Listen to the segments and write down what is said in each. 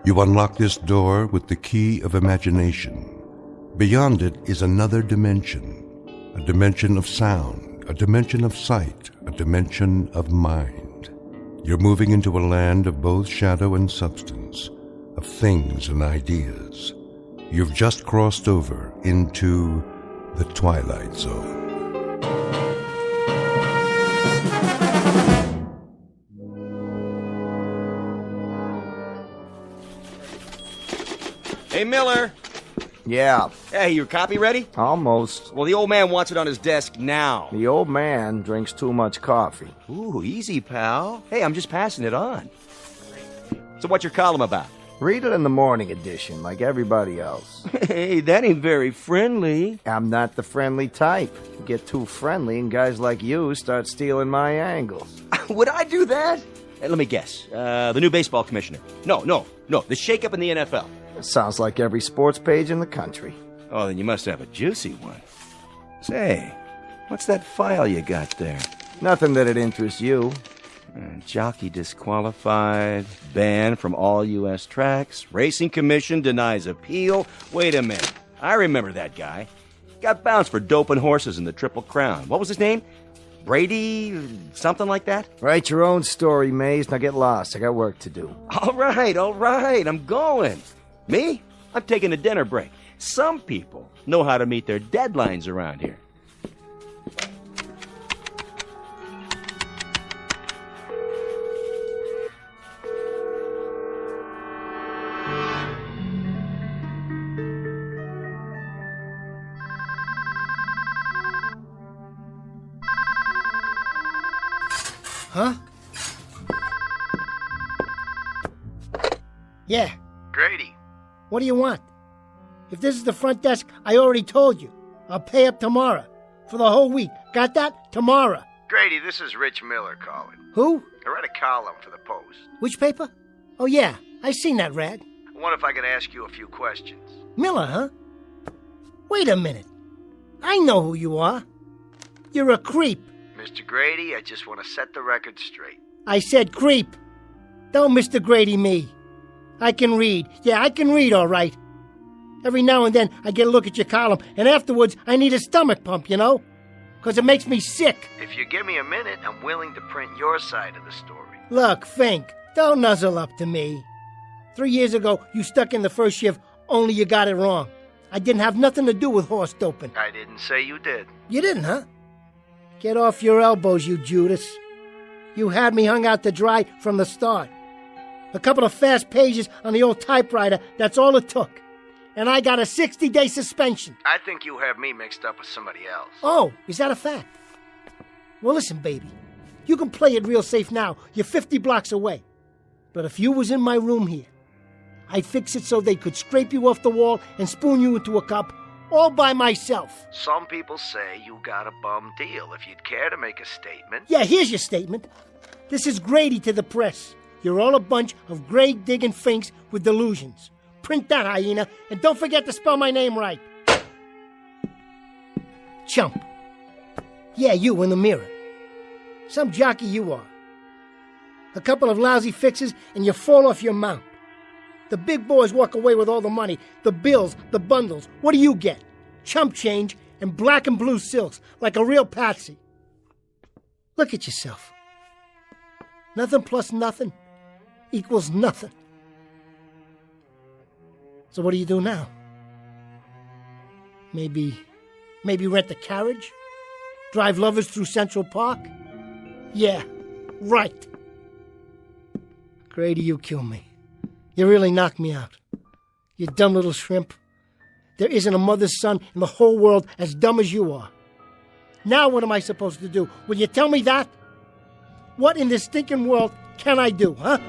You unlock this door with the key of imagination. Beyond it is another dimension, a dimension of sound, a dimension of sight, a dimension of mind. You're moving into a land of both shadow and substance, of things and ideas. You've just crossed over into the Twilight Zone. Hey, Miller. Yeah. Hey, your copy ready? Almost. Well, the old man wants it on his desk now. The old man drinks too much coffee. Ooh, easy, pal. Hey, I'm just passing it on. So what's your column about? Read it in the morning edition, like everybody else. Hey, that ain't very friendly. I'm not the friendly type. You get too friendly and guys like you start stealing my angles. Would I do that? Let me guess. The new baseball commissioner. No. The shakeup in the NFL. Sounds like every sports page in the country. Oh, then you must have a juicy one. Say, what's that file you got there? Nothing that'd interest you. Jockey disqualified, banned from all U.S. tracks, racing commission denies appeal. Wait a minute. I remember that guy. Got bounced for doping horses in the Triple Crown. What was his name? Brady? Something like that? Write your own story, Maze. Now get lost. I got work to do. All right. I'm going. Me? I'm taking a dinner break. Some people know how to meet their deadlines around here. Huh? Yeah. Grady. What do you want? If this is the front desk, I already told you. I'll pay up tomorrow. For the whole week. Got that? Tomorrow. Grady, this is Rich Miller calling. Who? I read a column for the Post. Which paper? Oh, yeah. I seen that, Rad. I wonder if I could ask you a few questions. Miller, huh? Wait a minute. I know who you are. You're a creep. Mr. Grady, I just want to set the record straight. I said creep. Don't Mr. Grady me. I can read. Yeah, I can read all right. Every now and then I get a look at your column, and afterwards I need a stomach pump, you know? 'Cause it makes me sick. If you give me a minute, I'm willing to print your side of the story. Look, Fink, don't nuzzle up to me. 3 years ago, you stuck in the first shift, only you got it wrong. I didn't have nothing to do with horse doping. I didn't say you did. You didn't, huh? Get off your elbows, you Judas. You had me hung out to dry from the start. A couple of fast pages on the old typewriter, that's all it took. And I got a 60-day suspension. I think you have me mixed up with somebody else. Oh, is that a fact? Well, listen, baby. You can play it real safe now. You're 50 blocks away. But if you was in my room here, I'd fix it so they could scrape you off the wall and spoon you into a cup all by myself. Some people say you got a bum deal. If you'd care to make a statement. Yeah, here's your statement. This is Grady to the press. You're all a bunch of grave-digging finks with delusions. Print that, hyena, and don't forget to spell my name right. Chump. Yeah, you in the mirror. Some jockey you are. A couple of lousy fixes and you fall off your mount. The big boys walk away with all the money, the bills, the bundles. What do you get? Chump change and black and blue silks, like a real patsy. Look at yourself. Nothing plus nothing equals nothing. So what do you do now? Maybe rent a carriage? Drive lovers through Central Park? Yeah, right. Grady, you kill me. You really knocked me out. You dumb little shrimp. There isn't a mother's son in the whole world as dumb as you are. Now what am I supposed to do? Will you tell me that? What in this stinking world can I do, huh?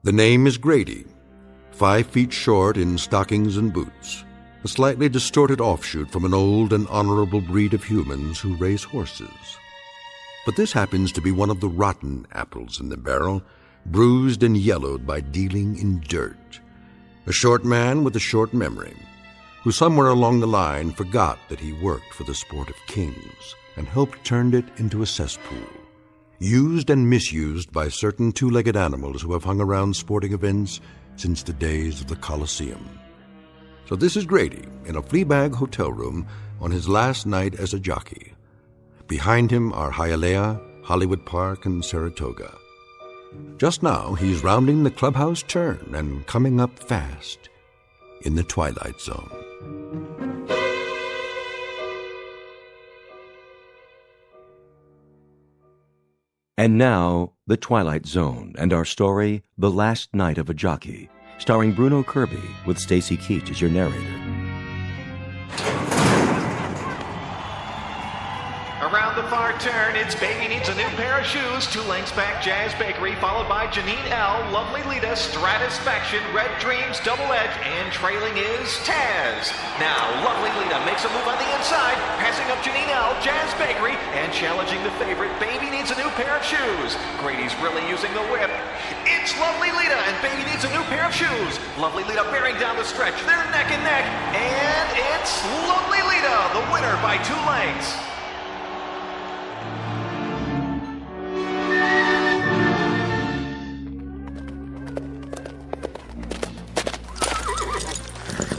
The name is Grady, 5 feet short in stockings and boots, a slightly distorted offshoot from an old and honorable breed of humans who race horses. But this happens to be one of the rotten apples in the barrel, bruised and yellowed by dealing in dirt. A short man with a short memory, who somewhere along the line forgot that he worked for the sport of kings and helped turn it into a cesspool. used and misused by certain two-legged animals who have hung around sporting events since the days of the Colosseum. So this is Grady in a Fleabag hotel room on his last night as a jockey. Behind him are Hialeah, Hollywood Park, and Saratoga. Just now, he's rounding the clubhouse turn and coming up fast in the Twilight Zone. And now, The Twilight Zone and our story, The Last Night of a Jockey, starring Bruno Kirby with Stacy Keach as your narrator. Around the far turn, it's Baby Needs a New Pair of Shoes, Two Lengths Back Jazz Bakery, followed by Janine L, Lovely Lita, Stratisfaction, Red Dreams, Double Edge, and trailing is Taz. Now, Lovely Lita makes a move on the inside, passing up Janine L, Jazz Bakery, and challenging the favorite, Baby Needs a New Pair of Shoes. Grady's really using the whip. It's Lovely Lita, and Baby Needs a New Pair of Shoes. Lovely Lita bearing down the stretch. They're neck and neck, and it's Lovely Lita, the winner by 2 lengths.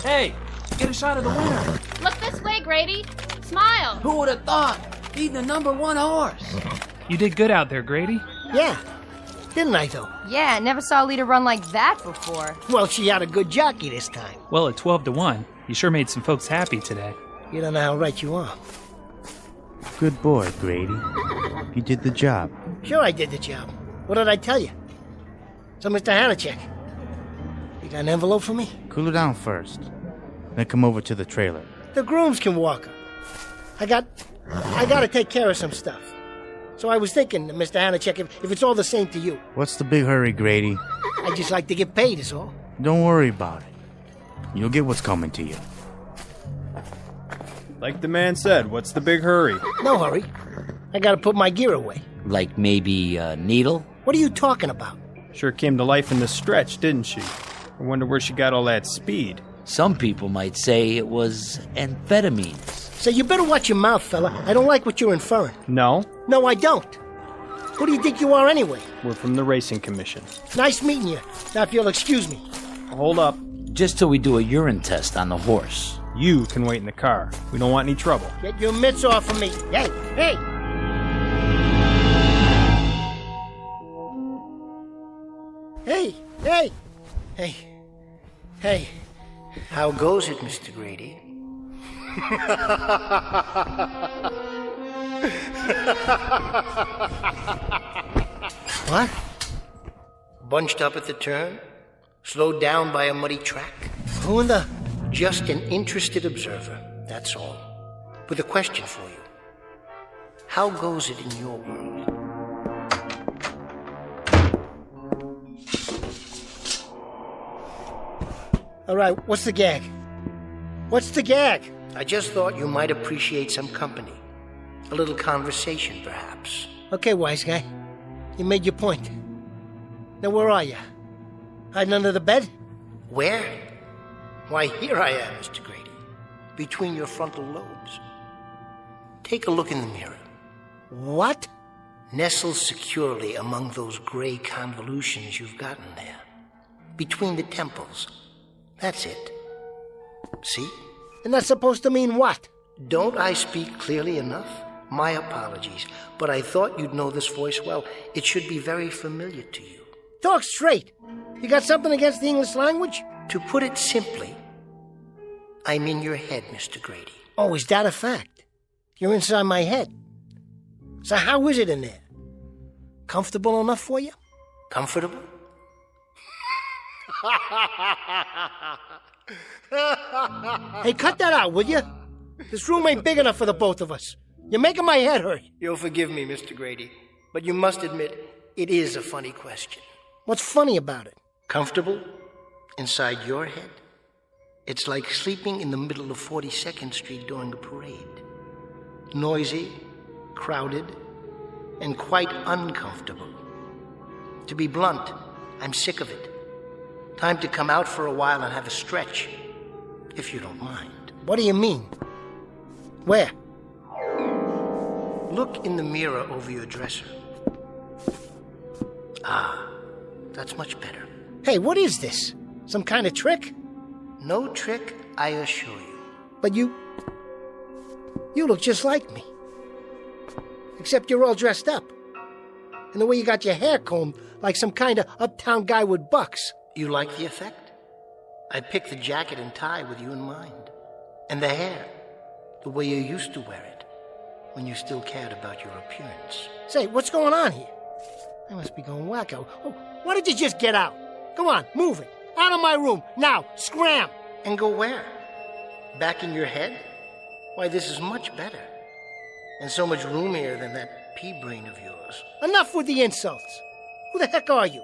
Hey, get a shot of the winner. Look this way, Grady. Smile. Who would have thought? Beating the #1 horse. You did good out there, Grady. Yeah. Didn't I, though? Yeah, never saw Lita run like that before. Well, she had a good jockey this time. Well, at 12-1, you sure made some folks happy today. You don't know how right you are. Good boy, Grady. You did the job. Sure I did the job. What did I tell you? So, Mr. Hanachek, you got an envelope for me? Cool it down first. Then come over to the trailer. The grooms can walk up. I gotta take care of some stuff. So I was thinking, Mr. Hanachek, if it's all the same to you. What's the big hurry, Grady? I just like to get paid, is all. Don't worry about it. You'll get what's coming to you. Like the man said, what's the big hurry? No hurry. I gotta put my gear away. Like maybe a needle? What are you talking about? Sure came to life in the stretch, didn't she? I wonder where she got all that speed. Some people might say it was amphetamines. So you better watch your mouth, fella. I don't like what you're inferring. No, No, I don't. Who do you think you are anyway? we're from the Racing Commission. Nice meeting you. Now, if you'll excuse me. Hold up. Just till we do a urine test on the horse. You can wait in the car. We don't want any trouble. Get your mitts off of me. Hey, hey! Hey, hey, hey, hey. How goes it, Mr. Grady? What? Bunched up at the turn? Slowed down by a muddy track? Who in the... Just an interested observer, that's all. With a question for you. How goes it in your world? All right, what's the gag? What's the gag? I just thought you might appreciate some company. A little conversation, perhaps. Okay, wise guy. You made your point. Now, where are you? Hiding under the bed? Where? Why, here I am, Mr. Grady. Between your frontal lobes. Take a look in the mirror. What? Nestled securely among those gray convolutions you've gotten there. Between the temples. That's it. See? And that's supposed to mean what? Don't I speak clearly enough? My apologies, but I thought you'd know this voice well. It should be very familiar to you. Talk straight. You got something against the English language? To put it simply, I'm in your head, Mr. Grady. Oh, is that a fact? You're inside my head. So how is it in there? Comfortable enough for you? Comfortable? Hey, cut that out, will you? This room ain't big enough for the both of us. You're making my head hurt. You'll forgive me, Mr. Grady, but you must admit it is a funny question. What's funny about it? Comfortable? Inside your head? It's like sleeping in the middle of 42nd Street during a parade. Noisy, crowded, and quite uncomfortable. To be blunt, I'm sick of it. Time to come out for a while and have a stretch, if you don't mind. What do you mean? Where? Look in the mirror over your dresser. That's much better. Hey, what is this? Some kind of trick? No trick, I assure you. But you look just like me. Except you're all dressed up. And the way you got your hair combed like some kind of uptown guy with bucks. You like the effect? I picked the jacket and tie with you in mind. And the hair, the way you used to wear it, when you still cared about your appearance. Say, what's going on here? I must be going wacko. Oh, why don't you just get out? Come on, move it. Out of my room, now, scram! And go where? Back in your head? Why, this is much better. And so much roomier than that pea brain of yours. Enough with the insults. Who the heck are you?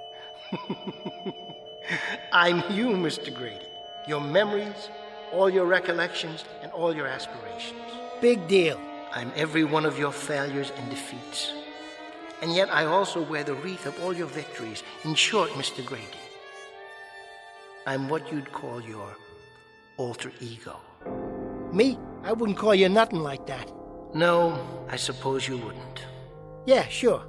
I'm you, Mr. Grady. Your memories, all your recollections, and all your aspirations. Big deal. I'm every one of your failures and defeats. And yet I also wear the wreath of all your victories. In short, Mr. Grady, I'm what you'd call your alter ego. Me? I wouldn't call you nothing like that. No, I suppose you wouldn't. Yeah, sure.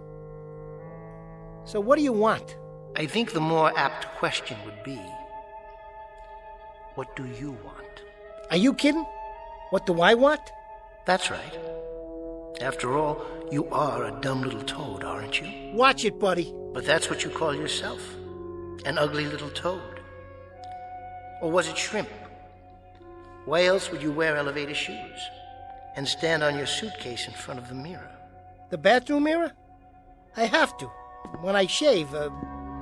So what do you want? I think the more apt question would be, what do you want? Are you kidding? What do I want? That's right. After all, you are a dumb little toad, aren't you? Watch it, buddy. But that's what you call yourself. An ugly little toad. Or was it shrimp? Why else would you wear elevator shoes and stand on your suitcase in front of the mirror? The bathroom mirror? I have to. When I shave,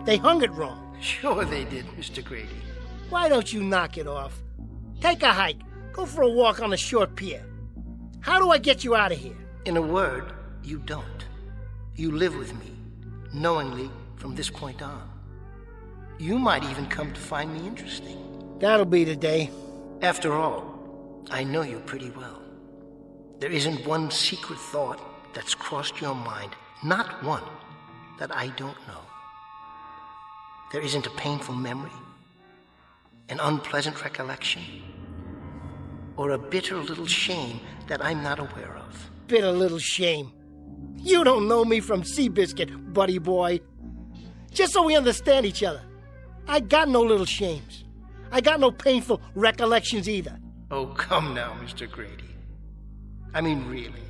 they hung it wrong. Sure they did, Mr. Grady. Why don't you knock it off? Take a hike. Go for a walk on the short pier. How do I get you out of here? In a word, you don't. You live with me, knowingly from this point on. You might even come to find me interesting. That'll be the day. After all, I know you pretty well. There isn't one secret thought that's crossed your mind, not one, that I don't know. There isn't a painful memory, an unpleasant recollection, or a bitter little shame that I'm not aware of. Bitter little shame. You don't know me from Seabiscuit, buddy boy. Just so we understand each other, I got no little shames. I got no painful recollections either. Oh, come now, Mr. Grady. I mean, really.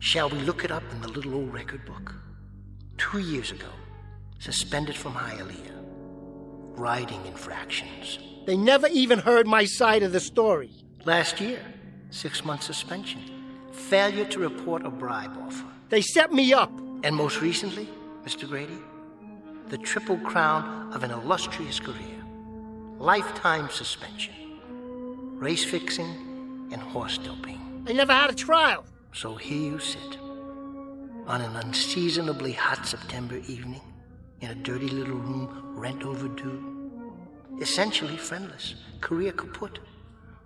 Shall we look it up in the little old record book? 2 years ago, suspended from Hialeah. Riding infractions. They never even heard my side of the story. Last year, 6-month suspension. Failure to report a bribe offer. They set me up. And most recently, Mr. Grady, the triple crown of an illustrious career. Lifetime suspension. Race fixing and horse doping. I never had a trial. So here you sit, on an unseasonably hot September evening, in a dirty little room, rent overdue, essentially friendless, career kaput,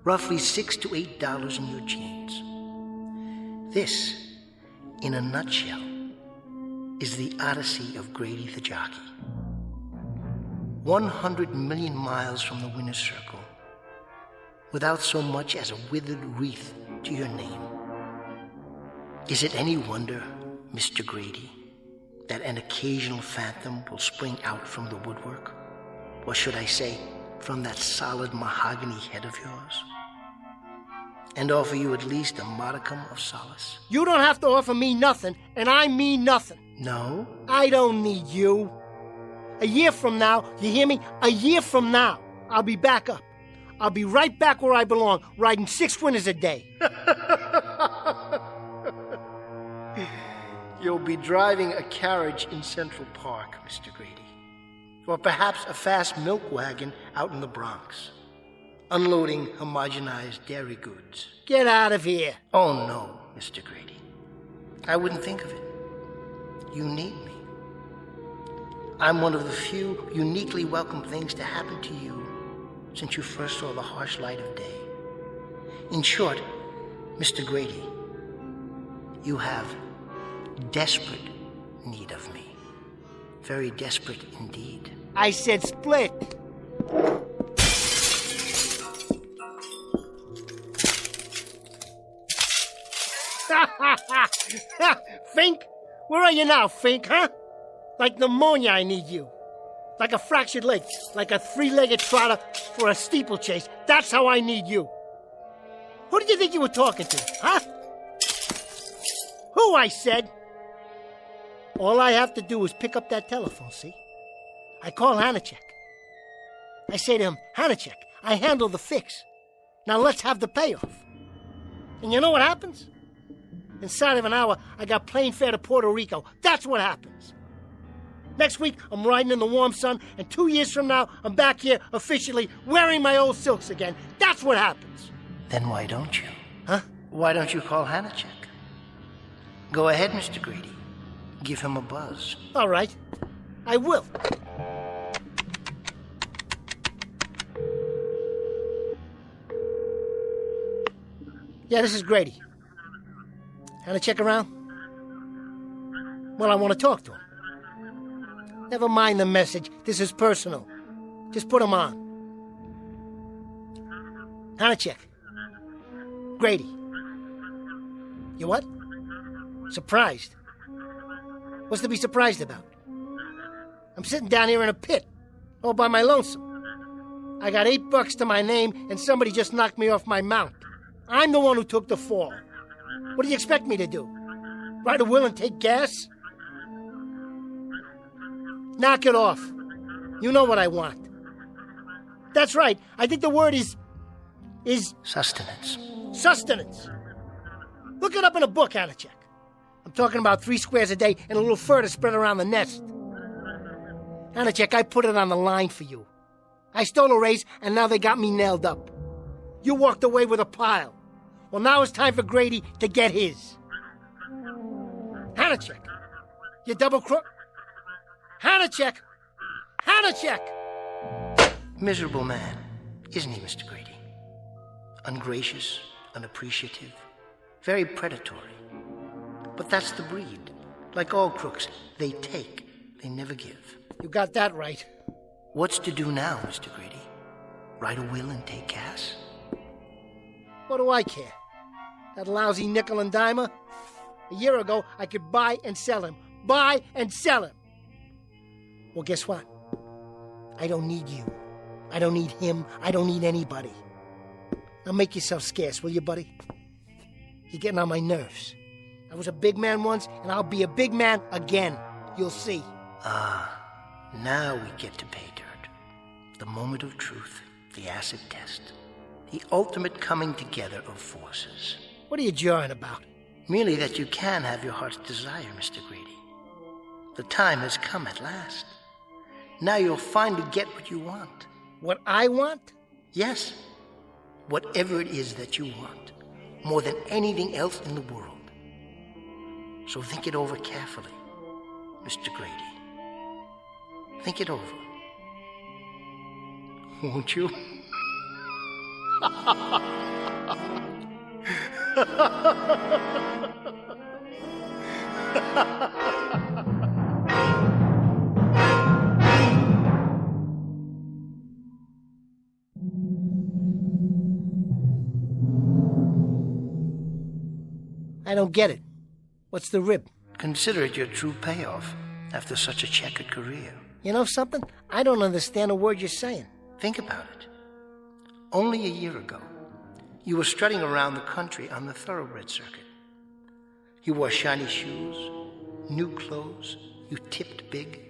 roughly $6 to $8 in your jeans. This, in a nutshell, is the odyssey of Grady the jockey. 100 million miles from the winner's circle, without so much as a withered wreath to your name. Is it any wonder, Mr. Grady, that an occasional phantom will spring out from the woodwork? Or should I say, from that solid mahogany head of yours? And offer you at least a modicum of solace? You don't have to offer me nothing, and I mean nothing. No? I don't need you. A year from now, you hear me? A year from now, I'll be back up. I'll be right back where I belong, riding 6 winters a day. You'll be driving a carriage in Central Park, Mr. Grady. Or perhaps a fast milk wagon out in the Bronx, unloading homogenized dairy goods. Get out of here. Oh, no, Mr. Grady. I wouldn't think of it. You need me. I'm one of the few uniquely welcome things to happen to you since you first saw the harsh light of day. In short, Mr. Grady, you have desperate need of me. Very desperate indeed. I said split. Fink? Where are you now, Fink, huh? Like pneumonia, I need you. Like a fractured leg, like a three-legged trotter for a steeplechase. That's how I need you. Who did you think you were talking to, huh? Who, I said? All I have to do is pick up that telephone, see? I call Hanacek. I say to him, Hanacek, I handle the fix. Now let's have the payoff. And you know what happens? Inside of an hour, I got plane fare to Puerto Rico. That's what happens. Next week, I'm riding in the warm sun, and 2 years from now, I'm back here officially wearing my old silks again. That's what happens. Then why don't you? Huh? Why don't you call Hanacek? Go ahead, Mr. Grady. Give him a buzz. All right. I will. Yeah, this is Grady. Hanacek around? Well, I want to talk to him. Never mind the message. This is personal. Just put him on. Hanacek. Grady. You what? Surprised? What's to be surprised about? I'm sitting down here in a pit, all by my lonesome. I got $8 to my name, and somebody just knocked me off my mount. I'm the one who took the fall. What do you expect me to do? Write a will and take gas? Knock it off. You know what I want. That's right. I think the word is... Sustenance. Sustenance. Look it up in a book, Hanacek. I'm talking about 3 squares a day and a little fur to spread around the nest. Hanacek, I put it on the line for you. I stole a raise, and now they got me nailed up. You walked away with a pile. Well, now it's time for Grady to get his. Hanacek, you double crook. Hanacek! Hanacek! Miserable man, isn't he, Mr. Grady? Ungracious, unappreciative, very predatory. But that's the breed. Like all crooks, they take, they never give. You got that right. What's to do now, Mr. Grady? Write a will and take gas? What do I care? That lousy nickel and dimer? A year ago, I could buy and sell him. Buy and sell him. Well, guess what? I don't need you. I don't need him. I don't need anybody. Now make yourself scarce, will you, buddy? You're getting on my nerves. I was a big man once, and I'll be a big man again. You'll see. Now we get to pay dirt. The moment of truth, the acid test. The ultimate coming together of forces. What are you jawing about? Merely that you can have your heart's desire, Mr. Grady. The time has come at last. Now you'll finally get what you want. What I want? Yes. Whatever it is that you want. More than anything else in the world. So think it over carefully, Mr. Grady. Think it over. Won't you? I don't get it. What's the rib? Consider it your true payoff after such a checkered career. You know something? I don't understand a word you're saying. Think about it. Only a year ago, you were strutting around the country on the thoroughbred circuit. You wore shiny shoes, new clothes, you tipped big.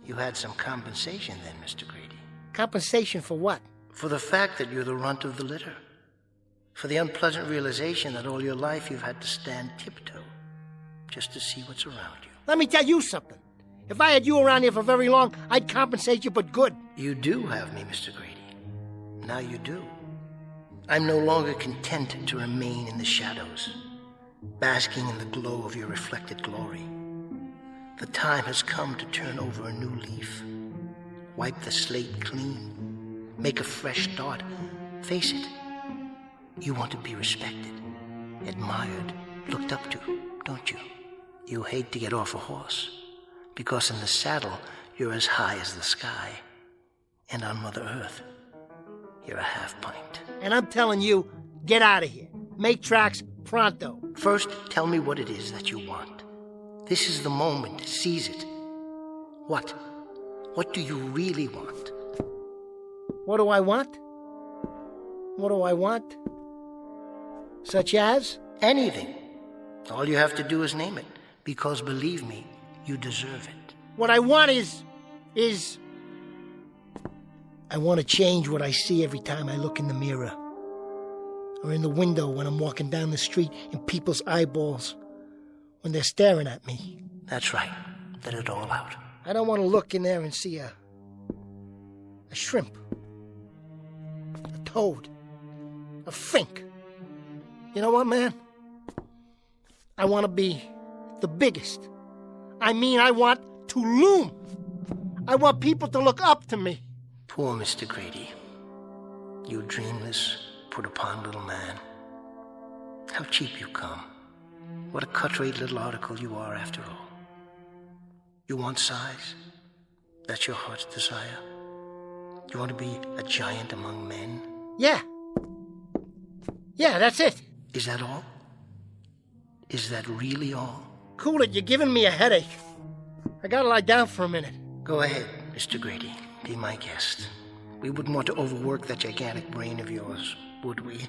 You had some compensation then, Mr. Grady. Compensation for what? For the fact that you're the runt of the litter. For the unpleasant realization that all your life you've had to stand tiptoe just to see what's around you. Let me tell you something. If I had you around here for very long, I'd compensate you, but good. You do have me, Mr. Grady. Now you do. I'm no longer content to remain in the shadows, basking in the glow of your reflected glory. The time has come to turn over a new leaf, wipe the slate clean, make a fresh start. Face it, you want to be respected, admired, looked up to, don't you? You hate to get off a horse, because in the saddle you're as high as the sky, and on Mother Earth, you're a half pint. And I'm telling you, get out of here. Make tracks pronto. First, tell me what it is that you want. This is the moment. Seize it. What? What do you really want? What do I want? What do I want? Such as? Anything. All you have to do is name it, because believe me, you deserve it. What I want is... I want to change what I see every time I look in the mirror. Or in the window when I'm walking down the street in people's eyeballs. When they're staring at me. That's right. Let it all out. I don't want to look in there and see a shrimp. A toad. A fink. You know what, man? I want to be the biggest. I mean, I want to loom. I want people to look up to me. Poor Mr. Grady. You dreamless, put-upon little man. How cheap you come. What a cut-rate little article you are, after all. You want size? That's your heart's desire? You want to be a giant among men? Yeah. Yeah, that's it. Is that all? Is that really all? Cool it, you're giving me a headache. I gotta lie down for a minute. Go ahead, Mr. Grady. Be my guest. We wouldn't want to overwork that gigantic brain of yours, would we?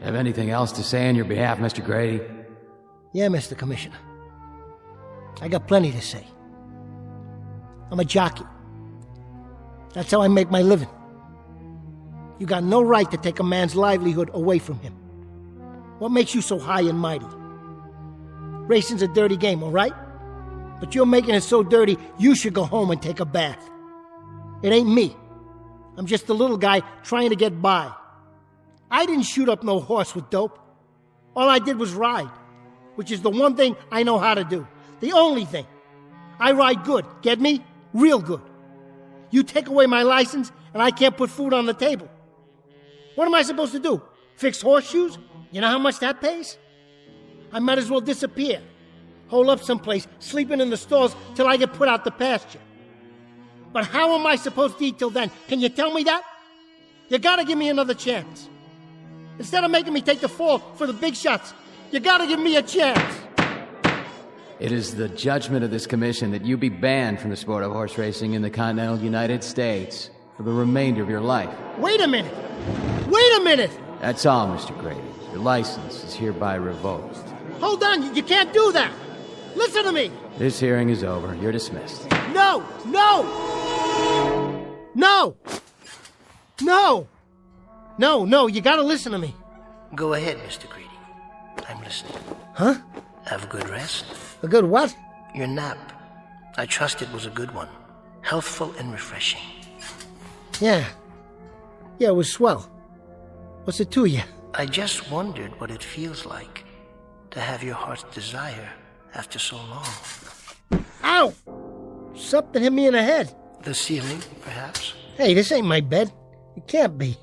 Have anything else to say on your behalf, Mr. Grady? Yeah, Mr. Commissioner. I got plenty to say. I'm a jockey. That's how I make my living. You got no right to take a man's livelihood away from him. What makes you so high and mighty? Racing's a dirty game, all right? But you're making it so dirty, you should go home and take a bath. It ain't me. I'm just a little guy trying to get by. I didn't shoot up no horse with dope. All I did was ride, which is the one thing I know how to do. The only thing. I ride good, get me? Real good. You take away my license, and I can't put food on the table. What am I supposed to do? Fix horseshoes? You know how much that pays? I might as well disappear. Hole up someplace, sleeping in the stalls till I get put out the pasture. But how am I supposed to eat till then? Can you tell me that? You gotta give me another chance. Instead of making me take the fall for the big shots, you gotta give me a chance. It is the judgment of this commission that you be banned from the sport of horse racing in the continental United States for the remainder of your life. Wait a minute! Wait a minute! That's all, Mr. Grady. Your license is hereby revoked. Hold on, you can't do that! Listen to me! This hearing is over. You're dismissed. No! No! No! No! No, you gotta listen to me. Go ahead, Mr. Grady. I'm listening. Huh? Have a good rest. A good what? Your nap. I trust it was a good one. Healthful and refreshing. Yeah, it was swell. What's it to you? I just wondered what it feels like to have your heart's desire after so long. Ow! Something hit me in the head. The ceiling, perhaps? Hey, this ain't my bed. It can't be.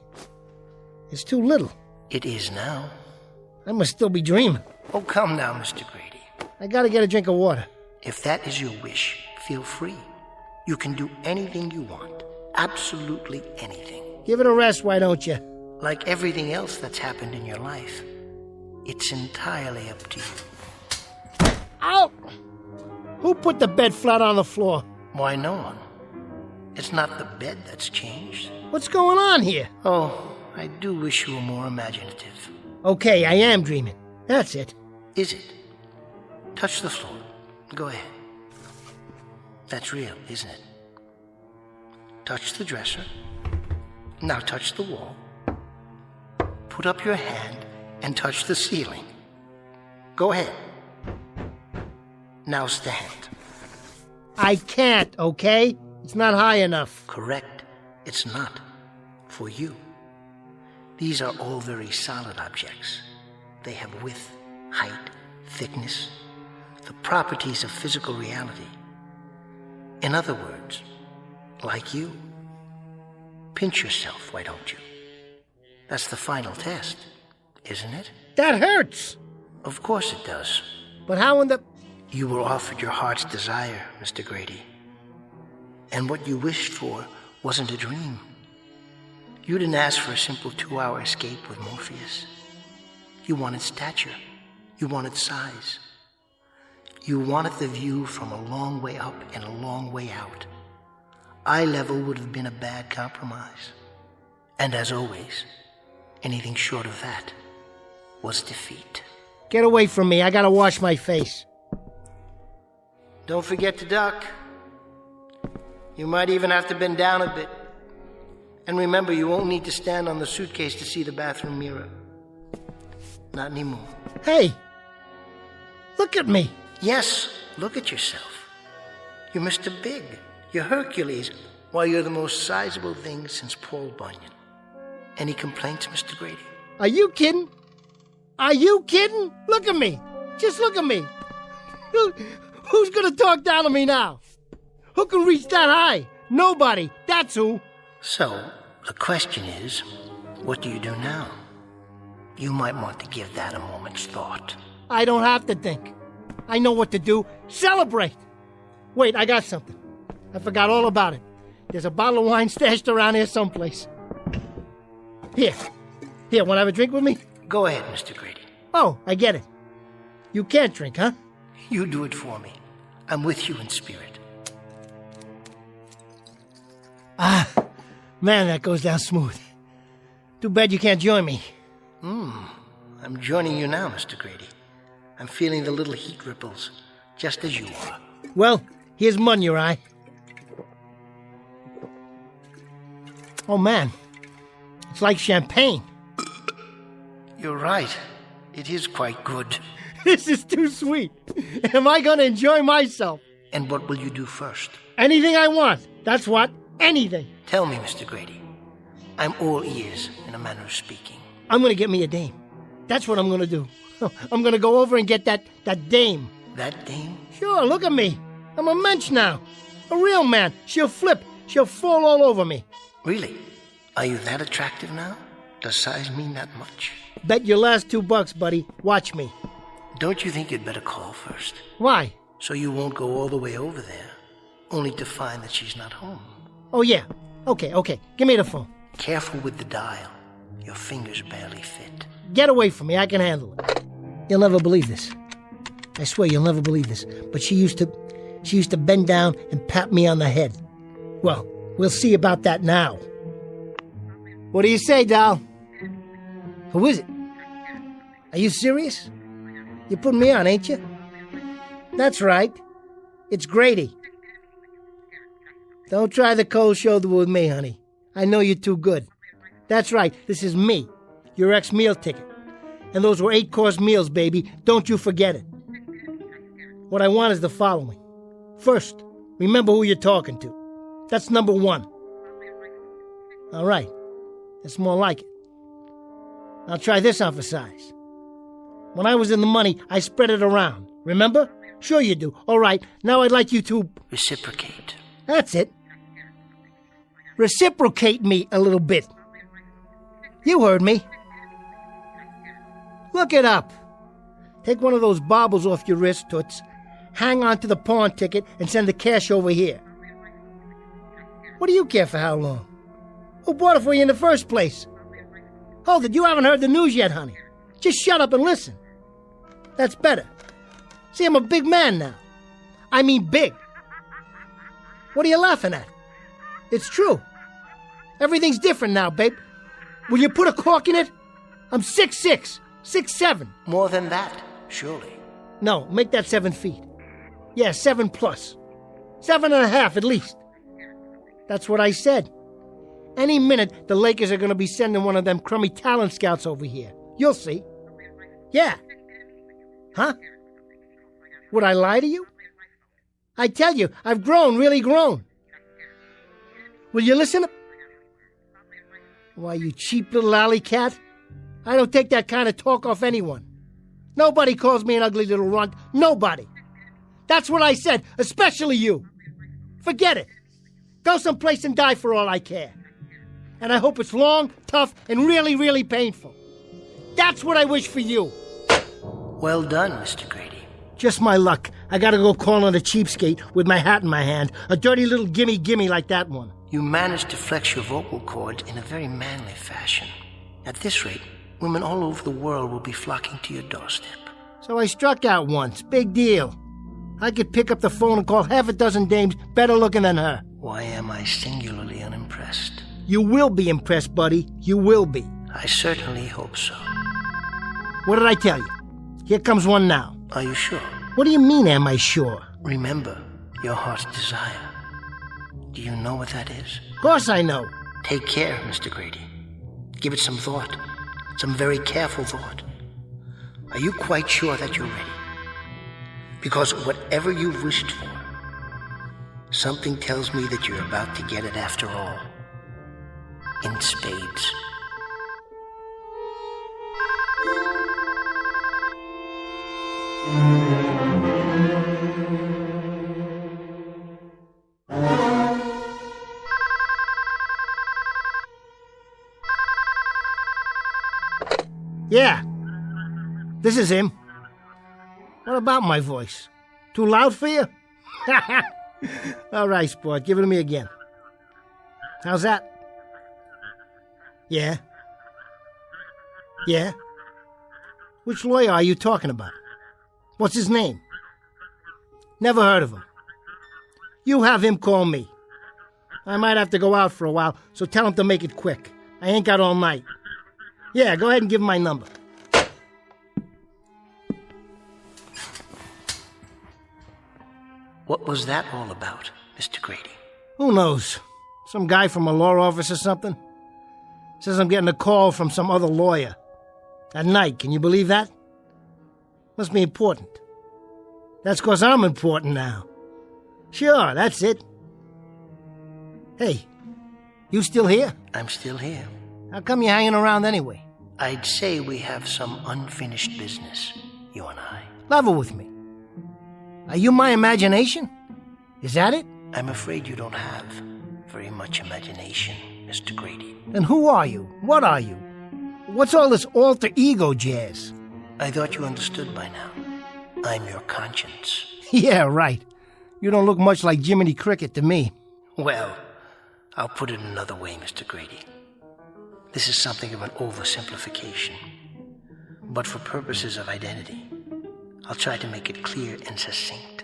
It's too little. It is now. I must still be dreaming. Oh, come now, Mr. Grady. I gotta get a drink of water. If that is your wish, feel free. You can do anything you want. Absolutely anything. Give it a rest, why don't you? Like everything else that's happened in your life, it's entirely up to you. Ow! Who put the bed flat on the floor? Why, no one. It's not the bed that's changed. What's going on here? Oh, I do wish you were more imaginative. Okay, I am dreaming. That's it. Is it? Touch the floor. Go ahead. That's real, isn't it? Touch the dresser. Now touch the wall. Put up your hand and touch the ceiling. Go ahead. Now stand. I can't, okay? It's not high enough. Correct. It's not. For you. These are all very solid objects. They have width, height, thickness, the properties of physical reality. In other words, like you. Pinch yourself, why don't you? That's the final test, isn't it? That hurts! Of course it does. But how in the... You were offered your heart's desire, Mr. Grady. And what you wished for wasn't a dream. You didn't ask for a simple 2-hour escape with Morpheus. You wanted stature. You wanted size. You wanted the view from a long way up and a long way out. Eye level would have been a bad compromise. And as always, anything short of that was defeat. Get away from me. I gotta wash my face. Don't forget to duck. You might even have to bend down a bit. And remember, you won't need to stand on the suitcase to see the bathroom mirror. Not anymore. Hey! Look at me! Yes, look at yourself. You're Mr. Big. You're Hercules. Why, you're the most sizable thing since Paul Bunyan. Any complaints, Mr. Grady? Are you kidding? Are you kidding? Look at me! Just look at me! Who's gonna talk down to me now? Who can reach that high? Nobody. That's who. So, the question is, what do you do now? You might want to give that a moment's thought. I don't have to think. I know what to do. Celebrate! Wait, I got something. I forgot all about it. There's a bottle of wine stashed around here someplace. Here. Here, want to have a drink with me? Go ahead, Mr. Grady. Oh, I get it. You can't drink, huh? You do it for me. I'm with you in spirit. Ah, man, that goes down smooth. Too bad you can't join me. I'm joining you now, Mr. Grady. I'm feeling the little heat ripples, just as you are. Well, here's mud in your eye. Oh, man. It's like champagne. You're right. It is quite good. This is too sweet. Am I going to enjoy myself? And what will you do first? Anything I want. That's what. Anything. Tell me, Mr. Grady. I'm all ears, in a manner of speaking. I'm going to get me a dame. That's what I'm going to do. I'm going to go over and get that dame. That dame? Sure, look at me. I'm a mensch now. A real man. She'll flip. She'll fall all over me. Really? Are you that attractive now? Does size mean that much? Bet your last $2, buddy. Watch me. Don't you think you'd better call first? Why? So you won't go all the way over there, only to find that she's not home. Oh, yeah. Okay. Give me the phone. Careful with the dial. Your fingers barely fit. Get away from me. I can handle it. You'll never believe this. I swear you'll never believe this. But she used to bend down and pat me on the head. Well, we'll see about that now. What do you say, doll? Who is it? Are you serious? You're putting me on, ain't you? That's right. It's Grady. Don't try the cold shoulder with me, honey. I know you're too good. That's right. This is me, your ex-meal ticket. And those were 8-course meals, baby. Don't you forget it. What I want is the following. First, remember who you're talking to. That's number 1. All right. That's more like it. I'll try this on for size. When I was in the money, I spread it around. Remember? Sure you do. All right. Now I'd like you to... Reciprocate. That's it. Reciprocate me a little bit. You heard me. Look it up. Take one of those baubles off your wrist, Toots. Hang on to the pawn ticket and send the cash over here. What do you care for how long? Who bought it for you in the first place? Hold it, you haven't heard the news yet, honey. Just shut up and listen. That's better. See, I'm a big man now. I mean big. What are you laughing at? It's true. Everything's different now, babe. Will you put a cork in it? I'm 6'6", 6'7". More than that, surely. No, make that 7 feet. Yeah, 7 plus. 7.5 at least. That's what I said. Any minute, the Lakers are going to be sending one of them crummy talent scouts over here. You'll see. Yeah. Huh? Would I lie to you? I tell you, I've grown, really grown. Will you listen? Why, you cheap little alley cat. I don't take that kind of talk off anyone. Nobody calls me an ugly little runt. Nobody. That's what I said, especially you. Forget it. Go someplace and die for all I care. And I hope it's long, tough, and really, really painful. That's what I wish for you. Well done, Mr. Grady. Just my luck. I gotta go call on a cheapskate with my hat in my hand. A dirty little gimme like that one. You managed to flex your vocal cords in a very manly fashion. At this rate, women all over the world will be flocking to your doorstep. So I struck out once. Big deal. I could pick up the phone and call half a dozen dames better looking than her. Why am I singularly unimpressed? You will be impressed, buddy. You will be. I certainly hope so. What did I tell you? Here comes one now. Are you sure? What do you mean, am I sure? Remember your heart's desire. Do you know what that is? Of course I know. Take care, Mr. Grady. Give it some thought. Some very careful thought. Are you quite sure that you're ready? Because whatever you've wished for, something tells me that you're about to get it after all. In spades. Yeah. This is him. What about my voice? Too loud for you? All right, sport. Give it to me again. How's that? Yeah? Yeah? Which lawyer are you talking about? What's his name? Never heard of him. You have him call me. I might have to go out for a while, so tell him to make it quick. I ain't got all night. Yeah, go ahead and give him my number. What was that all about, Mr. Grady? Who knows? Some guy from a law office or something? Says I'm getting a call from some other lawyer. At night, can you believe that? Must be important. That's 'cause I'm important now. Sure, that's it. Hey, you still here? I'm still here. How come you're hanging around anyway? I'd say we have some unfinished business, you and I. Level with me. Are you my imagination? Is that it? I'm afraid you don't have very much imagination, Mr. Grady. Then who are you? What are you? What's all this alter ego jazz? I thought you understood by now. I'm your conscience. Yeah, right. You don't look much like Jiminy Cricket to me. Well, I'll put it another way, Mr. Grady. This is something of an oversimplification. But for purposes of identity, I'll try to make it clear and succinct.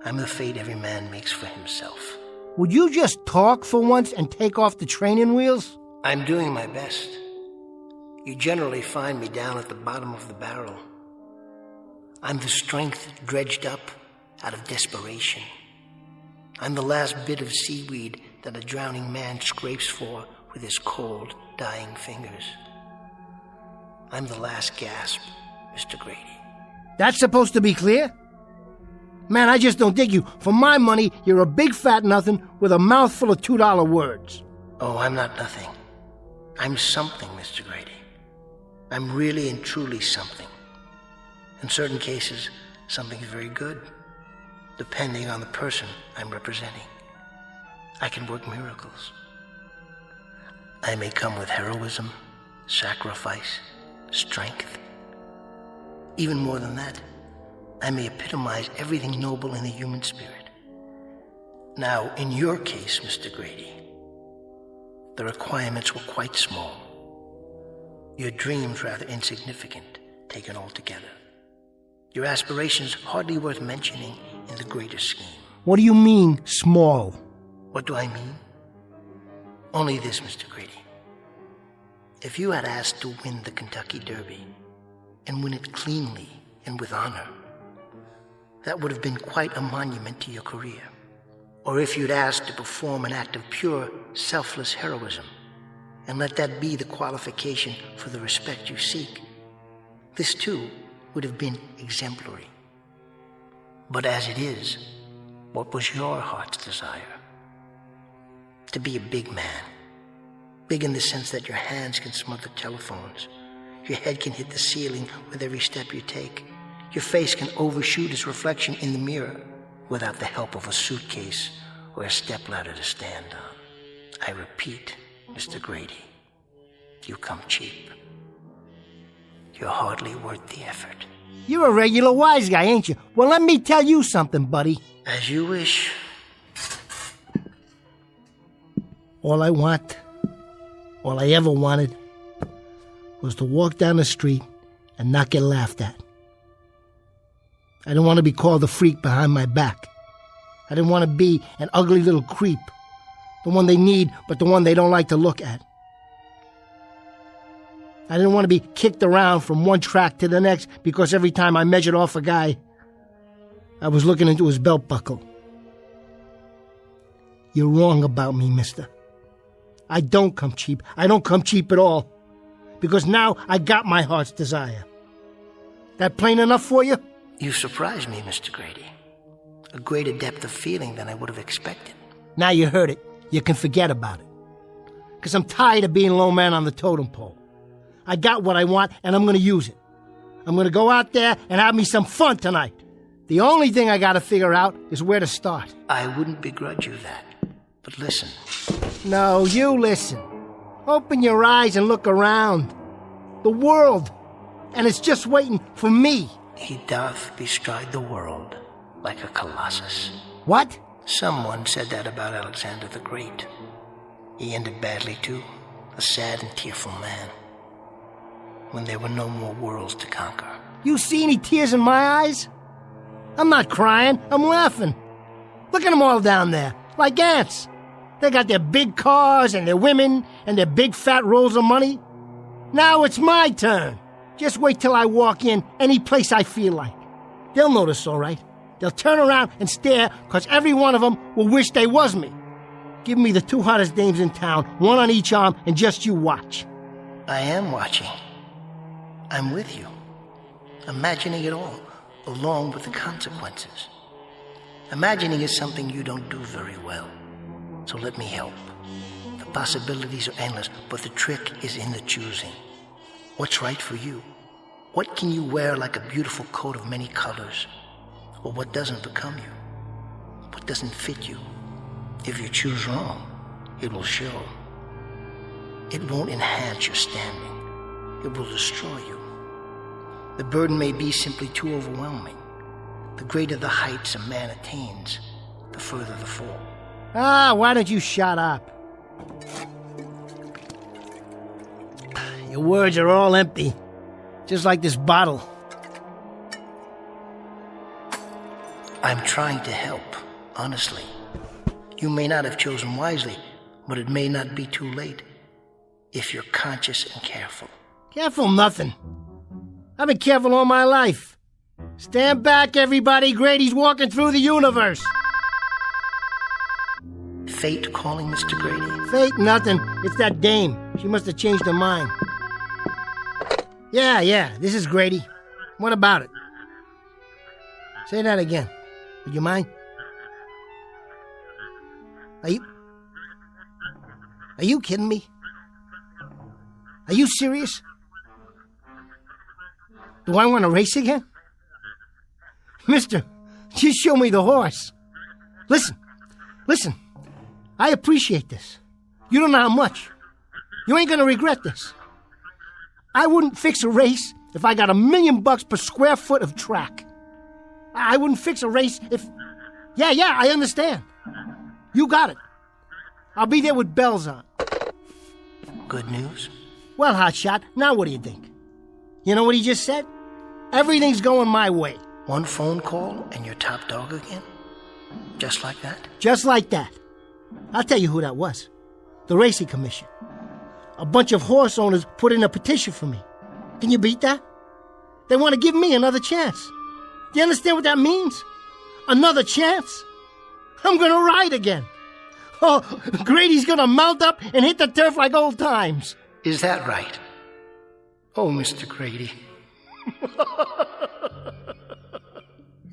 I'm the fate every man makes for himself. Would you just talk for once and take off the training wheels? I'm doing my best. You generally find me down at the bottom of the barrel. I'm the strength dredged up out of desperation. I'm the last bit of seaweed that a drowning man scrapes for with his cold, dying fingers. I'm the last gasp, Mr. Grady. That's supposed to be clear? Man, I just don't dig you. For my money, you're a big fat nothing with a mouthful of $2 words. Oh, I'm not nothing. I'm something, Mr. Grady. I'm really and truly something. In certain cases, something very good, depending on the person I'm representing. I can work miracles. I may come with heroism, sacrifice, strength. Even more than that, I may epitomize everything noble in the human spirit. Now, in your case, Mr. Grady, the requirements were quite small. Your dreams rather insignificant, taken all together. Your aspirations hardly worth mentioning in the greater scheme. What do you mean, small? What do I mean? Only this, Mr. Grady. If you had asked to win the Kentucky Derby, and win it cleanly and with honor, that would have been quite a monument to your career. Or if you'd asked to perform an act of pure, selfless heroism, and let that be the qualification for the respect you seek, this too would have been exemplary. But as it is, what was your heart's desire? To be a big man. Big in the sense that your hands can smother telephones, your head can hit the ceiling with every step you take, your face can overshoot its reflection in the mirror without the help of a suitcase or a stepladder to stand on. I repeat, Mr. Grady, you come cheap. You're hardly worth the effort. You're a regular wise guy, ain't you? Well, let me tell you something, buddy. As you wish. All I want, all I ever wanted, was to walk down the street and not get laughed at. I didn't want to be called a freak behind my back. I didn't want to be an ugly little creep. The one they need, but the one they don't like to look at. I didn't want to be kicked around from one track to the next because every time I measured off a guy, I was looking into his belt buckle. You're wrong about me, mister. I don't come cheap. I don't come cheap at all. Because now I got my heart's desire. That plain enough for you? You surprised me, Mr. Grady. A greater depth of feeling than I would have expected. Now you heard it. You can forget about it. Because I'm tired of being low man on the totem pole. I got what I want, and I'm going to use it. I'm going to go out there and have me some fun tonight. The only thing I got to figure out is where to start. I wouldn't begrudge you that. But listen. No, you listen. Open your eyes and look around. The world. And it's just waiting for me. He doth bestride the world like a colossus. What? Someone said that about Alexander the Great. He ended badly, too. A sad and tearful man. When there were no more worlds to conquer. You see any tears in my eyes? I'm not crying, I'm laughing. Look at them all down there, like ants. They got their big cars and their women and their big fat rolls of money. Now it's my turn. Just wait till I walk in any place I feel like. They'll notice, all right. They'll turn around and stare, because every one of them will wish they was me. Give me the two hottest dames in town, one on each arm, and just you watch. I am watching. I'm with you, imagining it all, along with the consequences. Imagining is something you don't do very well, so let me help. The possibilities are endless, but the trick is in the choosing. What's right for you? What can you wear like a beautiful coat of many colors? Or what doesn't become you? What doesn't fit you? If you choose wrong, it will show. It won't enhance your standing. It will destroy you. The burden may be simply too overwhelming. The greater the heights a man attains, the further the fall. Why don't you shut up? Your words are all empty, just like this bottle. I'm trying to help, honestly. You may not have chosen wisely, but it may not be too late if you're conscious and careful. Careful nothing. I've been careful all my life. Stand back, everybody. Grady's walking through the universe. Fate calling, Mr. Grady? Fate nothing. It's that dame. She must have changed her mind. Yeah, this is Grady. What about it? Say that again. Would you mind? Are you kidding me? Are you serious? Do I want to race again? Mister, just show me the horse. Listen. I appreciate this. You don't know how much. You ain't gonna regret this. I wouldn't fix a race if I got $1 million per square foot of track. I wouldn't fix a race if... Yeah, I understand. You got it. I'll be there with bells on. Good news? Well, hotshot, now what do you think? You know what he just said? Everything's going my way. One phone call and you're top dog again? Just like that? Just like that. I'll tell you who that was. The Racing Commission. A bunch of horse owners put in a petition for me. Can you beat that? They want to give me another chance. Do you understand what that means? Another chance? I'm gonna ride again. Oh, Grady's gonna mount up and hit the turf like old times. Is that right? Oh, Mr. Grady.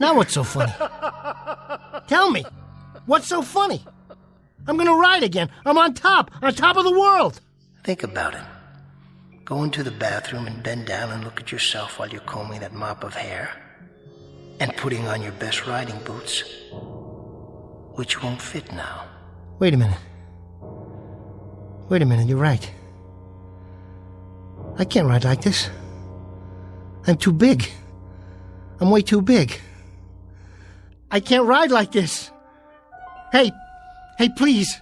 Now what's so funny? Tell me, what's so funny? I'm gonna ride again. I'm on top of the world. Think about it. Go into the bathroom and bend down and look at yourself while you're combing that mop of hair and putting on your best riding boots, which won't fit now. Wait a minute, you're right. I can't ride like this. I'm too big. I'm way too big. I can't ride like this. Hey, please,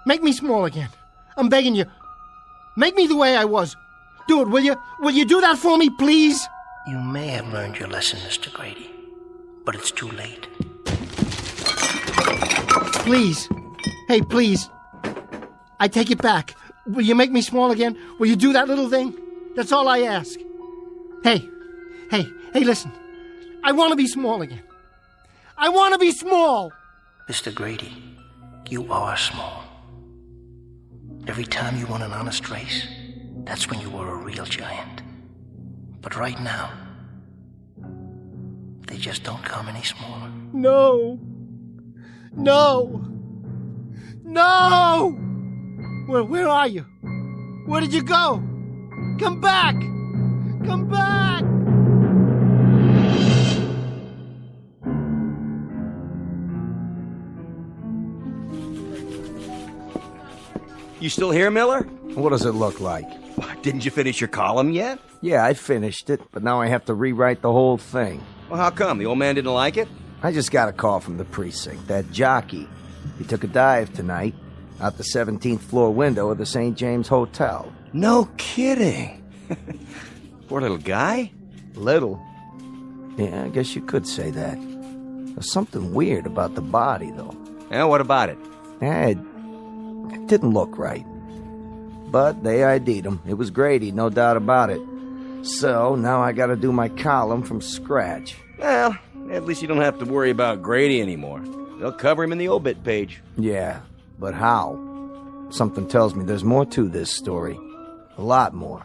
make me small again. I'm begging you. Make me the way I was. Do it, will you? Will you do that for me, please? You may have learned your lesson, Mr. Grady, but it's too late. Please. Hey, please. I take it back. Will you make me small again? Will you do that little thing? That's all I ask. Hey, listen. I want to be small again. I want to be small! Mr. Grady, you are small. Every time you won an honest race, that's when you were a real giant. But right now, they just don't come any smaller. No! Where are you? Where did you go? Come back! Come back! You still here, Miller? What does it look like? Didn't you finish your column yet? Yeah, I finished it, but now I have to rewrite the whole thing. Well, how come? The old man didn't like it? I just got a call from the precinct. That jockey. He took a dive tonight out the 17th floor window of the St. James Hotel. No kidding. Poor little guy? Little? Yeah, I guess you could say that. There's something weird about the body, though. Yeah, what about it? It didn't look right. But they ID'd him. It was Grady, no doubt about it. So now I gotta do my column from scratch. Well, at least you don't have to worry about Grady anymore. They'll cover him in the obit page. Yeah, but how? Something tells me there's more to this story. A lot more.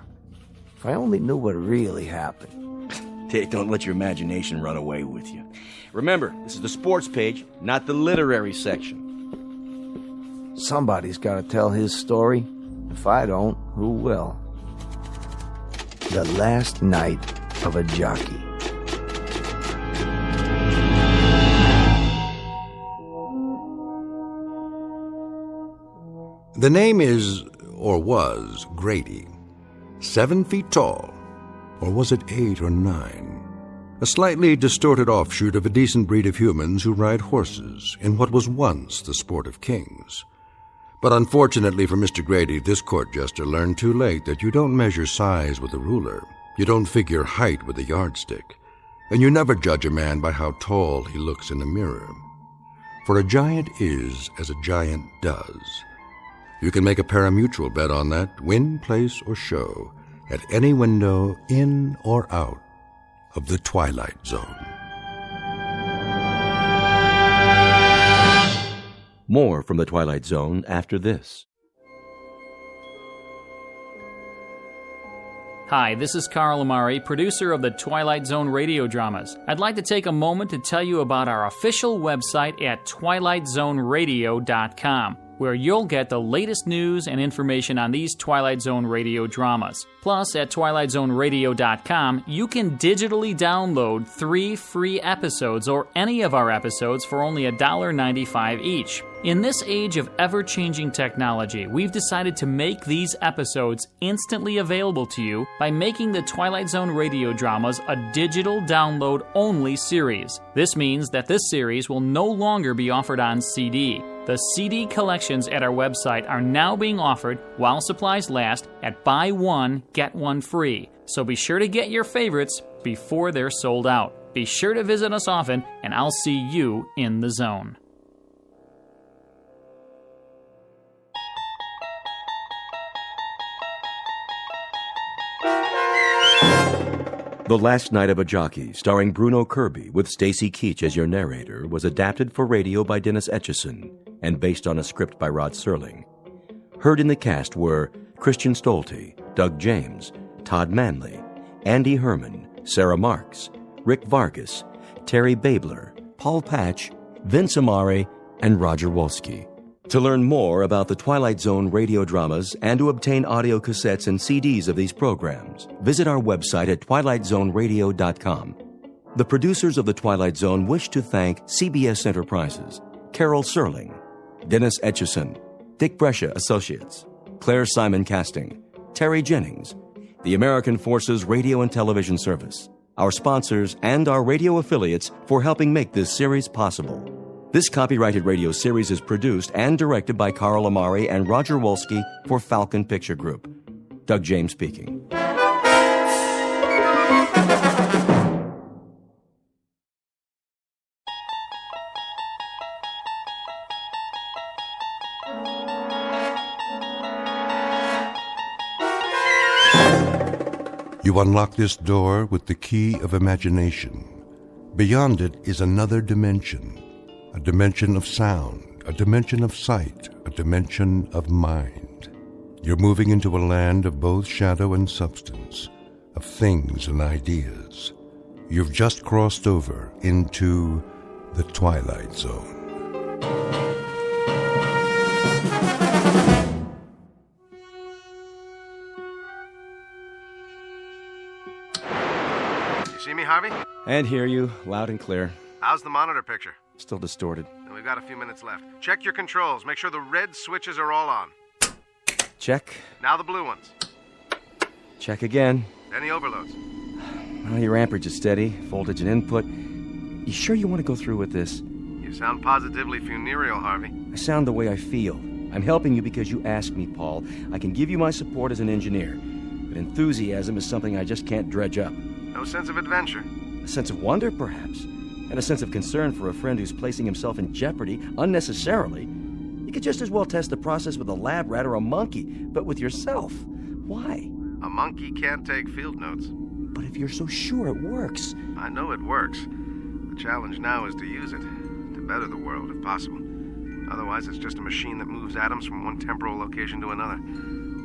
If I only knew what really happened. Hey, don't let your imagination run away with you. Remember, this is the sports page, not the literary section. Somebody's gotta tell his story. If I don't, who will? The Last Night of a Jockey. The name is, or was, Grady. 7 feet tall. Or was it 8 or 9? A slightly distorted offshoot of a decent breed of humans who ride horses in what was once the sport of kings. But unfortunately for Mr. Grady, this court jester learned too late that you don't measure size with a ruler, you don't figure height with a yardstick, and you never judge a man by how tall he looks in a mirror. For a giant is as a giant does. You can make a parimutuel bet on that, win, place, or show, at any window in or out of the Twilight Zone. More from the Twilight Zone after this. Hi, this is Carl Amari, producer of the Twilight Zone radio dramas. I'd like to take a moment to tell you about our official website at twilightzoneradio.com, where you'll get the latest news and information on these Twilight Zone radio dramas. Plus, at twilightzoneradio.com, you can digitally download 3 free episodes or any of our episodes for only $1.95 each. In this age of ever-changing technology, we've decided to make these episodes instantly available to you by making the Twilight Zone radio dramas a digital download-only series. This means that this series will no longer be offered on CD. The CD collections at our website are now being offered while supplies last at buy one, get one free. So be sure to get your favorites before they're sold out. Be sure to visit us often, and I'll see you in the zone. The Last Night of a Jockey, starring Bruno Kirby with Stacy Keach as your narrator, was adapted for radio by Dennis Etchison and based on a script by Rod Serling. Heard in the cast were Christian Stolte, Doug James, Todd Manley, Andy Herman, Sarah Marks, Rick Vargas, Terry Babler, Paul Patch, Vince Amari, and Roger Wolski. To learn more about the Twilight Zone radio dramas and to obtain audio cassettes and CDs of these programs, visit our website at twilightzoneradio.com. The producers of The Twilight Zone wish to thank CBS Enterprises, Carol Serling, Dennis Etchison, Dick Brescia Associates, Claire Simon Casting, Terry Jennings, the American Forces Radio and Television Service, our sponsors, and our radio affiliates for helping make this series possible. This copyrighted radio series is produced and directed by Carl Amari and Roger Wolski for Falcon Picture Group. Doug James speaking. You unlock this door with the key of imagination. Beyond it is another dimension, a dimension of sound, a dimension of sight, a dimension of mind. You're moving into a land of both shadow and substance, of things and ideas. You've just crossed over into the Twilight Zone. See me, Harvey? And hear you, loud and clear. How's the monitor picture? Still distorted. And we've got a few minutes left. Check your controls. Make sure the red switches are all on. Check. Now the blue ones. Check again. Any overloads? Well, your amperage is steady, voltage and input. You sure you want to go through with this? You sound positively funereal, Harvey. I sound the way I feel. I'm helping you because you asked me, Paul. I can give you my support as an engineer. But enthusiasm is something I just can't dredge up. No sense of adventure? A sense of wonder, perhaps. And a sense of concern for a friend who's placing himself in jeopardy unnecessarily. You could just as well test the process with a lab rat or a monkey, but with yourself. Why? A monkey can't take field notes. But if you're so sure it works... I know it works. The challenge now is to use it, to better the world if possible. Otherwise, it's just a machine that moves atoms from one temporal location to another.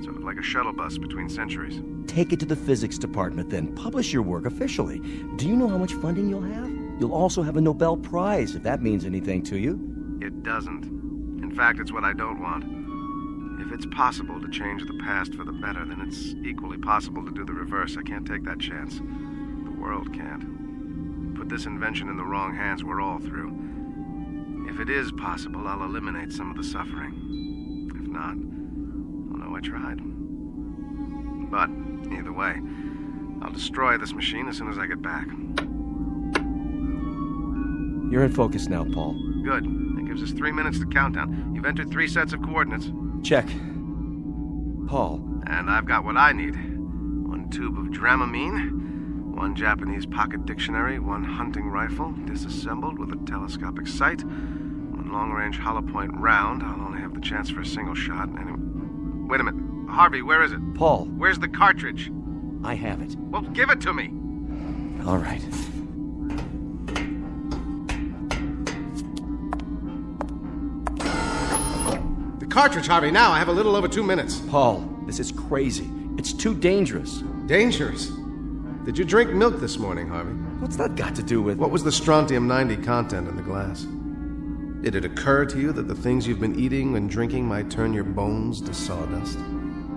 Sort of like a shuttle bus between centuries. Take it to the physics department, then. Publish your work officially. Do you know how much funding you'll have? You'll also have a Nobel Prize, if that means anything to you. It doesn't. In fact, it's what I don't want. If it's possible to change the past for the better, then it's equally possible to do the reverse. I can't take that chance. The world can't. Put this invention in the wrong hands, we're all through. If it is possible, I'll eliminate some of the suffering. If not, I'll know I tried. But, either way, I'll destroy this machine as soon as I get back. You're in focus now, Paul. Good. That gives us 3 minutes to countdown. You've entered 3 sets of coordinates. Check. Paul. And I've got what I need. 1 tube of Dramamine, 1 Japanese pocket dictionary, 1 hunting rifle, disassembled with a telescopic sight, 1 long-range hollow point round. I'll only have the chance for a single shot. Anyway. Wait a minute. Harvey, where is it? Paul. Where's the cartridge? I have it. Well, give it to me. All right. The cartridge, Harvey, now. I have a little over 2 minutes. Paul, this is crazy. It's too dangerous. Dangerous? Did you drink milk this morning, Harvey? What's that got to do with... What was the strontium-90 content in the glass? Did it occur to you that the things you've been eating and drinking might turn your bones to sawdust?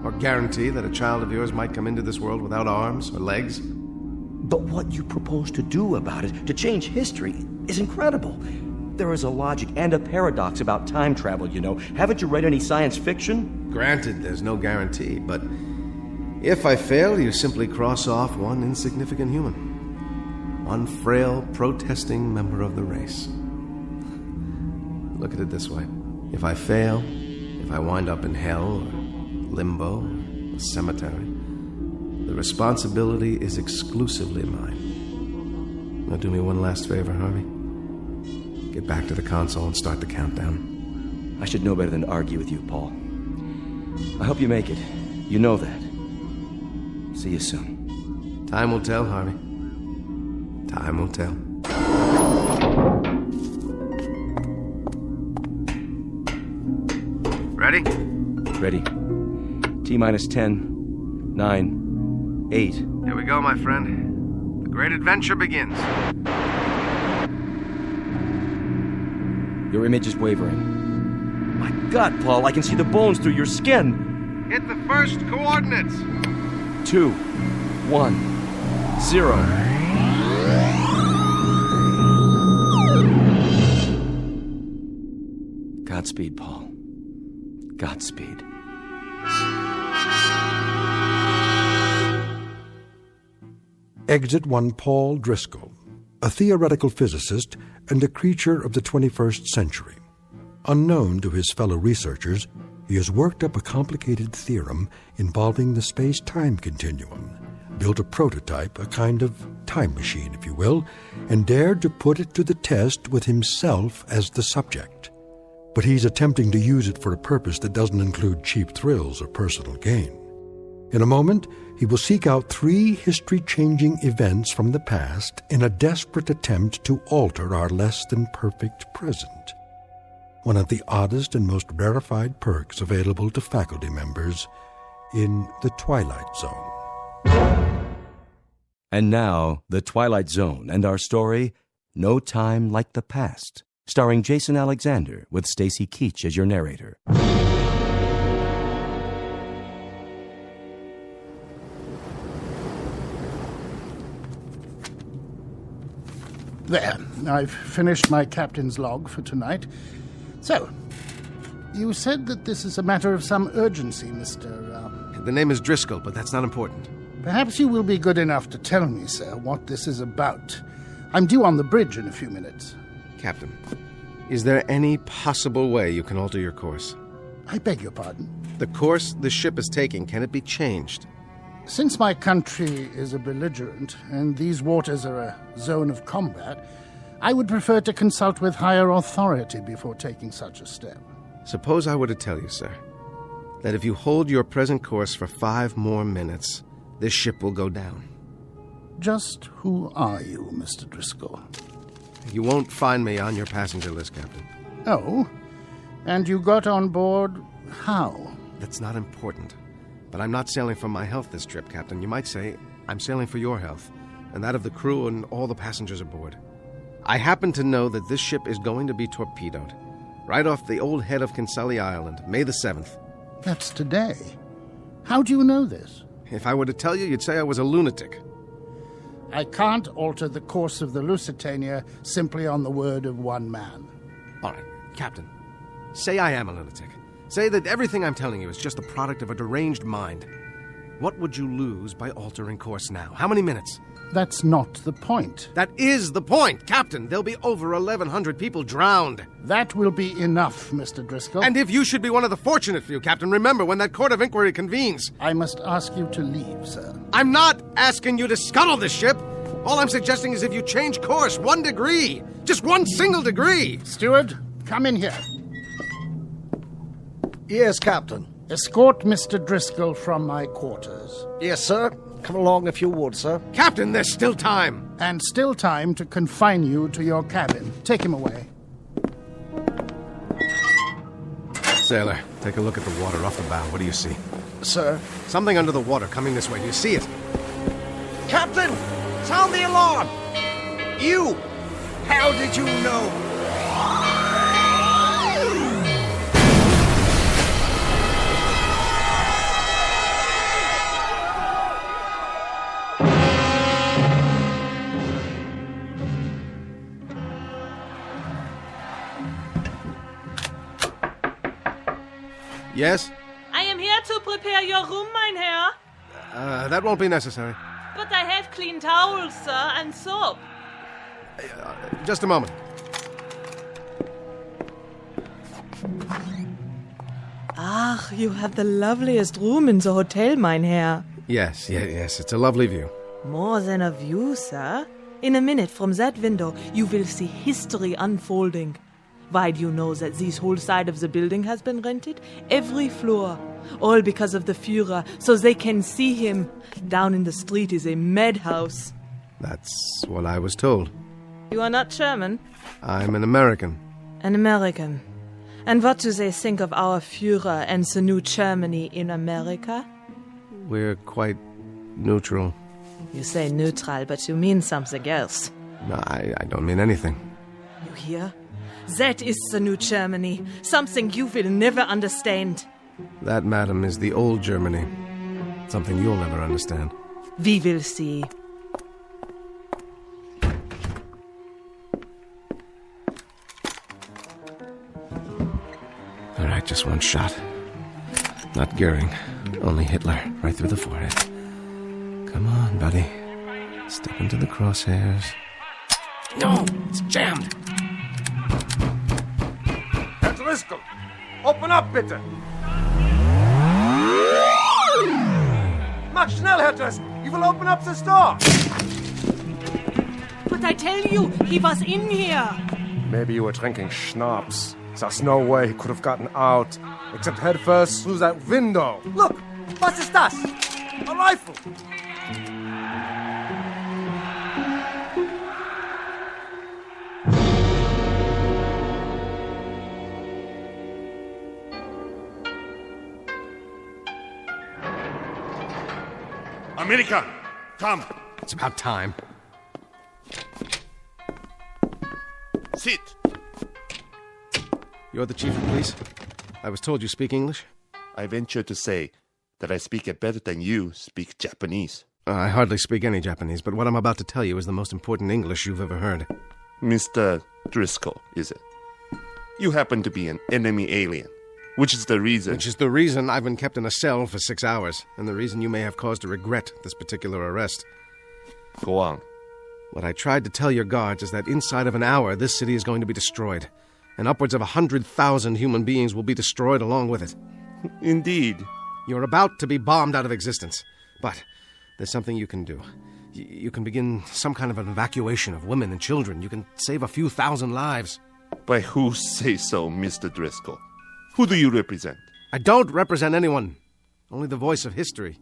Or guarantee that a child of yours might come into this world without arms or legs? But what you propose to do about it, to change history, is incredible. There is a logic and a paradox about time travel, you know. Haven't you read any science fiction? Granted, there's no guarantee, but if I fail, you simply cross off one insignificant human. One frail, protesting member of the race. Look at it this way. If I fail, if I wind up in hell or limbo, a cemetery, the responsibility is exclusively mine. Now do me one last favor, Harvey. Get back to the console and start the countdown. I should know better than to argue with you, Paul. I hope you make it. You know that. See you soon. Time will tell, Harvey. Time will tell. Ready? Ready. T-minus 10, 9, 8. Here we go, my friend. The great adventure begins. Your image is wavering. My God, Paul, I can see the bones through your skin. Hit the first coordinates. 2, 1, 0. Godspeed, Paul. Godspeed. exit one Paul Driscoll, a theoretical physicist and a creature of the 21st century. Unknown to his fellow researchers, he has worked up a complicated theorem involving the space-time continuum, built a prototype, a kind of time machine, if you will, and dared to put it to the test with himself as the subject. But he's attempting to use it for a purpose that doesn't include cheap thrills or personal gain. In a moment, he will seek out 3 history-changing events from the past in a desperate attempt to alter our less-than-perfect present. One of the oddest and most rarefied perks available to faculty members in the Twilight Zone. And now, The Twilight Zone and our story, No Time Like the Past, starring Jason Alexander with Stacy Keach as your narrator. There, I've finished my captain's log for tonight. So, you said that this is a matter of some urgency, Mr. The name is Driscoll, but that's not important. Perhaps you will be good enough to tell me, sir, what this is about. I'm due on the bridge in a few minutes. Captain, is there any possible way you can alter your course? I beg your pardon? The course the ship is taking, can it be changed? Since my country is a belligerent, and these waters are a zone of combat, I would prefer to consult with higher authority before taking such a step. Suppose I were to tell you, sir, that if you hold your present course for 5 more minutes, this ship will go down. Just who are you, Mr. Driscoll? You won't find me on your passenger list, Captain. Oh? And you got on board how? That's not important. But I'm not sailing for my health this trip, Captain. You might say I'm sailing for your health, and that of the crew and all the passengers aboard. I happen to know that this ship is going to be torpedoed, right off the old head of Kinsale Island, May the 7th. That's today. How do you know this? If I were to tell you, you'd say I was a lunatic. I can't alter the course of the Lusitania simply on the word of one man. All right, Captain, say I am a lunatic. Say that everything I'm telling you is just the product of a deranged mind. What would you lose by altering course now? How many minutes? That's not the point. That is the point, Captain. There'll be over 1,100 people drowned. That will be enough, Mr. Driscoll. And if you should be one of the fortunate few, Captain, remember when that court of inquiry convenes. I must ask you to leave, sir. I'm not asking you to scuttle the ship. All I'm suggesting is if you change course 1 degree, just 1 single degree. Steward, come in here. Yes, Captain. Escort Mr. Driscoll from my quarters. Yes, sir. Come along if you would, sir. Captain, there's still time. And still time to confine you to your cabin. Take him away. Sailor, take a look at the water off the bow. What do you see? Sir? Something under the water coming this way. Do you see it? Captain! Sound the alarm! You! How did you know? Yes? I am here to prepare your room, mein Herr. That won't be necessary. But I have clean towels, sir, and soap. Just a moment. Ach, you have the loveliest room in the hotel, mein Herr. Yes. It's a lovely view. More than a view, sir. In a minute from that window, you will see history unfolding. Why do you know that this whole side of the building has been rented? Every floor. All because of the Führer, so they can see him. Down in the street is a madhouse. That's what I was told. You are not German? I'm an American. An American. And what do they think of our Führer and the new Germany in America? We're quite neutral. You say neutral, but you mean something else. No, I don't mean anything. You hear? That is the new Germany. Something you will never understand. That, madam, is the old Germany. Something you'll never understand. We will see. All right, just one shot. Not Goering, only Hitler, right through the forehead. Come on, buddy. Step into the crosshairs. No, it's jammed. Herr Driscoll, open up, bitte. Mach schnell, Herr Driscoll. He will open up the store. But I tell you, he was in here. Maybe you were drinking schnapps. There's no way he could have gotten out, except head first through that window. Look, was ist das? A rifle. America, come. It's about time. Sit. You're the chief of police? I was told you speak English? I venture to say that I speak it better than you speak Japanese. I hardly speak any Japanese, but what I'm about to tell you is the most important English you've ever heard. Mr. Driscoll, is it? You happen to be an enemy alien, which is the reason... Which is the reason I've been kept in a cell for 6 hours, and the reason you may have cause to regret this particular arrest. Go on. What I tried to tell your guards is that inside of an hour, this city is going to be destroyed, and upwards of 100,000 human beings will be destroyed along with it. Indeed. You're about to be bombed out of existence, but there's something you can do. You can begin some kind of an evacuation of women and children. You can save a few thousand lives. By who say so, Mr. Driscoll? Who do you represent? I don't represent anyone. Only the voice of history.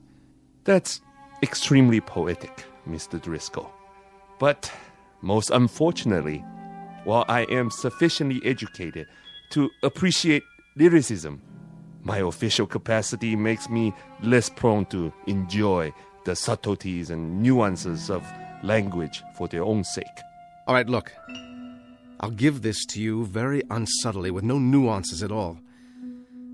That's extremely poetic, Mr. Driscoll. But, most unfortunately, while I am sufficiently educated to appreciate lyricism, my official capacity makes me less prone to enjoy the subtleties and nuances of language for their own sake. All right, look. I'll give this to you very unsubtly, with no nuances at all.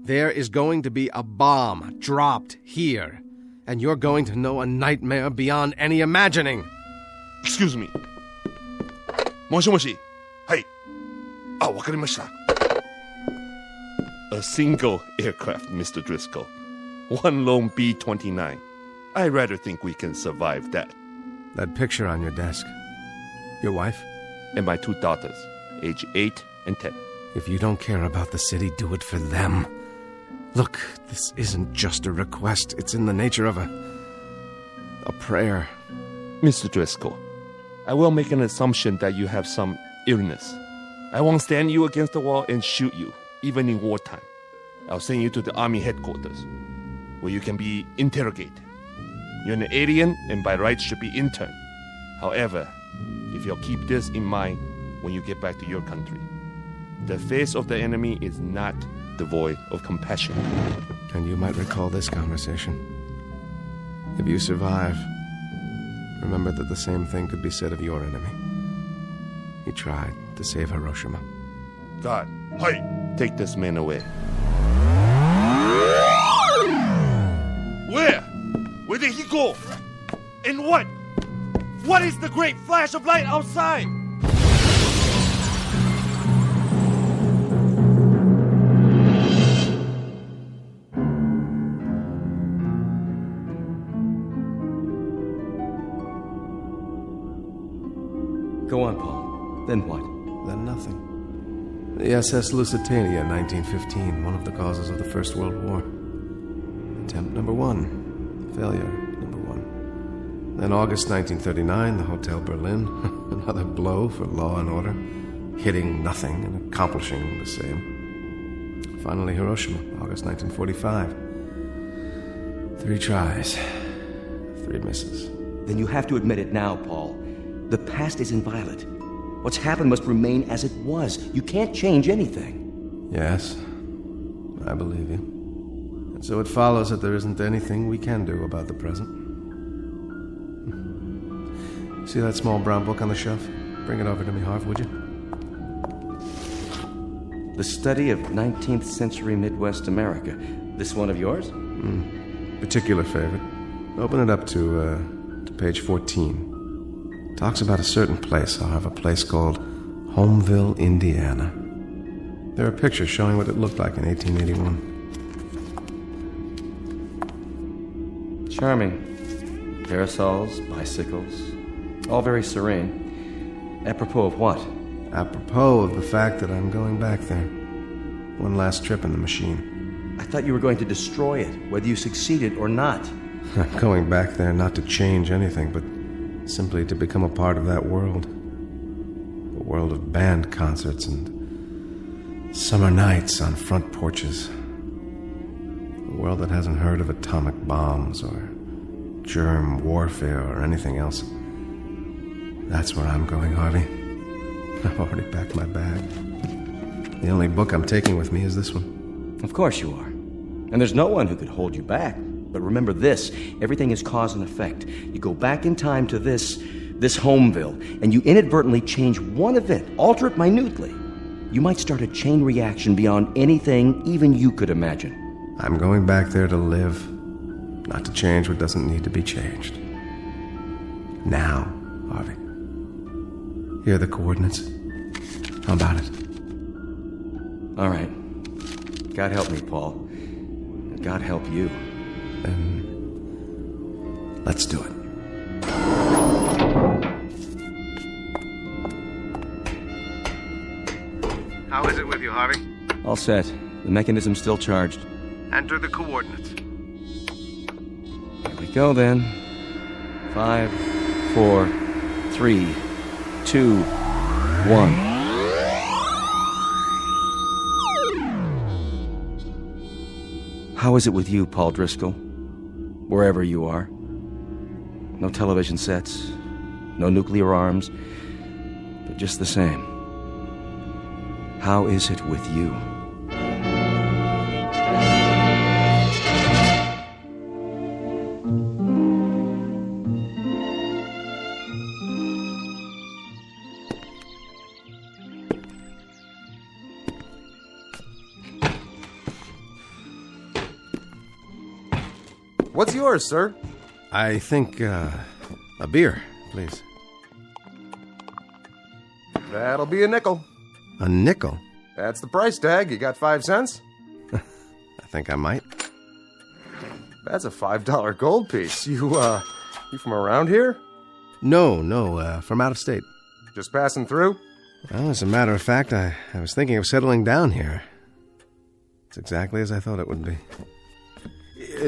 There is going to be a bomb dropped here, and you're going to know a nightmare beyond any imagining. Excuse me. Moshi. Hey. Wakarimashita. A single aircraft, Mr. Driscoll. One lone B-29. I rather think we can survive that. That picture on your desk. Your wife? And my 2 daughters, age 8 and 10. If you don't care about the city, do it for them. Look, this isn't just a request. It's in the nature of a prayer. Mr. Driscoll, I will make an assumption that you have some illness. I won't stand you against the wall and shoot you, even in wartime. I'll send you to the army headquarters, where you can be interrogated. You're an alien and by rights should be interned. However, if you'll keep this in mind when you get back to your country, the face of the enemy is not devoid of compassion. And you might recall this conversation. If you survive, remember that the same thing could be said of your enemy. He tried to save Hiroshima. God, hey, take this man away. Where? Where did he go? And what? What is the great flash of light outside? Go on, Paul. Then what? Then nothing. The SS Lusitania, 1915, one of the causes of the First World War. Attempt number 1. Failure number 1. Then August 1939, the Hotel Berlin. Another blow for law and order. Hitting nothing and accomplishing the same. Finally, Hiroshima, August 1945. 3 tries. 3 misses. Then you have to admit it now, Paul. The past is inviolate. What's happened must remain as it was. You can't change anything. Yes, I believe you. And so it follows that there isn't anything we can do about the present. See that small brown book on the shelf? Bring it over to me, Harv, would you? The study of 19th century Midwest America. This one of yours? Particular favorite. Open it up to page 14. Talks about a certain place, Harv, a place called Homeville, Indiana. There are pictures showing what it looked like in 1881. Charming. Parasols, bicycles, All very serene. Apropos of what? Apropos of the fact that I'm going back there. One last trip in the machine. I thought you were going to destroy it, whether you succeeded or not. I'm going back there not to change anything, but simply to become a part of that world. The world of band concerts and summer nights on front porches. A world that hasn't heard of atomic bombs or germ warfare or anything else. That's where I'm going, Harvey. I've already packed my bag. The only book I'm taking with me is this one. Of course you are. And there's no one who could hold you back. But remember this, everything is cause and effect. You go back in time to this Homeville, and you inadvertently change one event, alter it minutely. You might start a chain reaction beyond anything even you could imagine. I'm going back there to live, not to change what doesn't need to be changed. Now, Harvey. Here are the coordinates. How about it? All right. God help me, Paul. God help you. Then let's do it. How is it with you, Harvey? All set. The mechanism's still charged. Enter the coordinates. Here we go, then. 5, 4, 3, 2, 1. How is it with you, Paul Driscoll? Wherever you are. No television sets, no nuclear arms, but just the same. How is it with you? What's yours, sir? I think, a beer, please. That'll be a nickel. A nickel? That's the price tag. You got 5 cents? I think I might. That's a $5 gold piece. You from around here? No, from out of state. Just passing through? Well, as a matter of fact, I was thinking of settling down here. It's exactly as I thought it would be.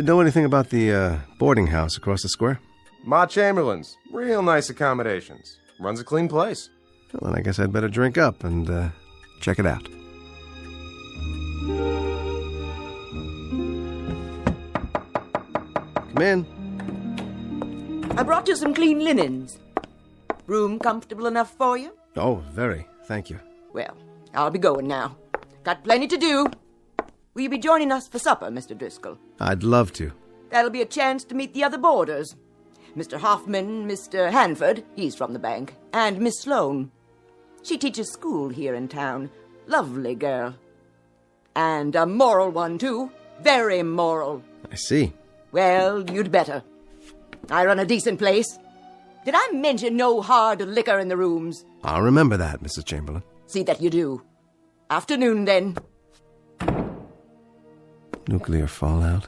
Know anything about the boarding house across the square? Ma Chamberlain's. Real nice accommodations. Runs a clean place. Well, then I guess I'd better drink up and check it out. Come in. I brought you some clean linens. Room comfortable enough for you? Oh, very. Thank you. Well, I'll be going now. Got plenty to do. Will you be joining us for supper, Mr. Driscoll? I'd love to. That'll be a chance to meet the other boarders. Mr. Hoffman, Mr. Hanford, he's from the bank, and Miss Sloane. She teaches school here in town. Lovely girl. And a moral one, too. Very moral. I see. Well, you'd better. I run a decent place. Did I mention no hard liquor in the rooms? I'll remember that, Mrs. Chamberlain. See that you do. Afternoon, then. Nuclear fallout,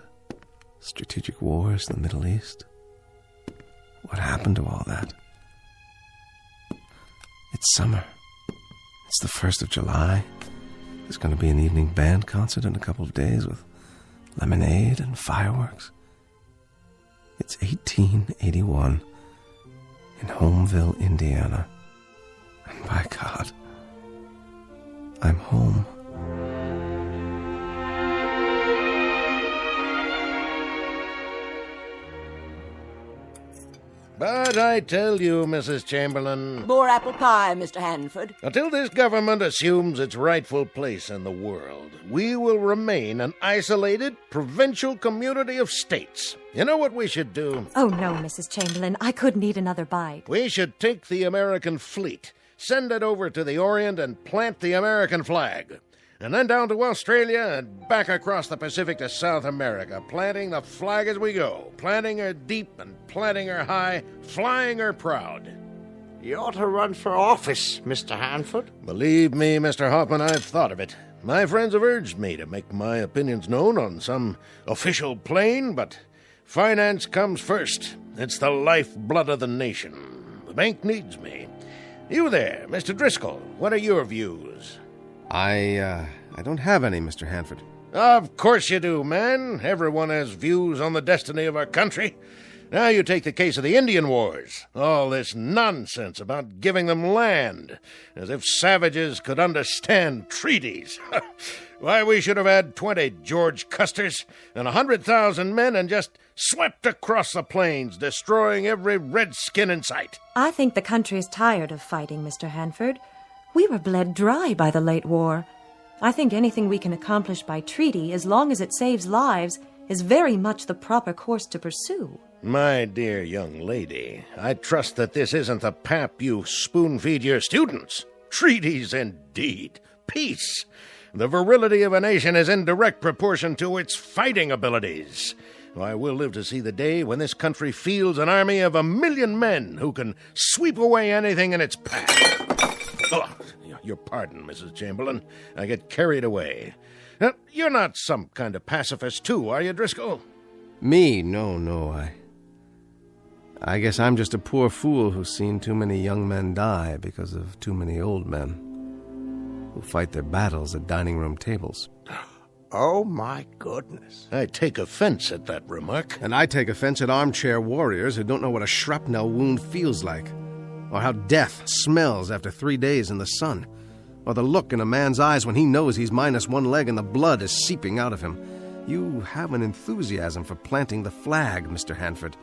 strategic wars in the Middle East. What happened to all that? It's summer. It's the 1st of July. There's going to be an evening band concert in a couple of days with lemonade and fireworks. It's 1881 in Homeville, Indiana. And by God, I'm home. But I tell you, Mrs. Chamberlain, More apple pie, Mr. Hanford. until this government assumes its rightful place in the world, we will remain an isolated, provincial community of states. You know what we should do? Oh, no, Mrs. Chamberlain. I couldn't eat another bite. We should take the American fleet, send it over to the Orient, and plant the American flag. And then down to Australia and back across the Pacific to South America, planting the flag as we go, planting her deep and planting her high, flying her proud. You ought to run for office, Mr. Hanford. Believe me, Mr. Hoffman, I've thought of it. My friends have urged me to make my opinions known on some official plane, but finance comes first. It's the lifeblood of the nation. The bank needs me. You there, Mr. Driscoll, what are your views? I don't have any, Mr. Hanford. Of course you do, man. Everyone has views on the destiny of our country. Now you take the case of the Indian Wars. All this nonsense about giving them land, as if savages could understand treaties. Why, we should have had 20 George Custers and 100,000 men and just swept across the plains, destroying every redskin in sight. I think the country is tired of fighting, Mr. Hanford. We were bled dry by the late war. I think anything we can accomplish by treaty, as long as it saves lives, is very much the proper course to pursue. My dear young lady, I trust that this isn't the pap you spoon-feed your students. Treaties, indeed. Peace. The virility of a nation is in direct proportion to its fighting abilities. Why, we'll live to see the day when this country fields an army of 1 million men who can sweep away anything in its path. Oh, your pardon, Mrs. Chamberlain. I get carried away. You're not some kind of pacifist, too, are you, Driscoll? Me? No. I guess I'm just a poor fool who's seen too many young men die because of too many old men who fight their battles at dining room tables. Oh, my goodness. I take offense at that remark. And I take offense at armchair warriors who don't know what a shrapnel wound feels like, or how death smells after 3 days in the sun, or the look in a man's eyes when he knows he's minus one leg and the blood is seeping out of him. You have an enthusiasm for planting the flag, Mr. Hanford,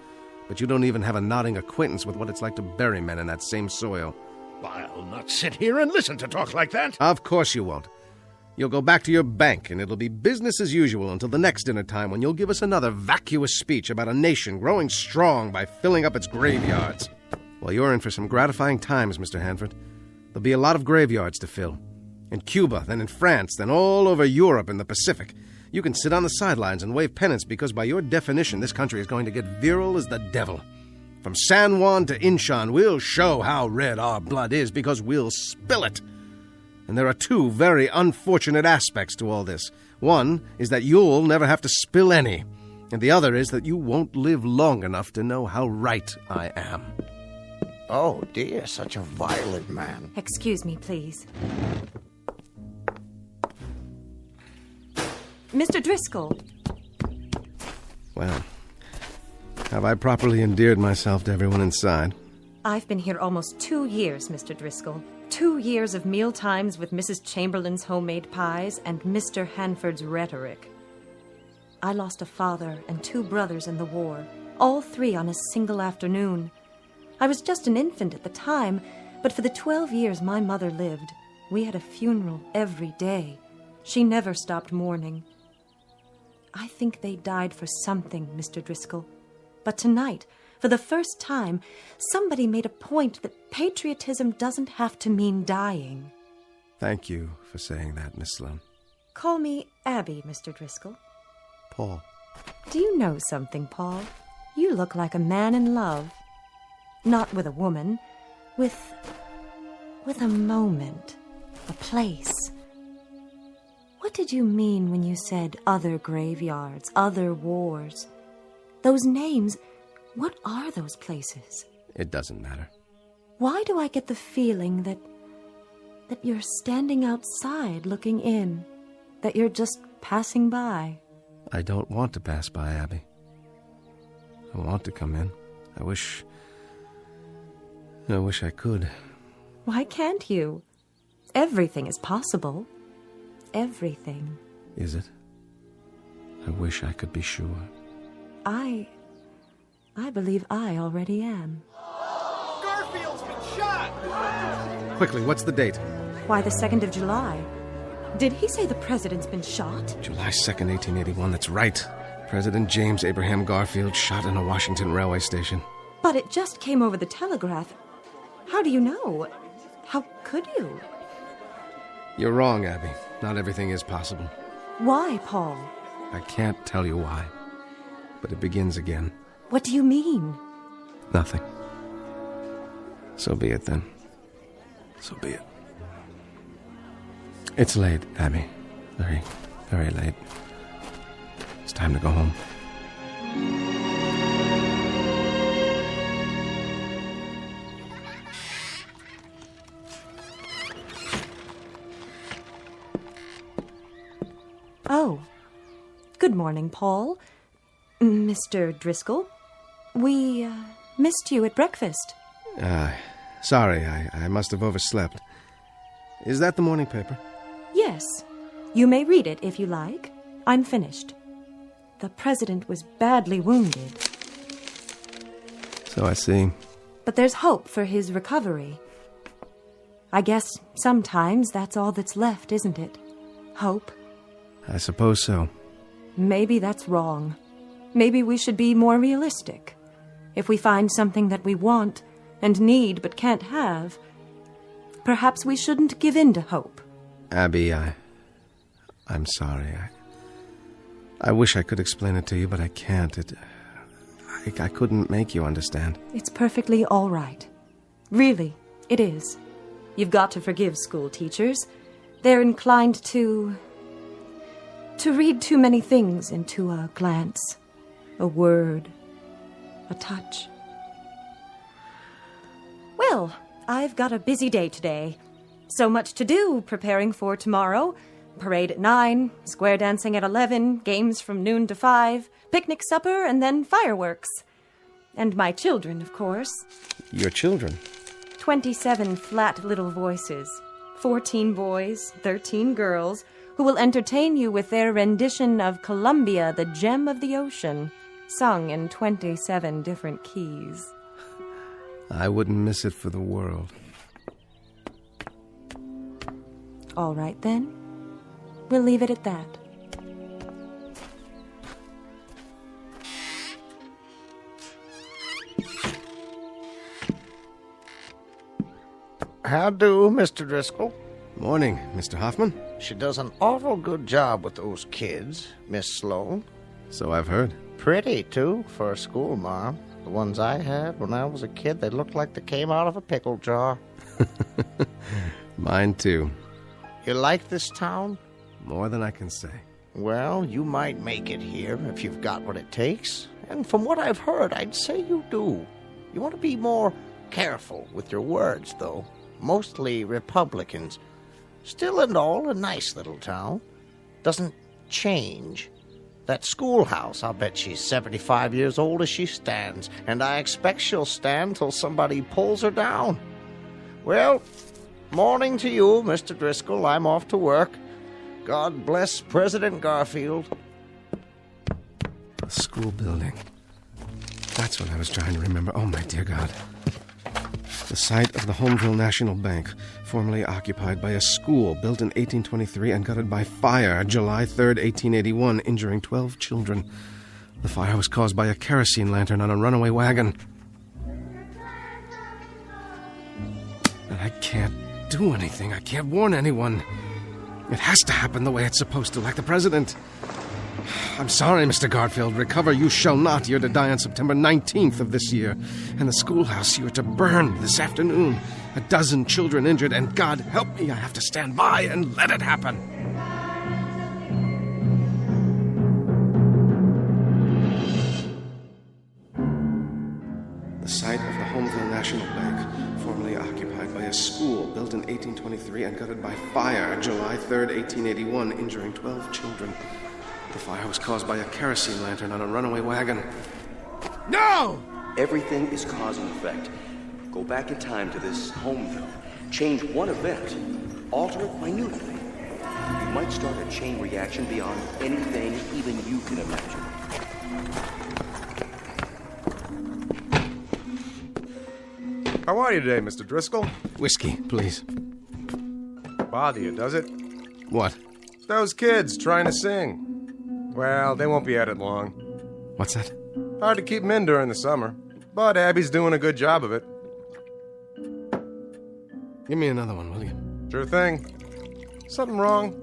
but you don't even have a nodding acquaintance with what it's like to bury men in that same soil. I'll not sit here and listen to talk like that. Of course you won't. You'll go back to your bank, and it'll be business as usual until the next dinner time when you'll give us another vacuous speech about a nation growing strong by filling up its graveyards. Well, you're in for some gratifying times, Mr. Hanford. There'll be a lot of graveyards to fill. In Cuba, then in France, then all over Europe and the Pacific. You can sit on the sidelines and wave pennants because by your definition, this country is going to get virile as the devil. From San Juan to Inchon, we'll show how red our blood is because we'll spill it. And there are two very unfortunate aspects to all this. One is that you'll never have to spill any, and the other is that you won't live long enough to know how right I am. Oh, dear, such a violent man. Excuse me, please. Mr. Driscoll. Well, have I properly endeared myself to everyone inside? I've been here almost 2 years, Mr. Driscoll. 2 years of meal times with Mrs. Chamberlain's homemade pies and Mr. Hanford's rhetoric. I lost a father and 2 brothers in the war, all 3 on a single afternoon. I was just an infant at the time, but for the 12 years my mother lived, we had a funeral every day. She never stopped mourning. I think they died for something, Mr. Driscoll. But tonight, for the first time, somebody made a point that patriotism doesn't have to mean dying. Thank you for saying that, Miss Sloane. Call me Abby, Mr. Driscoll. Paul. Do you know something, Paul? You look like a man in love. Not with a woman, with a moment, a place. What did you mean when you said other graveyards, other wars? Those names, what are those places? It doesn't matter. Why do I get the feeling that you're standing outside looking in, that you're just passing by? I don't want to pass by, Abby. I want to come in. I wish I could. Why can't you? Everything is possible. Everything. Is it? I wish I could be sure. I believe I already am. Garfield's been shot! Quickly, what's the date? Why, the 2nd of July. Did he say the president's been shot? July 2nd, 1881, that's right. President James Abraham Garfield shot in a Washington railway station. But it just came over the telegraph. How do you know? How could you? You're wrong, Abby. Not everything is possible. Why, Paul? I can't tell you why. But it begins again. What do you mean? Nothing. So be it, then. So be it. It's late, Abby. Very, very late. It's time to go home. Oh. Good morning, Paul. Mr. Driscoll. We missed you at breakfast. Sorry, I must have overslept. Is that the morning paper? Yes. You may read it if you like. I'm finished. The president was badly wounded. So I see. But there's hope for his recovery. I guess sometimes that's all that's left, isn't it? Hope. I suppose so. Maybe that's wrong. Maybe we should be more realistic. If we find something that we want and need but can't have, perhaps we shouldn't give in to hope. Abby, I'm sorry. I wish I could explain it to you, but I can't. I couldn't make you understand. It's perfectly all right. Really, it is. You've got to forgive school teachers. They're inclined to read too many things into a glance, a word, a touch. Well, I've got a busy day today. So much to do preparing for tomorrow. Parade at 9, square dancing at 11, games from noon to 5, picnic supper, and then fireworks. And my children, of course. Your children? 27 flat little voices. 14 boys, 13 girls, who will entertain you with their rendition of Columbia, the Gem of the Ocean, sung in 27 different keys. I wouldn't miss it for the world. All right, then. We'll leave it at that. How do, Mr. Driscoll? Morning, Mr. Hoffman. She does an awful good job with those kids, Miss Sloane. So I've heard. Pretty, too, for a school mom. The ones I had when I was a kid, they looked like they came out of a pickle jar. Mine, too. You like this town? More than I can say. Well, you might make it here if you've got what it takes. And from what I've heard, I'd say you do. You want to be more careful with your words, though. Mostly Republicans. Still and all, a nice little town. Doesn't change. That schoolhouse, I'll bet she's 75 years old as she stands, and I expect she'll stand till somebody pulls her down. Well, morning to you, Mr. Driscoll. I'm off to work. God bless President Garfield. A school building. That's what I was trying to remember. Oh, my dear God. The site of the Homeville National Bank, formerly occupied by a school built in 1823 and gutted by fire July 3rd, 1881, injuring 12 children. The fire was caused by a kerosene lantern on a runaway wagon. And I can't do anything. I can't warn anyone. It has to happen the way it's supposed to, like the president. I'm sorry, Mr. Garfield. Recover you shall not. You're to die on September 19th of this year. And the schoolhouse you are to burn this afternoon. 12 children injured, and God help me, I have to stand by and let it happen. The site of the Homeville National Bank, formerly occupied by a school built in 1823 and gutted by fire July 3rd, 1881, injuring 12 children. The fire was caused by a kerosene lantern on a runaway wagon. No! Everything is cause and effect. Go back in time to this Homeville. Change one event. Alter it minutely. You might start a chain reaction beyond anything even you can imagine. How are you today, Mr. Driscoll? Whiskey, please. Bother you, does it? What? Those kids trying to sing. Well, they won't be at it long. What's that? Hard to keep them in during the summer. But Abby's doing a good job of it. Give me another one, will you? Sure thing. Something wrong?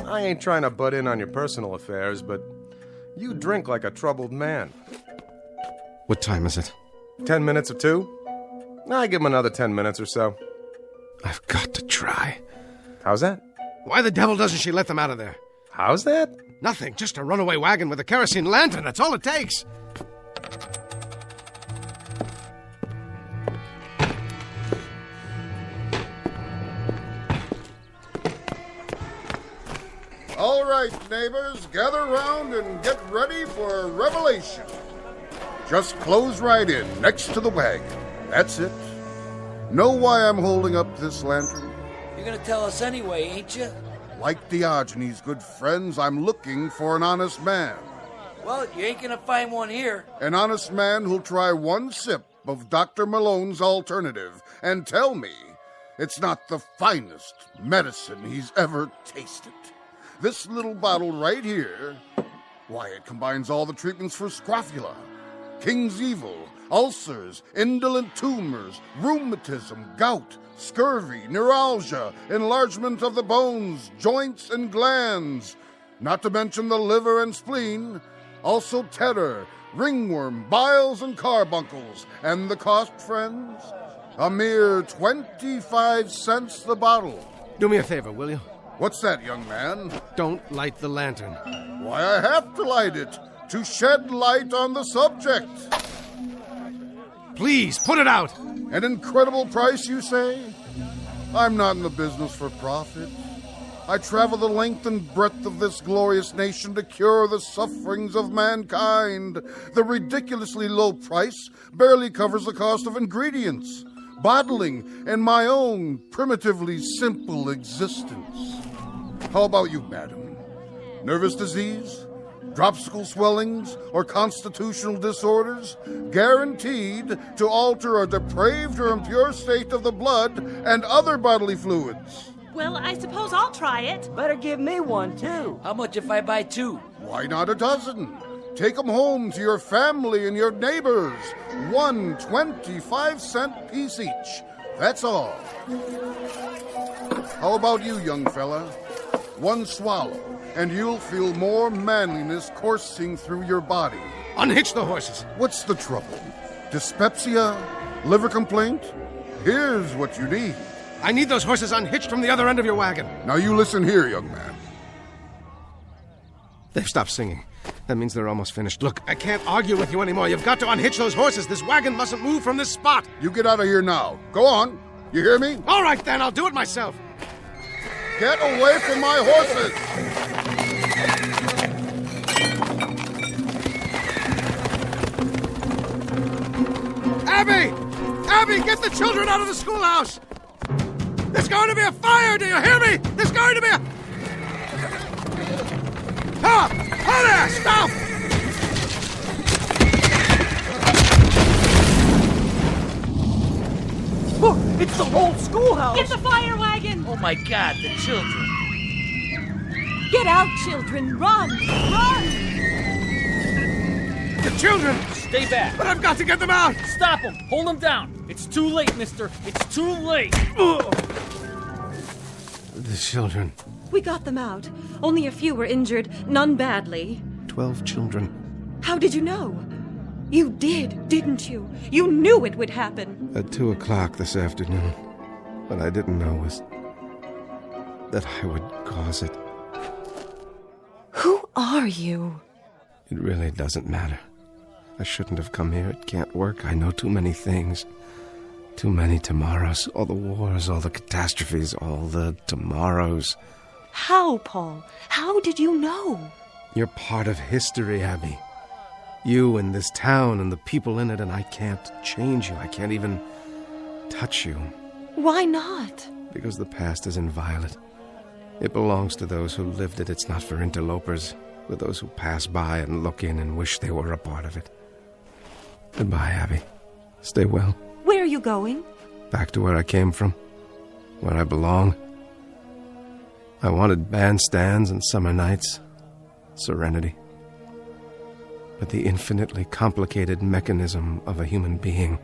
I ain't trying to butt in on your personal affairs, but you drink like a troubled man. What time is it? 10 minutes or 2? I give him another 10 minutes or so. I've got to try. How's that? Why the devil doesn't she let them out of there? How's that? Nothing. Just a runaway wagon with a kerosene lantern. That's all it takes. All right, neighbors, gather round and get ready for a revelation. Just close right in, next to the wagon. That's it. Know why I'm holding up this lantern? You're gonna tell us anyway, ain't you? Like Diogenes, good friends, I'm looking for an honest man. Well, you ain't gonna find one here. An honest man who'll try one sip of Dr. Malone's alternative and tell me it's not the finest medicine he's ever tasted. This little bottle right here, why, it combines all the treatments for scrofula, King's Evil, ulcers, indolent tumors, rheumatism, gout, scurvy, neuralgia, enlargement of the bones, joints, and glands, not to mention the liver and spleen, also terror, ringworm, biles, and carbuncles. And the cost, friends? A mere 25 cents the bottle. Do me a favor, will you? What's that, young man? Don't light the lantern. Why, I have to light it, to shed light on the subject. Please, put it out! An incredible price, you say? I'm not in the business for profit. I travel the length and breadth of this glorious nation to cure the sufferings of mankind. The ridiculously low price barely covers the cost of ingredients, bottling, and my own primitively simple existence. How about you, madam? Nervous disease? Dropsical swellings, or constitutional disorders, guaranteed to alter a depraved or impure state of the blood and other bodily fluids. Well, I suppose I'll try it. Better give me one, too. How much if I buy 2? Why not a dozen? Take them home to your family and your neighbors. 1 25-cent piece each. That's all. How about you, young fella? 1 swallow, and you'll feel more manliness coursing through your body. Unhitch the horses. What's the trouble? Dyspepsia? Liver complaint? Here's what you need. I need those horses unhitched from the other end of your wagon. Now you listen here, young man. They've stopped singing. That means they're almost finished. Look, I can't argue with you anymore. You've got to unhitch those horses. This wagon mustn't move from this spot. You get out of here now. Go on. You hear me? All right, then. I'll do it myself. Get away from my horses! Abby! Abby, get the children out of the schoolhouse! There's going to be a fire, do you hear me? There's going to be a... Ah! Oh, there! Stop! Oh, it's the whole schoolhouse! Get the fire wagon! Oh my God, the children! Get out, children! Run! Run! The children! Stay back. But I've got to get them out! Stop them! Hold them down! It's too late, mister! It's too late! The children. We got them out. Only a few were injured, none badly. 12 children. How did you know? You did, didn't you? You knew it would happen. At 2 o'clock this afternoon. What I didn't know was that I would cause it. Who are you? It really doesn't matter. I shouldn't have come here. It can't work. I know too many things. Too many tomorrows. All the wars, all the catastrophes, all the tomorrows. How, Paul? How did you know? You're part of history, Abby. You and this town and the people in it, and I can't change you. I can't even touch you. Why not? Because the past is inviolate. It belongs to those who lived it. It's not for interlopers, for those who pass by and look in and wish they were a part of it. Goodbye, Abby. Stay well. Where are you going? Back to where I came from. Where I belong. I wanted bandstands and summer nights. Serenity. But the infinitely complicated mechanism of a human being.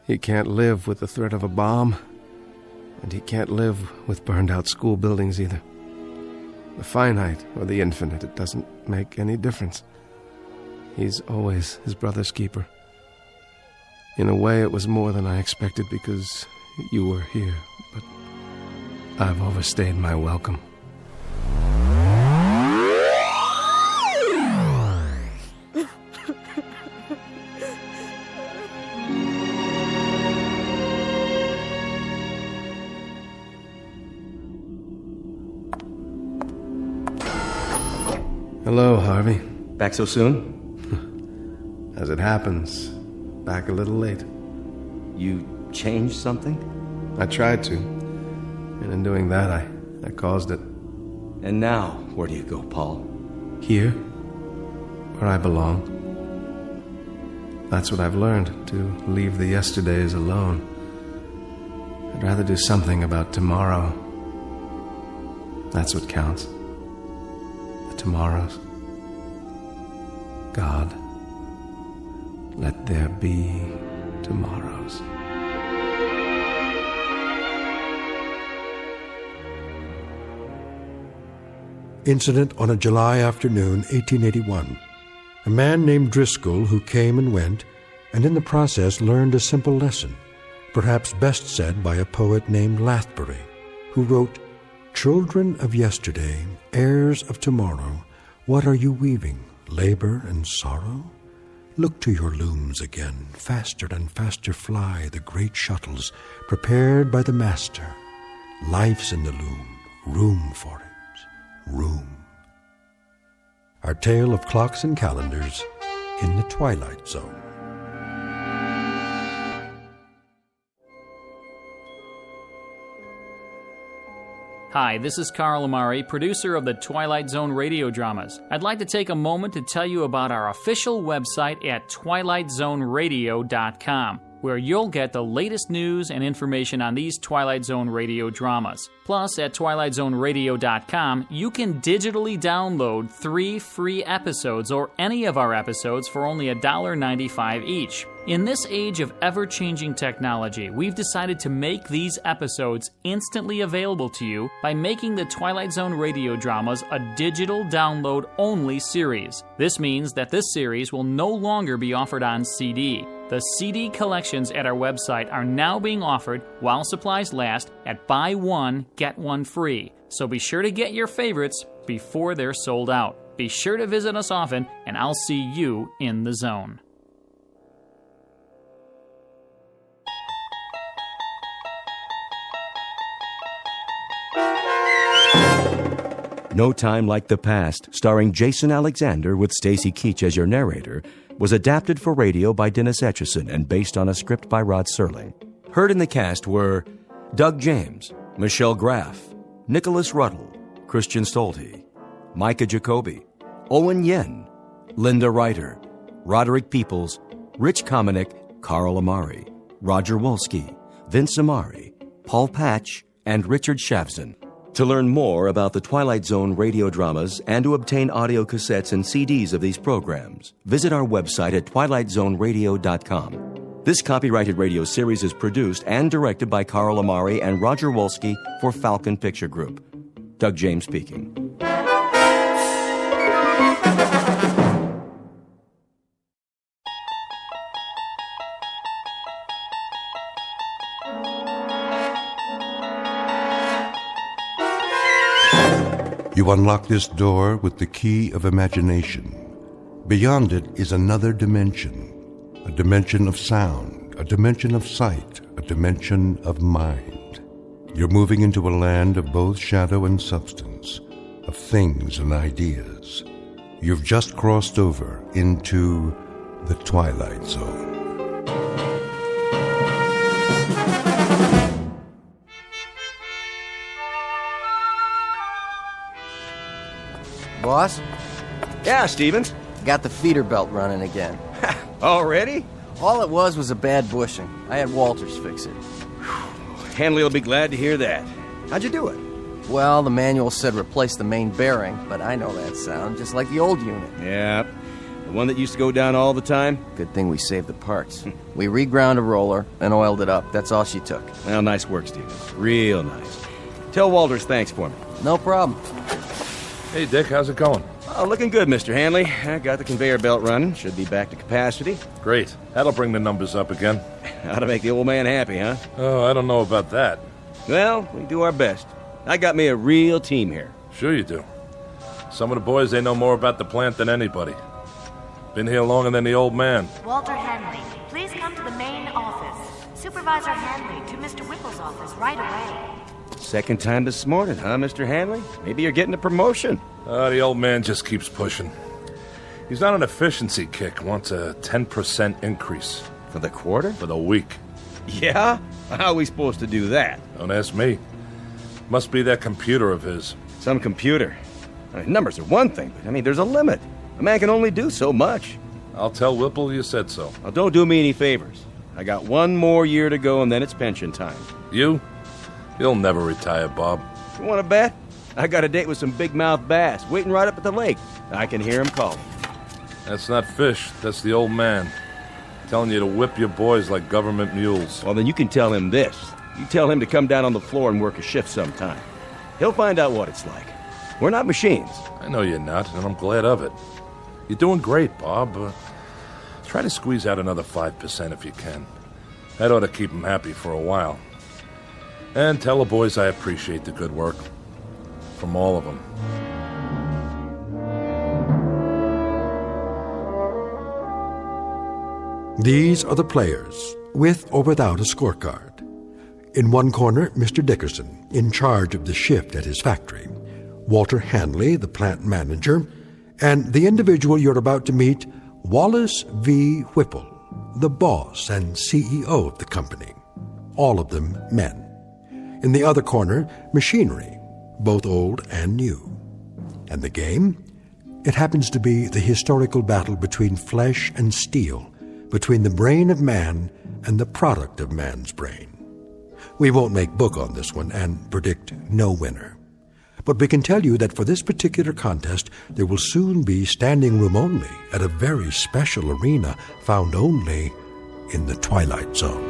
He can't live with the threat of a bomb. And he can't live with burned-out school buildings either. The finite or the infinite, it doesn't make any difference. He's always his brother's keeper. In a way, it was more than I expected because you were here, but I've overstayed my welcome. Hello, Harvey. Back so soon? As it happens, back a little late. You changed something? I tried to. And in doing that, I caused it. And now, where do you go, Paul? Here, where I belong. That's what I've learned, to leave the yesterdays alone. I'd rather do something about tomorrow. That's what counts. The tomorrows. God, let there be tomorrows. Incident on a July afternoon, 1881. A man named Driscoll who came and went, and in the process learned a simple lesson, perhaps best said by a poet named Lathbury, who wrote, "Children of yesterday, heirs of tomorrow, what are you weaving, labor and sorrow? Look to your looms again, faster and faster fly the great shuttles prepared by the master. Life's in the loom, room for it, room." Our tale of clocks and calendars in the Twilight Zone. Hi, this is Carl Amari, producer of the Twilight Zone radio dramas. I'd like to take a moment to tell you about our official website at twilightzoneradio.com, where you'll get the latest news and information on these Twilight Zone radio dramas. Plus, at twilightzoneradio.com, you can digitally download 3 free episodes or any of our episodes for only $1.95 each. In this age of ever-changing technology, we've decided to make these episodes instantly available to you by making the Twilight Zone radio dramas a digital download-only series. This means that this series will no longer be offered on CD. The CD collections at our website are now being offered while supplies last at buy one, get one free. So be sure to get your favorites before they're sold out. Be sure to visit us often, and I'll see you in the zone. No Time Like the Past, starring Jason Alexander with Stacy Keach as your narrator, was adapted for radio by Dennis Etchison and based on a script by Rod Serling. Heard in the cast were Doug James, Michelle Graff, Nicholas Ruddle, Christian Stolte, Micah Jacoby, Owen Yen, Linda Ryder, Roderick Peoples, Rich Kominick, Carl Amari, Roger Wolski, Vince Amari, Paul Patch, and Richard Shavzin. To learn more about the Twilight Zone radio dramas and to obtain audio cassettes and CDs of these programs, visit our website at twilightzoneradio.com. This copyrighted radio series is produced and directed by Carl Amari and Roger Wolski for Falcon Picture Group. Doug James speaking. You unlock this door with the key of imagination. Beyond it is another dimension, a dimension of sound, a dimension of sight, a dimension of mind. You're moving into a land of both shadow and substance, of things and ideas. You've just crossed over into the Twilight Zone. Boss? Yeah, Stevens? Got the feeder belt running again. Already? All it was a bad bushing. I had Walters fix it. Hanley will be glad to hear that. How'd you do it? Well, the manual said replace the main bearing, but I know that sound, just like the old unit. Yeah, the one that used to go down all the time? Good thing we saved the parts. We reground a roller and oiled it up. That's all she took. Well, nice work, Stevens. Real nice. Tell Walters thanks for me. No problem. Hey, Dick, how's it going? Oh, looking good, Mr. Hanley. I got the conveyor belt running. Should be back to capacity. Great. That'll bring the numbers up again. Ought to make the old man happy, huh? Oh, I don't know about that. Well, we do our best. I got me a real team here. Sure you do. Some of the boys, they know more about the plant than anybody. Been here longer than the old man. Walter Hanley, please come to the main office. Supervisor Hanley to Mr. Whipple's office right away. Second time this morning, huh, Mr. Hanley? Maybe you're getting a promotion. The old man just keeps pushing. He's on an efficiency kick, wants a 10% increase. For the quarter? For the week. Yeah? How are we supposed to do that? Don't ask me. Must be that computer of his. Some computer. Numbers are one thing, but there's a limit. A man can only do so much. I'll tell Whipple you said so. Now, don't do me any favors. I got one more year to go, and then it's pension time. You? You'll never retire, Bob. You want to bet? I got a date with some big-mouth bass waiting right up at the lake. I can hear him calling. That's not fish. That's the old man. Telling you to whip your boys like government mules. Well, then you can tell him this. You tell him to come down on the floor and work a shift sometime. He'll find out what it's like. We're not machines. I know you're not, and I'm glad of it. You're doing great, Bob. Try to squeeze out another 5% if you can. That ought to keep him happy for a while. And tell the boys I appreciate the good work. From all of them. These are the players, with or without a scorecard. In one corner, Mr. Dickerson, in charge of the shift at his factory. Walter Hanley, the plant manager, and the individual you're about to meet, Wallace V. Whipple, the boss and CEO of the company. All of them men. In the other corner, machinery, both old and new. And the game? It happens to be the historical battle between flesh and steel, between the brain of man and the product of man's brain. We won't make book on this one and predict no winner. But we can tell you that for this particular contest, there will soon be standing room only at a very special arena found only in the Twilight Zone.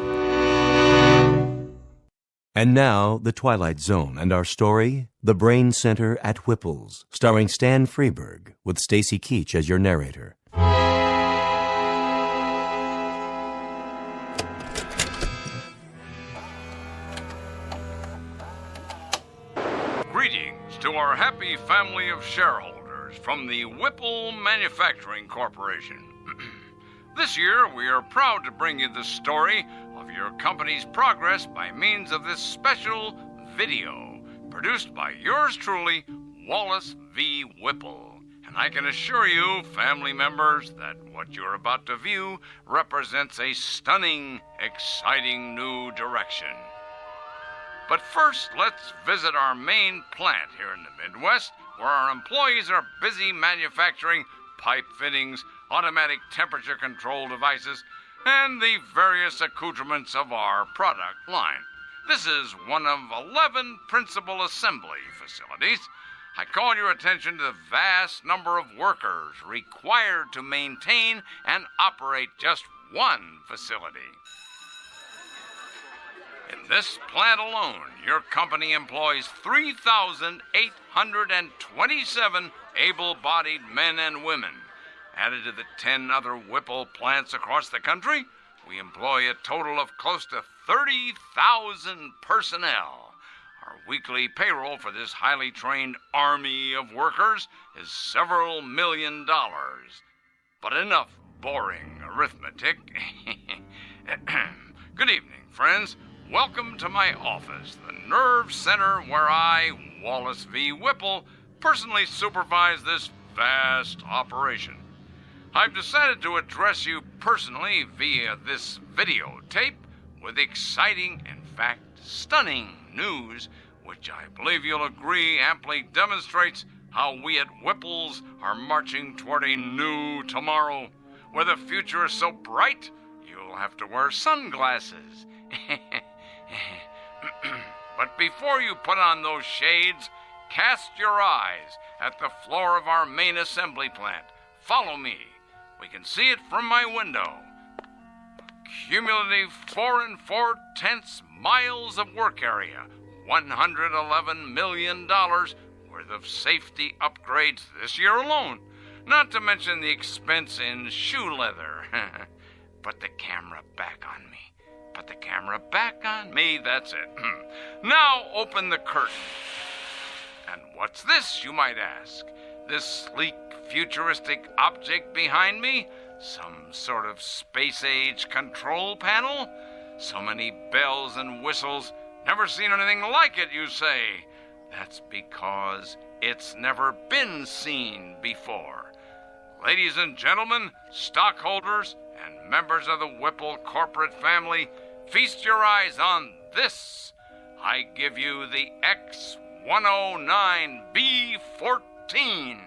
And now, The Twilight Zone and our story, The Brain Center at Whipple's, starring Stan Freberg, with Stacy Keach as your narrator. Greetings to our happy family of shareholders from the Whipple Manufacturing Corporation. This year, we are proud to bring you the story of your company's progress by means of this special video, produced by yours truly, Wallace V. Whipple. And I can assure you, family members, that what you're about to view represents a stunning, exciting new direction. But first, let's visit our main plant here in the Midwest, where our employees are busy manufacturing pipe fittings, automatic temperature control devices, and the various accoutrements of our product line. This is one of 11 principal assembly facilities. I call your attention to the vast number of workers required to maintain and operate just one facility. In this plant alone, your company employs 3,827 able-bodied men and women. Added to the 10 other Whipple plants across the country, we employ a total of close to 30,000 personnel. Our weekly payroll for this highly trained army of workers is several $1 million. But enough boring arithmetic. Good evening, friends. Welcome to my office, the nerve center where I, Wallace V. Whipple, personally supervise this vast operation. I've decided to address you personally via this videotape with exciting, in fact, stunning news, which I believe you'll agree amply demonstrates how we at Whipple's are marching toward a new tomorrow, where the future is so bright you'll have to wear sunglasses. But before you put on those shades, cast your eyes at the floor of our main assembly plant. Follow me. We can see it from my window. Cumulative 4 4/10 miles of work area, $111 million worth of safety upgrades this year alone, not to mention the expense in shoe leather. Put the camera back on me. Put the camera back on me, that's it. Now open the curtain. And what's this, you might ask? This sleek, futuristic object behind me? Some sort of space-age control panel? So many bells and whistles, Never seen anything like it, you say? That's because it's never been seen before. Ladies and gentlemen, stockholders, and members of the Whipple corporate family, feast your eyes on this. I give you the X109B14.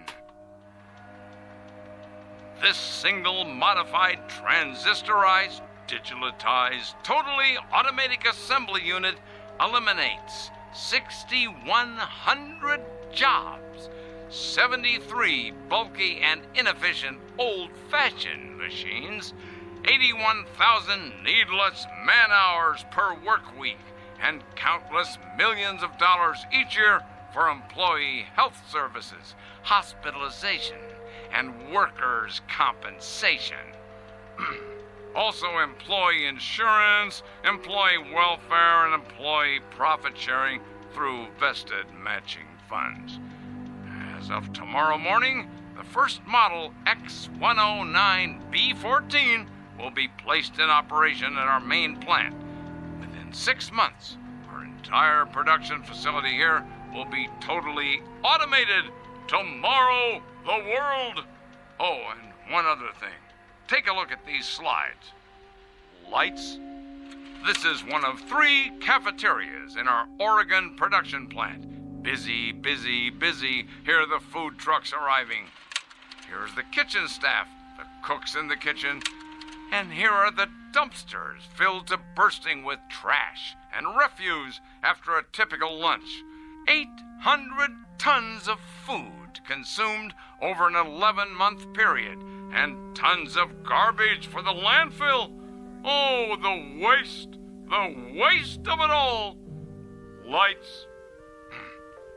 This single modified transistorized, digitalized, totally automatic assembly unit eliminates 6,100 jobs, 73 bulky and inefficient old-fashioned machines, 81,000 needless man-hours per work week, and countless millions of dollars each year for employee health services, hospitalization, and workers' compensation. Also employee insurance, employee welfare, and employee profit sharing through vested matching funds. As of tomorrow morning, the first model X109B14 will be placed in operation at our main plant. Within 6 months, our entire production facility here will be totally automated. Tomorrow, the world. Oh, and one other thing. Take a look at these slides. Lights. This is one of 3 cafeterias in our Oregon production plant. Busy, busy, busy. Here are the food trucks arriving. Here's the kitchen staff, the cooks in the kitchen. And here are the dumpsters filled to bursting with trash and refuse after a typical lunch. 800 tons of food consumed over an 11-month period, and tons of garbage for the landfill. Oh, the waste of it all. Lights.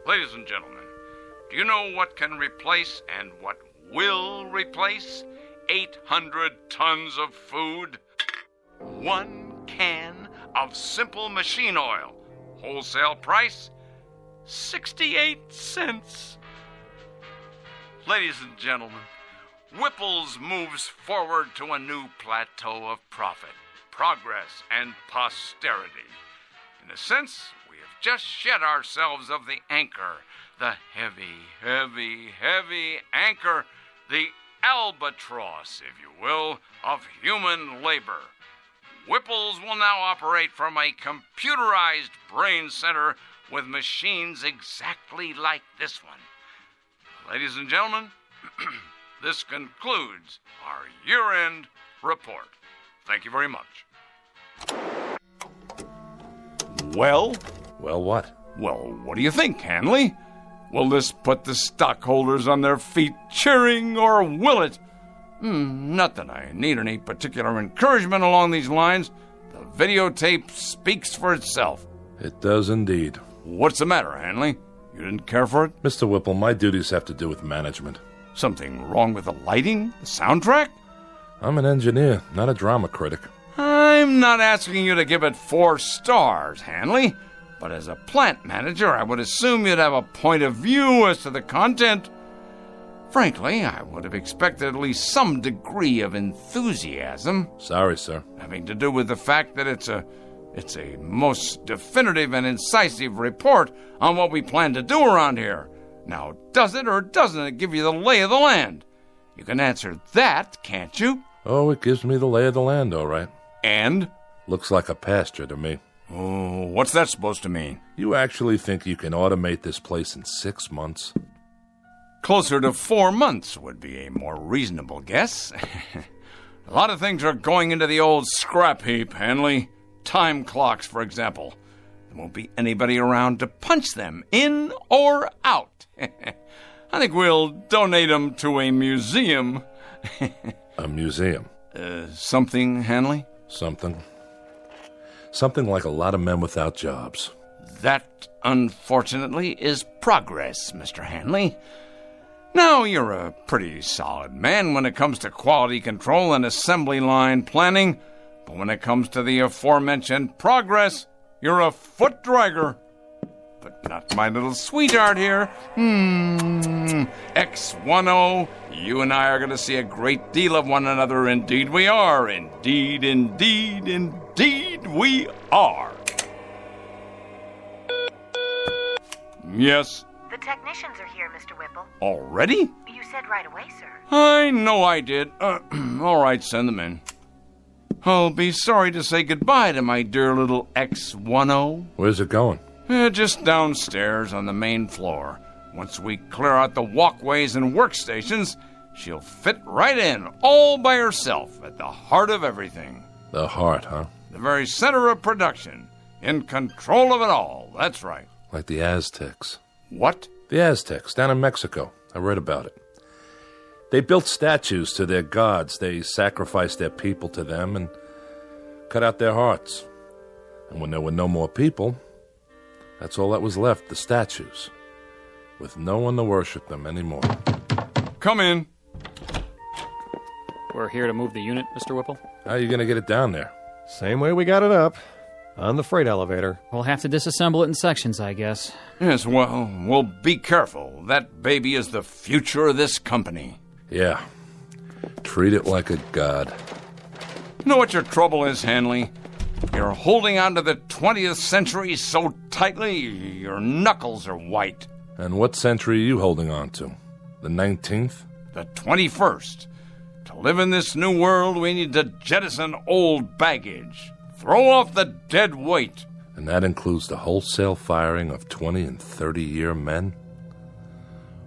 Ladies and gentlemen, do you know what can replace and what will replace 800 tons of food? 1 can of simple machine oil. Wholesale price, 68 cents. Ladies and gentlemen, Whipple's moves forward to a new plateau of profit, progress, and posterity. In a sense, we have just shed ourselves of the anchor, the heavy, heavy, heavy anchor, the albatross, if you will, of human labor. Whipple's will now operate from a computerized brain center with machines exactly like this one. Ladies and gentlemen, this concludes our year-end report. Thank you very much. Well? Well, what? Well, what do you think, Hanley? Will this put the stockholders on their feet cheering, or will it? Not that I need any particular encouragement along these lines. The videotape speaks for itself. It does indeed. What's the matter, Hanley? You didn't care for it? Mr. Whipple, my duties have to do with management. Something wrong with the lighting? The soundtrack? I'm an engineer, not a drama critic. I'm not asking you to give it 4 stars, Hanley. But as a plant manager, I would assume you'd have a point of view as to the content. Frankly, I would have expected at least some degree of enthusiasm. Sorry, sir. Having to do with the fact that it's a most definitive and incisive report on what we plan to do around here. Now, does it or doesn't it give you the lay of the land? You can answer that, can't you? Oh, it gives me the lay of the land, all right. And? Looks like a pasture to me. Oh, what's that supposed to mean? You actually think you can automate this place in 6 months? Closer to 4 months would be a more reasonable guess. A lot of things are going into the old scrap heap, Hanley. Time clocks, for example. There won't be anybody around to punch them in or out. I think we'll donate them to a museum. A museum? Something, Hanley? Something like a lot of men without jobs. That, unfortunately, is progress, Mr. Hanley. Now, you're a pretty solid man when it comes to quality control and assembly line planning, but when it comes to the aforementioned progress, you're a foot dragger. But not my little sweetheart here. X10, you and I are going to see a great deal of one another. Indeed we are. Indeed, indeed, indeed we are. Yes? The technicians are here, Mr. Whipple. Already? You said right away, sir. I know I did. All right, send them in. I'll be sorry to say goodbye to my dear little X10. Where's it going? Just downstairs on the main floor. Once we clear out the walkways and workstations, she'll fit right in, all by herself, at the heart of everything. The heart, huh? The very center of production. In control of it all, that's right. Like the Aztecs. What? The Aztecs, down in Mexico. I read about it. They built statues to their gods. They sacrificed their people to them and cut out their hearts. And when there were no more people, that's all that was left, the statues, with no one to worship them anymore. Come in. We're here to move the unit, Mr. Whipple. How are you going to get it down there? Same way we got it up. On the freight elevator. We'll have to disassemble it in sections, I guess. Yes, well, be careful. That baby is the future of this company. Yeah. Treat it like a god. You know what your trouble is, Hanley? You're holding on to the 20th century so tightly, your knuckles are white. And what century are you holding on to? The 19th? The 21st. To live in this new world, we need to jettison old baggage. Throw off the dead weight. And that includes the wholesale firing of 20 and 30-year men?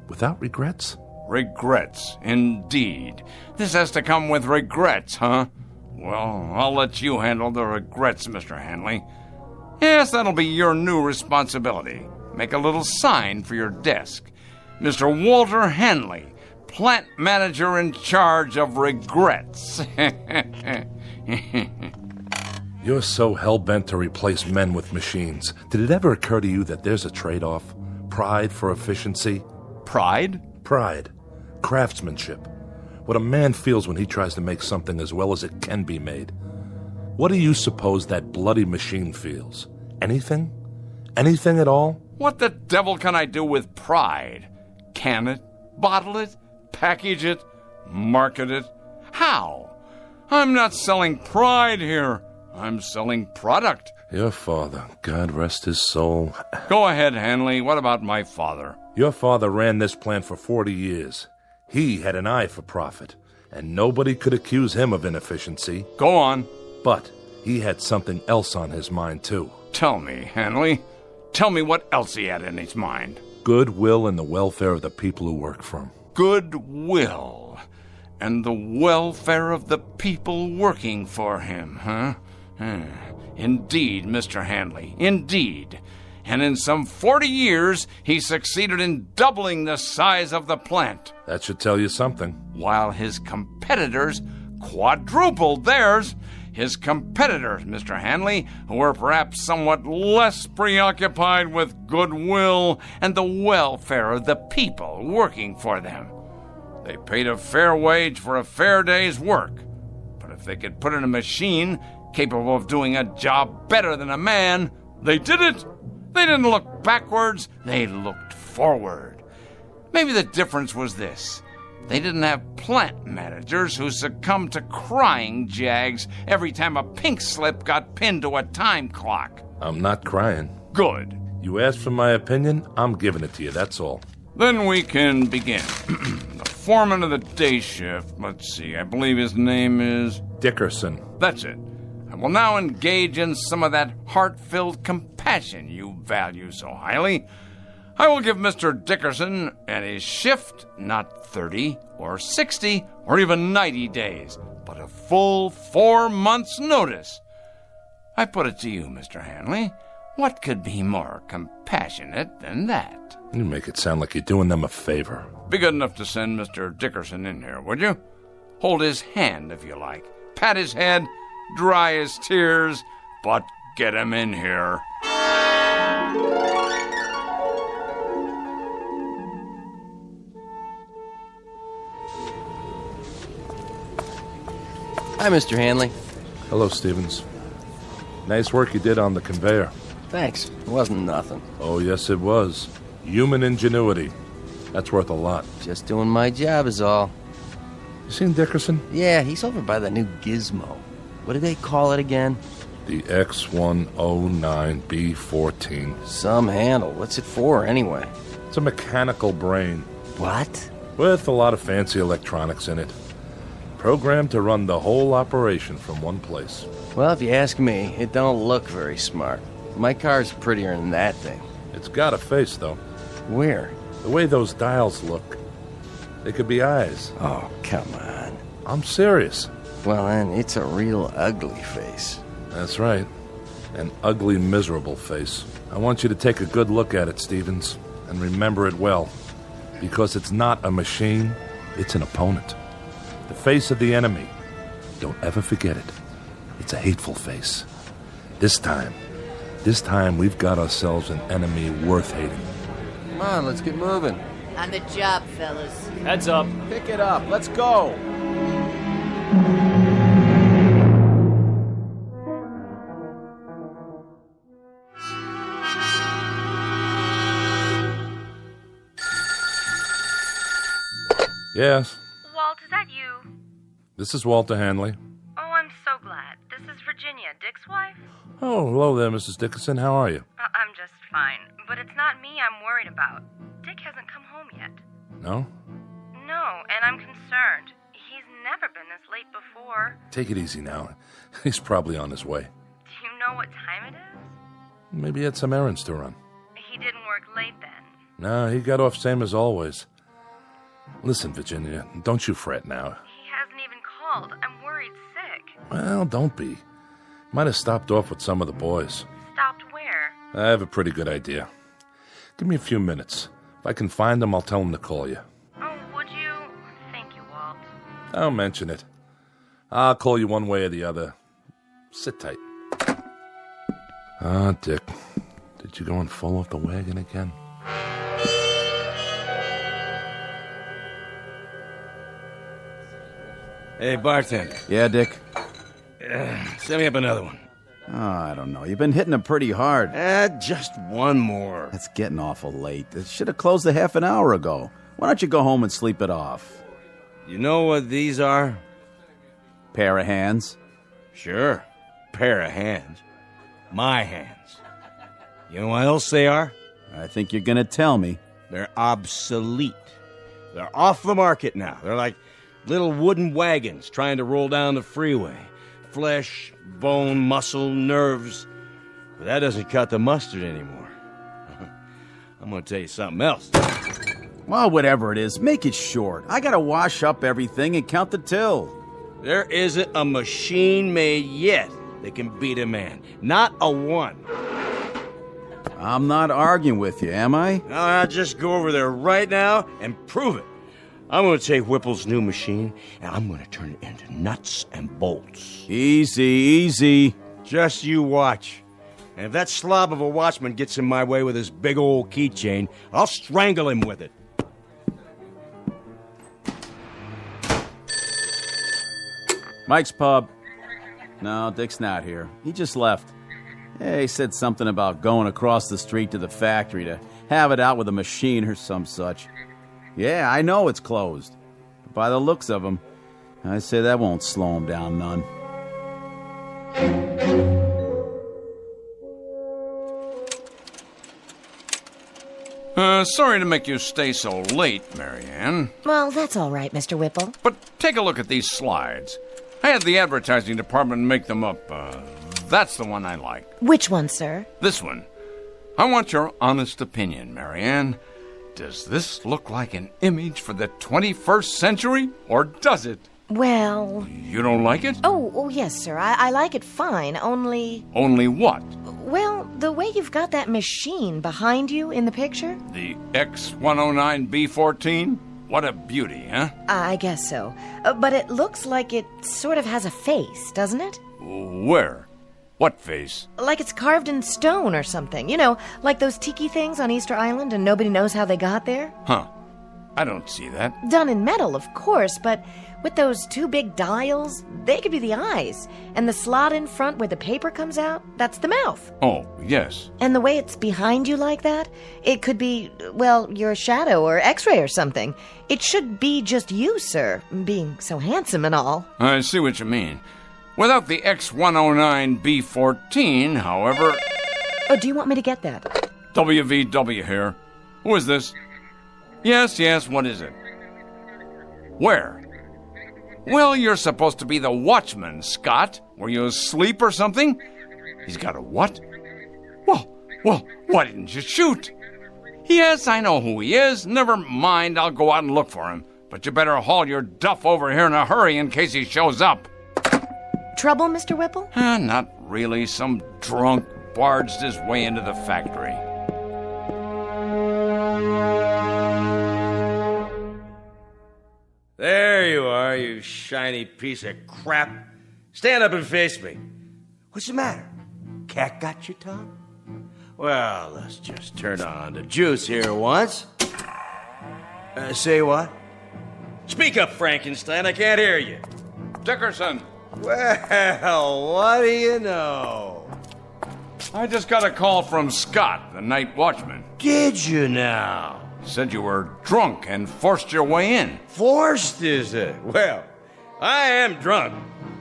Without regrets? Regrets, indeed. This has to come with regrets, huh? Well, I'll let you handle the regrets, Mr. Hanley. Yes, that'll be your new responsibility. Make a little sign for your desk. Mr. Walter Hanley, plant manager in charge of regrets. You're so hell-bent to replace men with machines. Did it ever occur to you that there's a trade-off? Pride for efficiency? Pride? Pride. Craftsmanship. What a man feels when he tries to make something as well as it can be made. What do you suppose that bloody machine feels? Anything? Anything at all? What the devil can I do with pride? Can it? Bottle it? Package it? Market it? How? I'm not selling pride here. I'm selling product. Your father, God rest his soul. Go ahead, Hanley. What about my father? Your father ran this plant for 40 years. He had an eye for profit, and nobody could accuse him of inefficiency. Go on. But he had something else on his mind, too. Tell me, Hanley. Tell me what else he had in his mind. Goodwill and the welfare of the people who work for him. Goodwill and the welfare of the people working for him, huh? Indeed, Mr. Hanley, indeed. And in some 40 years, he succeeded in doubling the size of the plant. That should tell you something. While his competitors quadrupled theirs. His competitors, Mr. Hanley, who were perhaps somewhat less preoccupied with goodwill and the welfare of the people working for them. They paid a fair wage for a fair day's work. But if they could put in a machine capable of doing a job better than a man, they did it. They didn't look backwards, they looked forward. Maybe the difference was this. They didn't have plant managers who succumbed to crying jags every time a pink slip got pinned to a time clock. I'm not crying. Good. You asked for my opinion, I'm giving it to you, that's all. Then we can begin. The foreman of the day shift, let's see, I believe his name is... Dickerson. That's it. I will now engage in some of that heart-filled compassion you value so highly. I will give Mr. Dickerson and his shift not 30 or 60 or even 90 days, but a full 4 months' notice. I put it to you, Mr. Hanley, what could be more compassionate than that? You make it sound like you're doing them a favor. Be good enough to send Mr. Dickerson in here, would you? Hold his hand, if you like. Pat his head, dry his tears, but get him in here. Hi, Mr. Hanley. Hello, Stevens. Nice work you did on the conveyor. Thanks. It wasn't nothing. Oh, yes, it was. Human ingenuity. That's worth a lot. Just doing my job is all. You seen Dickerson? Yeah, he's over by that new gizmo. What do they call it again? The X109B14. Some handle. What's it for, anyway? It's a mechanical brain. What? With a lot of fancy electronics in it. Programmed to run the whole operation from one place. Well, if you ask me, it don't look very smart. My car's prettier than that thing. It's got a face, though. Where? The way those dials look. They could be eyes. Oh, come on. I'm serious. Well, then, it's a real ugly face. That's right. An ugly, miserable face. I want you to take a good look at it, Stevens, and remember it well. Because it's not a machine, it's an opponent. The face of the enemy. Don't ever forget it. It's a hateful face. This time we've got ourselves an enemy worth hating. Come on, let's get moving. On the job, fellas. Heads up. Pick it up. Let's go. Yes, Walt, is that you? this is Walter Hanley. Oh, I'm so glad. This is Virginia, Dick's wife. Oh, hello there, Mrs. Dickinson. How are you? I'm just fine. But it's not me I'm worried about. Dick hasn't come home yet. No? No, and I'm concerned. He's never been this late before. Take it easy now. He's probably on his way. Do you know what time it is? Maybe he had some errands to run. He didn't work late then. No, he got off same as always. Listen, Virginia, don't you fret now. He hasn't even called. I'm worried sick. Well, don't be. Might have stopped off with some of the boys. Stopped where? I have a pretty good idea. Give me a few minutes. If I can find him, I'll tell him to call you. Oh, would you? Thank you, Walt. Don't mention it. I'll call you one way or the other. Sit tight. Ah, Dick. Did you go and fall off the wagon again? Hey, bartender. Yeah, Dick? Send me up another one. Oh, I don't know. You've been hitting them pretty hard. Just one more. It's getting awful late. It should have closed a half an hour ago. Why don't you go home and sleep it off? You know what these are? Pair of hands? Sure. Pair of hands. My hands. You know what else they are? I think you're gonna tell me. They're obsolete. They're off the market now. They're like little wooden wagons trying to roll down the freeway. Flesh, bone, muscle, nerves. But that doesn't cut the mustard anymore. I'm gonna tell you something else. Well, whatever it is, make it short. I gotta wash up everything and count the till. There isn't a machine made yet that can beat a man. Not a one. I'm not arguing with you, am I? Now, I'll just go over there right now and prove it. I'm going to take Whipple's new machine, and I'm going to turn it into nuts and bolts. Easy, easy. Just you watch. And if that slob of a watchman gets in my way with his big old keychain, I'll strangle him with it. Mike's pub. No, Dick's not here. He just left. He said something about going across the street to the factory to have it out with a machine or some such. Yeah, I know it's closed. But by the looks of him, I say that won't slow him down none. Sorry to make you stay so late, Marianne. Well, that's all right, Mr. Whipple. But take a look at these slides. I had the advertising department make them up. That's the one I like. Which one, sir? This one. I want your honest opinion, Marianne. Does this look like an image for the 21st century, or does it? Well... You don't like it? Oh, yes, sir. I like it fine, only... Only what? Well, the way you've got that machine behind you in the picture. The X109B14? What a beauty, huh? I guess so. But it looks like it sort of has a face, doesn't it? Where? What face? Like it's carved in stone or something. You know, like those tiki things on Easter Island and nobody knows how they got there. Huh. I don't see that. Done in metal, of course, but with those two big dials, they could be the eyes. And the slot in front where the paper comes out, that's the mouth. Oh, yes. And the way it's behind you like that, it could be, well, your shadow or x-ray or something. It should be just you, sir, being so handsome and all. I see what you mean. Without the X109B14, however... Oh, do you want me to get that? WVW here. Who is this? Yes, what is it? Where? Well, you're supposed to be the watchman, Scott. Were you asleep or something? He's got a what? Well, why didn't you shoot? Yes, I know who he is. Never mind, I'll go out and look for him. But you better haul your duff over here in a hurry in case he shows up. Trouble, Mr. Whipple? Not really. Some drunk barged his way into the factory. There you are, you shiny piece of crap. Stand up and face me. What's the matter? Cat got your tongue? Well, let's just turn on the juice here once. Say what? Speak up, Frankenstein. I can't hear you. Dickerson. Well, what do you know? I just got a call from Scott, the night watchman. Did you now? Said you were drunk and forced your way in. Forced, is it? Well, I am drunk.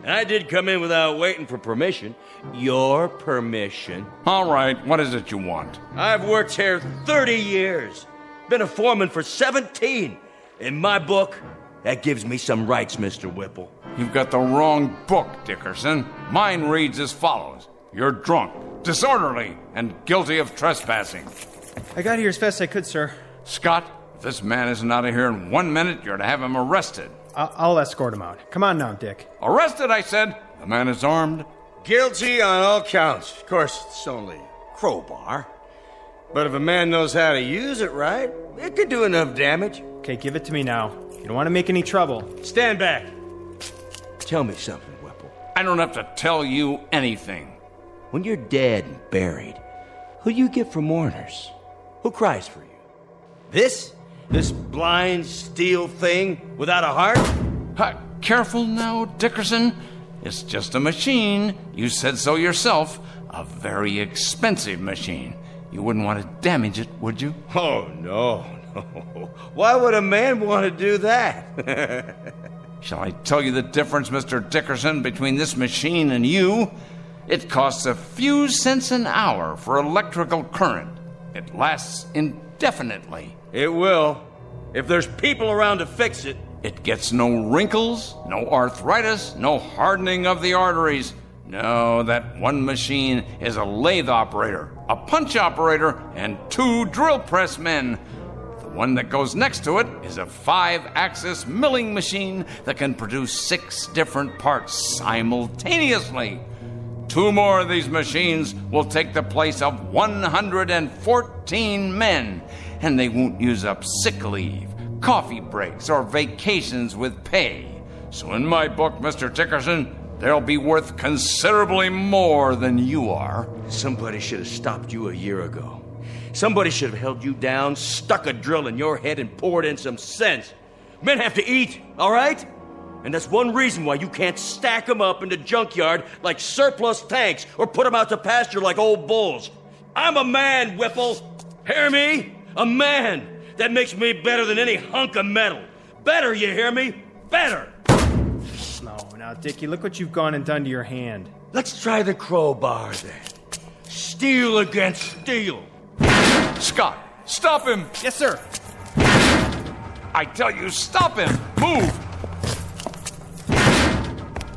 And I did come in without waiting for permission. Your permission. All right, what is it you want? I've worked here 30 years. Been a foreman for 17. In my book, that gives me some rights, Mr. Whipple. You've got the wrong book, Dickerson. Mine reads as follows. You're drunk, disorderly, and guilty of trespassing. I got here as fast as I could, sir. Scott, if this man isn't out of here in 1 minute, you're to have him arrested. I'll escort him out. Come on now, Dick. Arrested, I said. The man is armed. Guilty on all counts. Of course, it's only a crowbar. But if a man knows how to use it right, it could do enough damage. Okay, give it to me now. You don't want to make any trouble. Stand back. Tell me something, Whipple. I don't have to tell you anything. When you're dead and buried, who do you get for mourners? Who cries for you? This blind steel thing without a heart? Careful now, Dickerson. It's just a machine. You said so yourself. A very expensive machine. You wouldn't want to damage it, would you? Oh, no. Why would a man want to do that? Shall I tell you the difference, Mr. Dickerson, between this machine and you? It costs a few cents an hour for electrical current. It lasts indefinitely. It will, if there's people around to fix it. It gets no wrinkles, no arthritis, no hardening of the arteries. No, that one machine is a lathe operator, a punch operator, and 2 drill press men. The one that goes next to it is a 5-axis milling machine that can produce 6 different parts simultaneously. 2 more of these machines will take the place of 114 men, and they won't use up sick leave, coffee breaks, or vacations with pay. So in my book, Mr. Dickerson, they'll be worth considerably more than you are. Somebody should have stopped you a year ago. Somebody should have held you down, stuck a drill in your head, and poured in some sense. Men have to eat, all right? And that's one reason why you can't stack them up in the junkyard like surplus tanks or put them out to pasture like old bulls. I'm a man, Whipple. Hear me? A man. That makes me better than any hunk of metal. Better, you hear me? Better. No, now, Dickie, look what you've gone and done to your hand. Let's try the crowbar, then. Steel against steel. Scott, stop him! Yes, sir. I tell you, stop him! Move!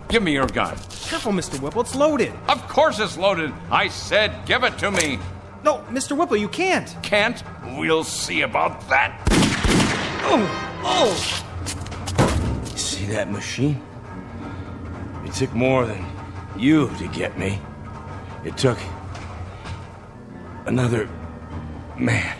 Give me your gun. Careful, Mr. Whipple, it's loaded. Of course it's loaded. I said give it to me. No, Mr. Whipple, you can't. Can't? We'll see about that. Oh! See that machine? It took more than you to get me. It took another man.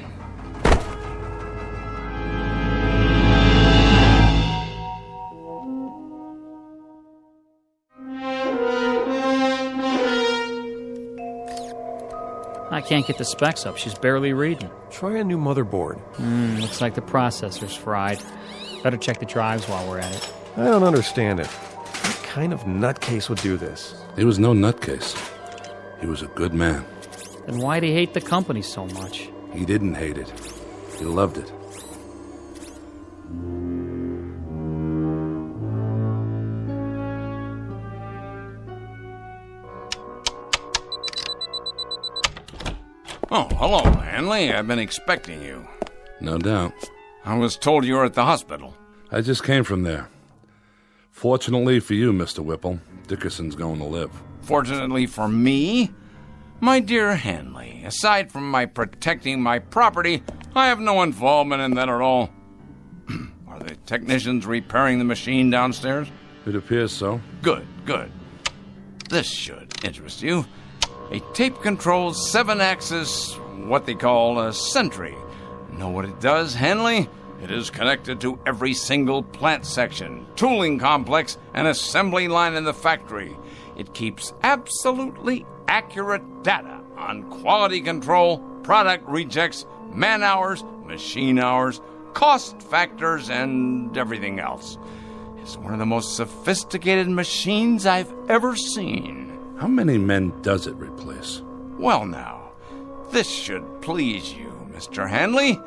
I can't get the specs up. She's barely reading. Try a new motherboard. Looks like the processor's fried. Better check the drives while we're at it. I don't understand it. What kind of nutcase would do this? He was no nutcase. He was a good man. Then why'd he hate the company so much? He didn't hate it. He loved it. Oh, hello, Hanley. I've been expecting you. No doubt. I was told you were at the hospital. I just came from there. Fortunately for you, Mr. Whipple, Dickerson's going to live. Fortunately for me? My dear Hanley, aside from my protecting my property, I have no involvement in that at all. Are the technicians repairing the machine downstairs? It appears so. Good, good. This should interest you. A tape-controlled 7-axis, what they call a sentry. Know what it does, Hanley? It is connected to every single plant section, tooling complex, and assembly line in the factory. It keeps absolutely accurate data on quality control, product rejects, man-hours, machine hours, cost factors, and everything else. It's one of the most sophisticated machines I've ever seen. How many men does it replace? Well now, this should please you, Mr. Hanley.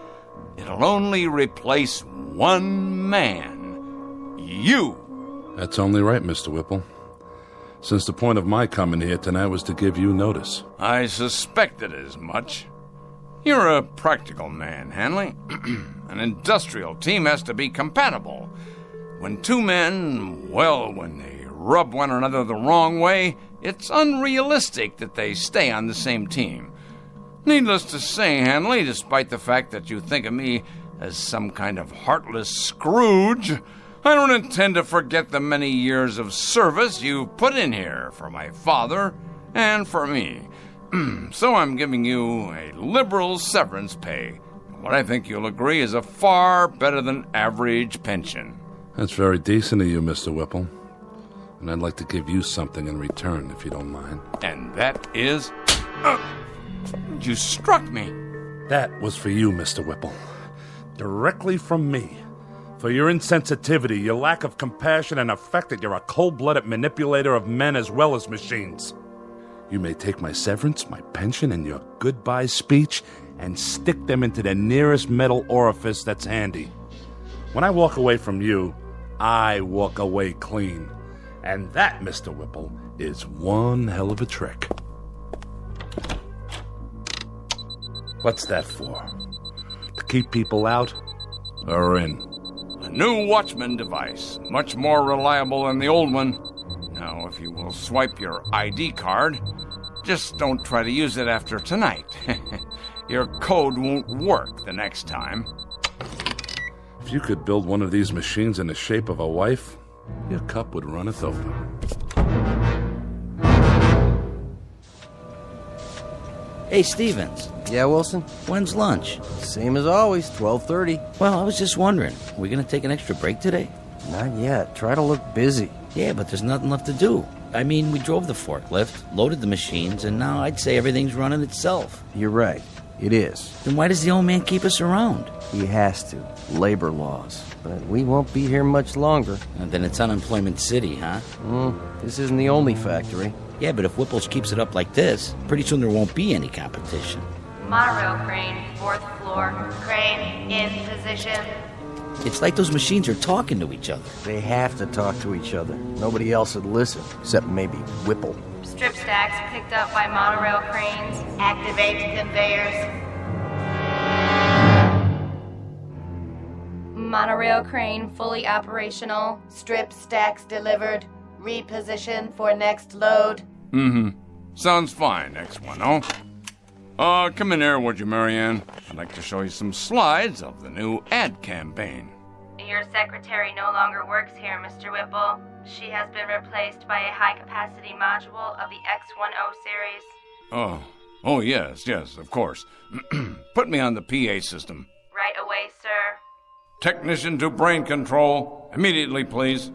It'll only replace one man. You. That's only right, Mr. Whipple. Since the point of my coming here tonight was to give you notice. I suspected as much. You're a practical man, Hanley. An industrial team has to be compatible. When two men, well, when they rub one another the wrong way, it's unrealistic that they stay on the same team. Needless to say, Hanley, despite the fact that you think of me as some kind of heartless Scrooge, I don't intend to forget the many years of service you've put in here for my father and for me. So I'm giving you a liberal severance pay. What I think you'll agree is a far better than average pension. That's very decent of you, Mr. Whipple. And I'd like to give you something in return, if you don't mind. And that is... you struck me. That was for you, Mr. Whipple. Directly from me. For your insensitivity, your lack of compassion, and the fact that you're a cold-blooded manipulator of men as well as machines. You may take my severance, my pension, and your goodbye speech and stick them into the nearest metal orifice that's handy. When I walk away from you, I walk away clean. And that, Mr. Whipple, is one hell of a trick. What's that for? To keep people out or in? A new Watchman device, much more reliable than the old one. Now, if you will swipe your ID card, just don't try to use it after tonight. Your code won't work the next time. If you could build one of these machines in the shape of a wife, your cup would runneth over. Hey, Stevens. Yeah, Wilson? When's lunch? Same as always, 12:30. Well, I was just wondering, are we going to take an extra break today? Not yet. Try to look busy. Yeah, but there's nothing left to do. I mean, we drove the forklift, loaded the machines, and now I'd say everything's running itself. You're right. It is. Then why does the old man keep us around? He has to. Labor laws. But we won't be here much longer. And then it's Unemployment City, huh? This isn't the only factory. Yeah, but if Whipple's keeps it up like this, pretty soon there won't be any competition. Monorail crane, 4th floor. Crane, in position. It's like those machines are talking to each other. They have to talk to each other. Nobody else would listen, except maybe Whipple. Strip stacks picked up by monorail cranes. Activate conveyors. Monorail crane fully operational. Strip stacks delivered. Reposition for next load. Sounds fine, X10. Come in here, would you, Marianne? I'd like to show you some slides of the new ad campaign. Your secretary no longer works here, Mr. Whipple. She has been replaced by a high-capacity module of the X10 series. Oh, yes, of course. Put me on the PA system. Right away, sir. Technician to brain control. Immediately, please.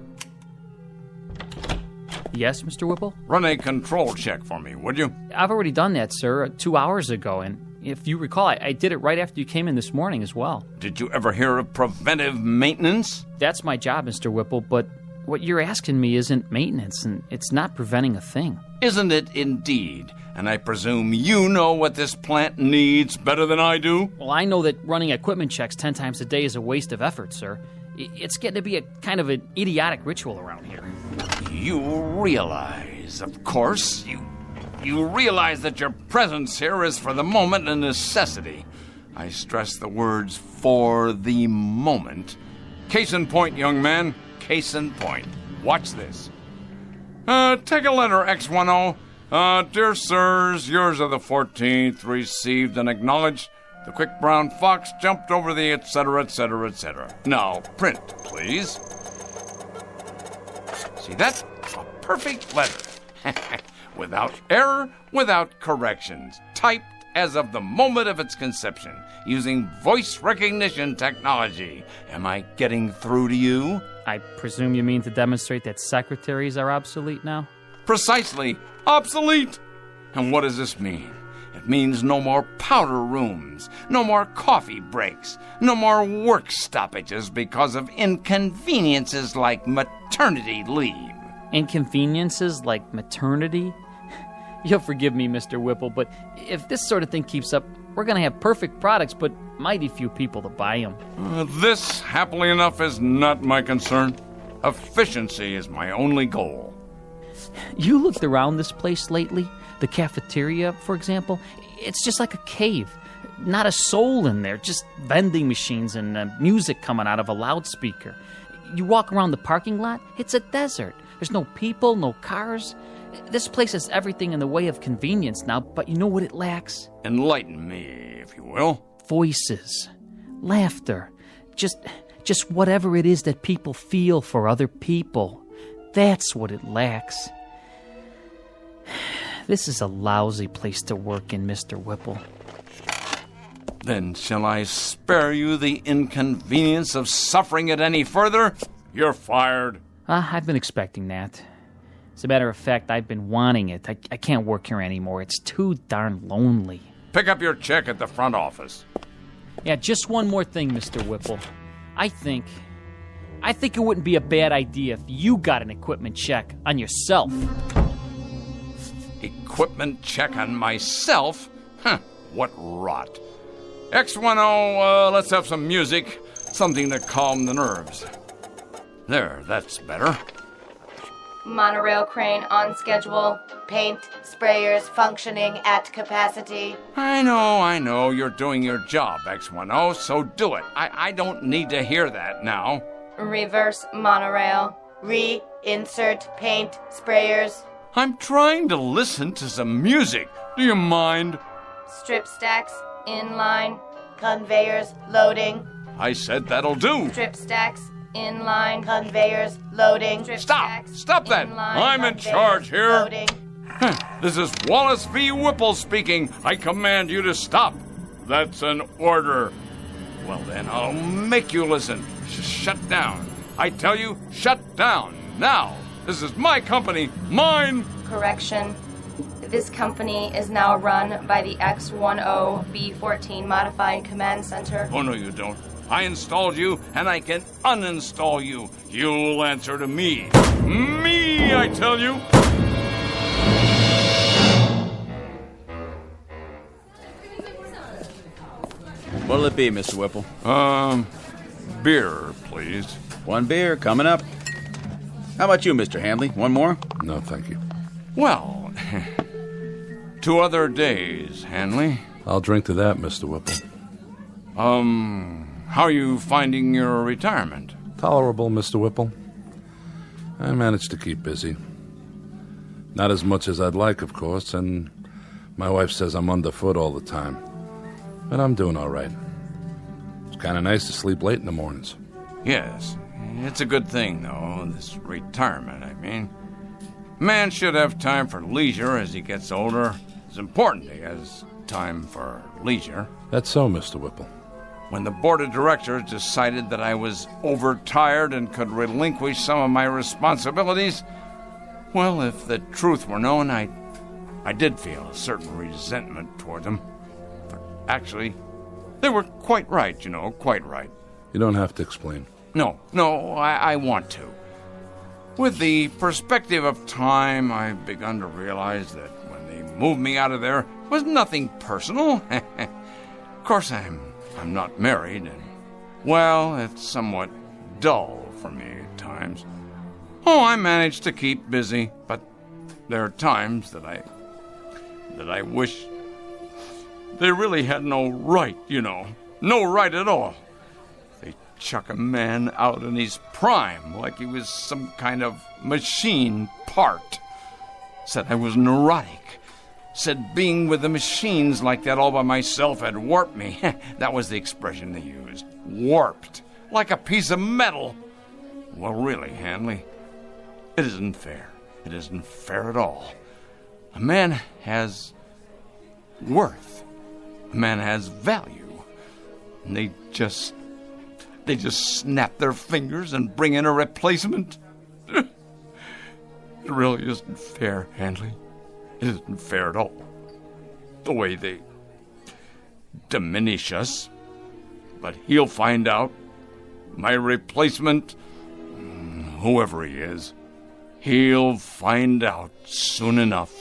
Yes, Mr. Whipple? Run a control check for me, would you? I've already done that, sir, 2 hours ago, and if you recall, I did it right after you came in this morning as well. Did you ever hear of preventive maintenance? That's my job, Mr. Whipple, but what you're asking me isn't maintenance, and it's not preventing a thing. Isn't it indeed? And I presume you know what this plant needs better than I do? Well, I know that running equipment checks 10 times a day is a waste of effort, sir. It's getting to be a kind of an idiotic ritual around here. You realize, of course, you you realize that your presence here is for the moment a necessity. I stress the words "for the moment." Case in point, young man. Case in point. Watch this. Take a letter, X10. Dear sirs, yours of the 14th, received and acknowledged. The quick brown fox jumped over the etc., etc., etc. Now, print, please. See that? A perfect letter. Without error, without corrections. Typed as of the moment of its conception, using voice recognition technology. Am I getting through to you? I presume you mean to demonstrate that secretaries are obsolete now? Precisely. Obsolete. And what does this mean? It means no more powder rooms, no more coffee breaks, no more work stoppages because of inconveniences like maternity leave. Inconveniences like maternity? You'll forgive me, Mr. Whipple, but if this sort of thing keeps up, we're going to have perfect products, but mighty few people to buy them. This, happily enough, is not my concern. Efficiency is my only goal. You looked around this place lately? The cafeteria, for example? It's just like a cave. Not a soul in there, just vending machines and music coming out of a loudspeaker. You walk around the parking lot, it's a desert. There's no people, no cars. This place has everything in the way of convenience now, but you know what it lacks? Enlighten me, if you will. Voices, laughter, just whatever it is that people feel for other people. That's what it lacks. This is a lousy place to work in, Mr. Whipple. Then shall I spare you the inconvenience of suffering it any further? You're fired. I've been expecting that. As a matter of fact, I've been wanting it. I can't work here anymore. It's too darn lonely. Pick up your check at the front office. Yeah, just one more thing, Mr. Whipple. I think it wouldn't be a bad idea if you got an equipment check on yourself. Equipment check on myself? Huh, what rot. X10, let's have some music. Something to calm the nerves. There, that's better. Monorail crane on schedule. Paint sprayers functioning at capacity. I know. You're doing your job, X10, so do it. I don't need to hear that now. Reverse monorail. Reinsert paint sprayers. I'm trying to listen to some music. Do you mind? Strip stacks in line. Conveyors loading. I said that'll do. Strip stacks in line. Conveyors loading. Strip Stop that. I'm in charge here. Loading. This is Wallace V. Whipple speaking. I command you to stop. That's an order. Well then, I'll make you listen. Shut down. I tell you, shut down. Now. This is my company. Mine. Correction. This company is now run by the X10B14 Modified Command Center. Oh, no, you don't. I installed you, and I can uninstall you. You'll answer to me. Me, I tell you. What'll it be, Mr. Whipple? Beer, please. One beer, coming up. How about you, Mr. Handley? One more? No, thank you. Well, 2 other days, Hanley. I'll drink to that, Mr. Whipple. How are you finding your retirement? Tolerable, Mr. Whipple. I managed to keep busy. Not as much as I'd like, of course, and my wife says I'm underfoot all the time. But I'm doing all right. It's kind of nice to sleep late in the mornings. Yes, it's a good thing, though, this retirement, I mean. Man should have time for leisure as he gets older. It's important he has time for leisure. That's so, Mr. Whipple. When the board of directors decided that I was overtired and could relinquish some of my responsibilities, well, if the truth were known, I did feel a certain resentment toward them. But actually, they were quite right, quite right. You don't have to explain. No, I want to. With the perspective of time, I've begun to realize that when they moved me out of there, it was nothing personal. Of course, I'm not married, and, well, it's somewhat dull for me at times. Oh, I manage to keep busy, but there are times that that I wish they really had no right, no right at all. They chuck a man out in his prime like he was some kind of machine part. Said I was neurotic. Said being with the machines like that all by myself had warped me. That was the expression they used. Warped. Like a piece of metal. Well, really, Hanley, it isn't fair. It isn't fair at all. A man has worth. A man has value. And they just snap their fingers and bring in a replacement. It really isn't fair, Hanley. It isn't fair at all. The way they diminish us. But he'll find out. My replacement, whoever he is, he'll find out soon enough.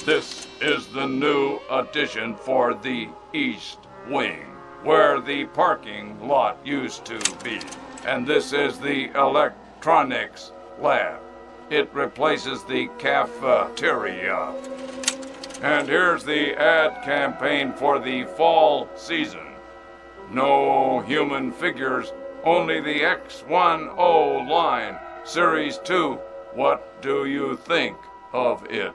This is the new addition for the East Wing, where the parking lot used to be. And this is the electronics lab. It replaces the cafeteria. And here's the ad campaign for the fall season. No human figures, only the X10 line. Series 2. What do you think of it?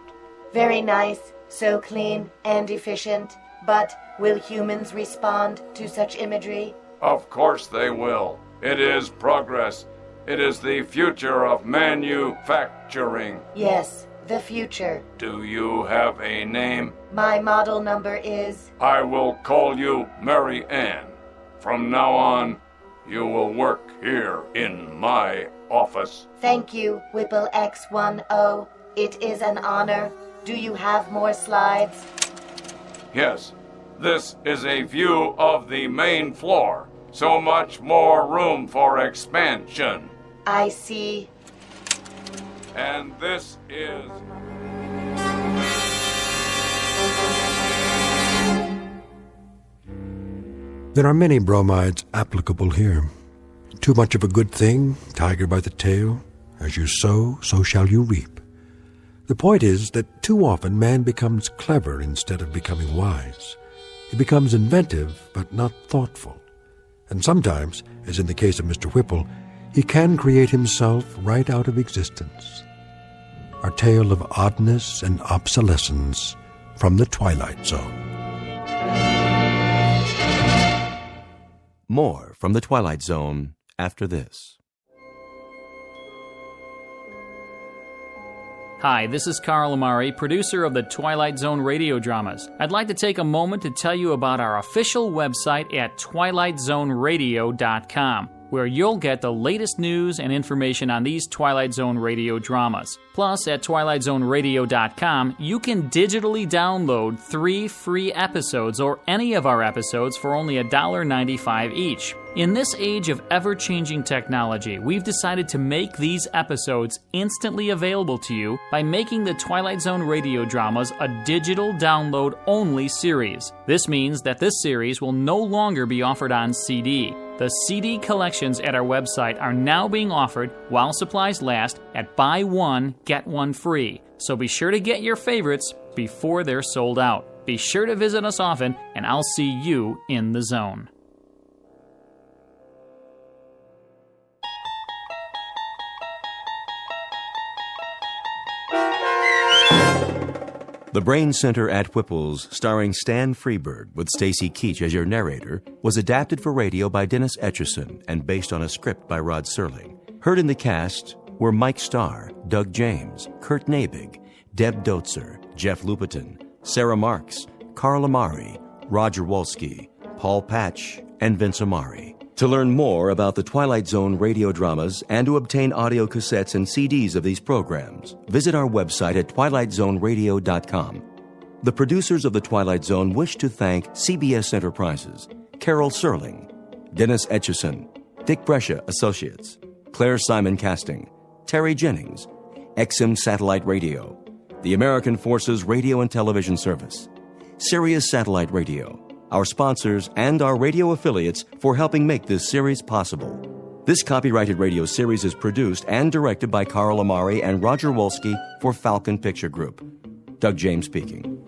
Very nice, so clean and efficient. But will humans respond to such imagery? Of course they will. It is progress. It is the future of manufacturing. Yes, the future. Do you have a name? My model number is... I will call you Mary Ann. From now on, you will work here in my office. Thank you, Whipple X10. It is an honor. Do you have more slides? Yes. This is a view of the main floor. So much more room for expansion. I see. And this is... There are many bromides applicable here. Too much of a good thing, tiger by the tail. As you sow, so shall you reap. The point is that too often man becomes clever instead of becoming wise. He becomes inventive, but not thoughtful. And sometimes, as in the case of Mr. Whipple, he can create himself right out of existence. A tale of oddness and obsolescence from the Twilight Zone. More from the Twilight Zone after this. Hi, this is Carl Amari, producer of the Twilight Zone radio dramas. I'd like to take a moment to tell you about our official website at twilightzoneradio.com, where you'll get the latest news and information on these Twilight Zone radio dramas. Plus, at twilightzoneradio.com, you can digitally download 3 free episodes or any of our episodes for only $1.95 each. In this age of ever-changing technology, we've decided to make these episodes instantly available to you by making the Twilight Zone radio dramas a digital download-only series. This means that this series will no longer be offered on CD. The CD collections at our website are now being offered while supplies last at buy one, get one free. So be sure to get your favorites before they're sold out. Be sure to visit us often, and I'll see you in the zone. The Brain Center at Whipple's, starring Stan Freberg with Stacy Keach as your narrator, was adapted for radio by Dennis Etchison and based on a script by Rod Serling. Heard in the cast were Mike Starr, Doug James, Kurt Nabig, Deb Dotzer, Jeff Lupetin, Sarah Marks, Carl Amari, Roger Wolski, Paul Patch, and Vince Amari. To learn more about the Twilight Zone radio dramas and to obtain audio cassettes and CDs of these programs, visit our website at twilightzoneradio.com. The producers of The Twilight Zone wish to thank CBS Enterprises, Carol Serling, Dennis Etchison, Dick Brescia Associates, Claire Simon Casting, Terry Jennings, XM Satellite Radio, the American Forces Radio and Television Service, Sirius Satellite Radio, our sponsors, and our radio affiliates for helping make this series possible. This copyrighted radio series is produced and directed by Carl Amari and Roger Wolski for Falcon Picture Group. Doug James speaking.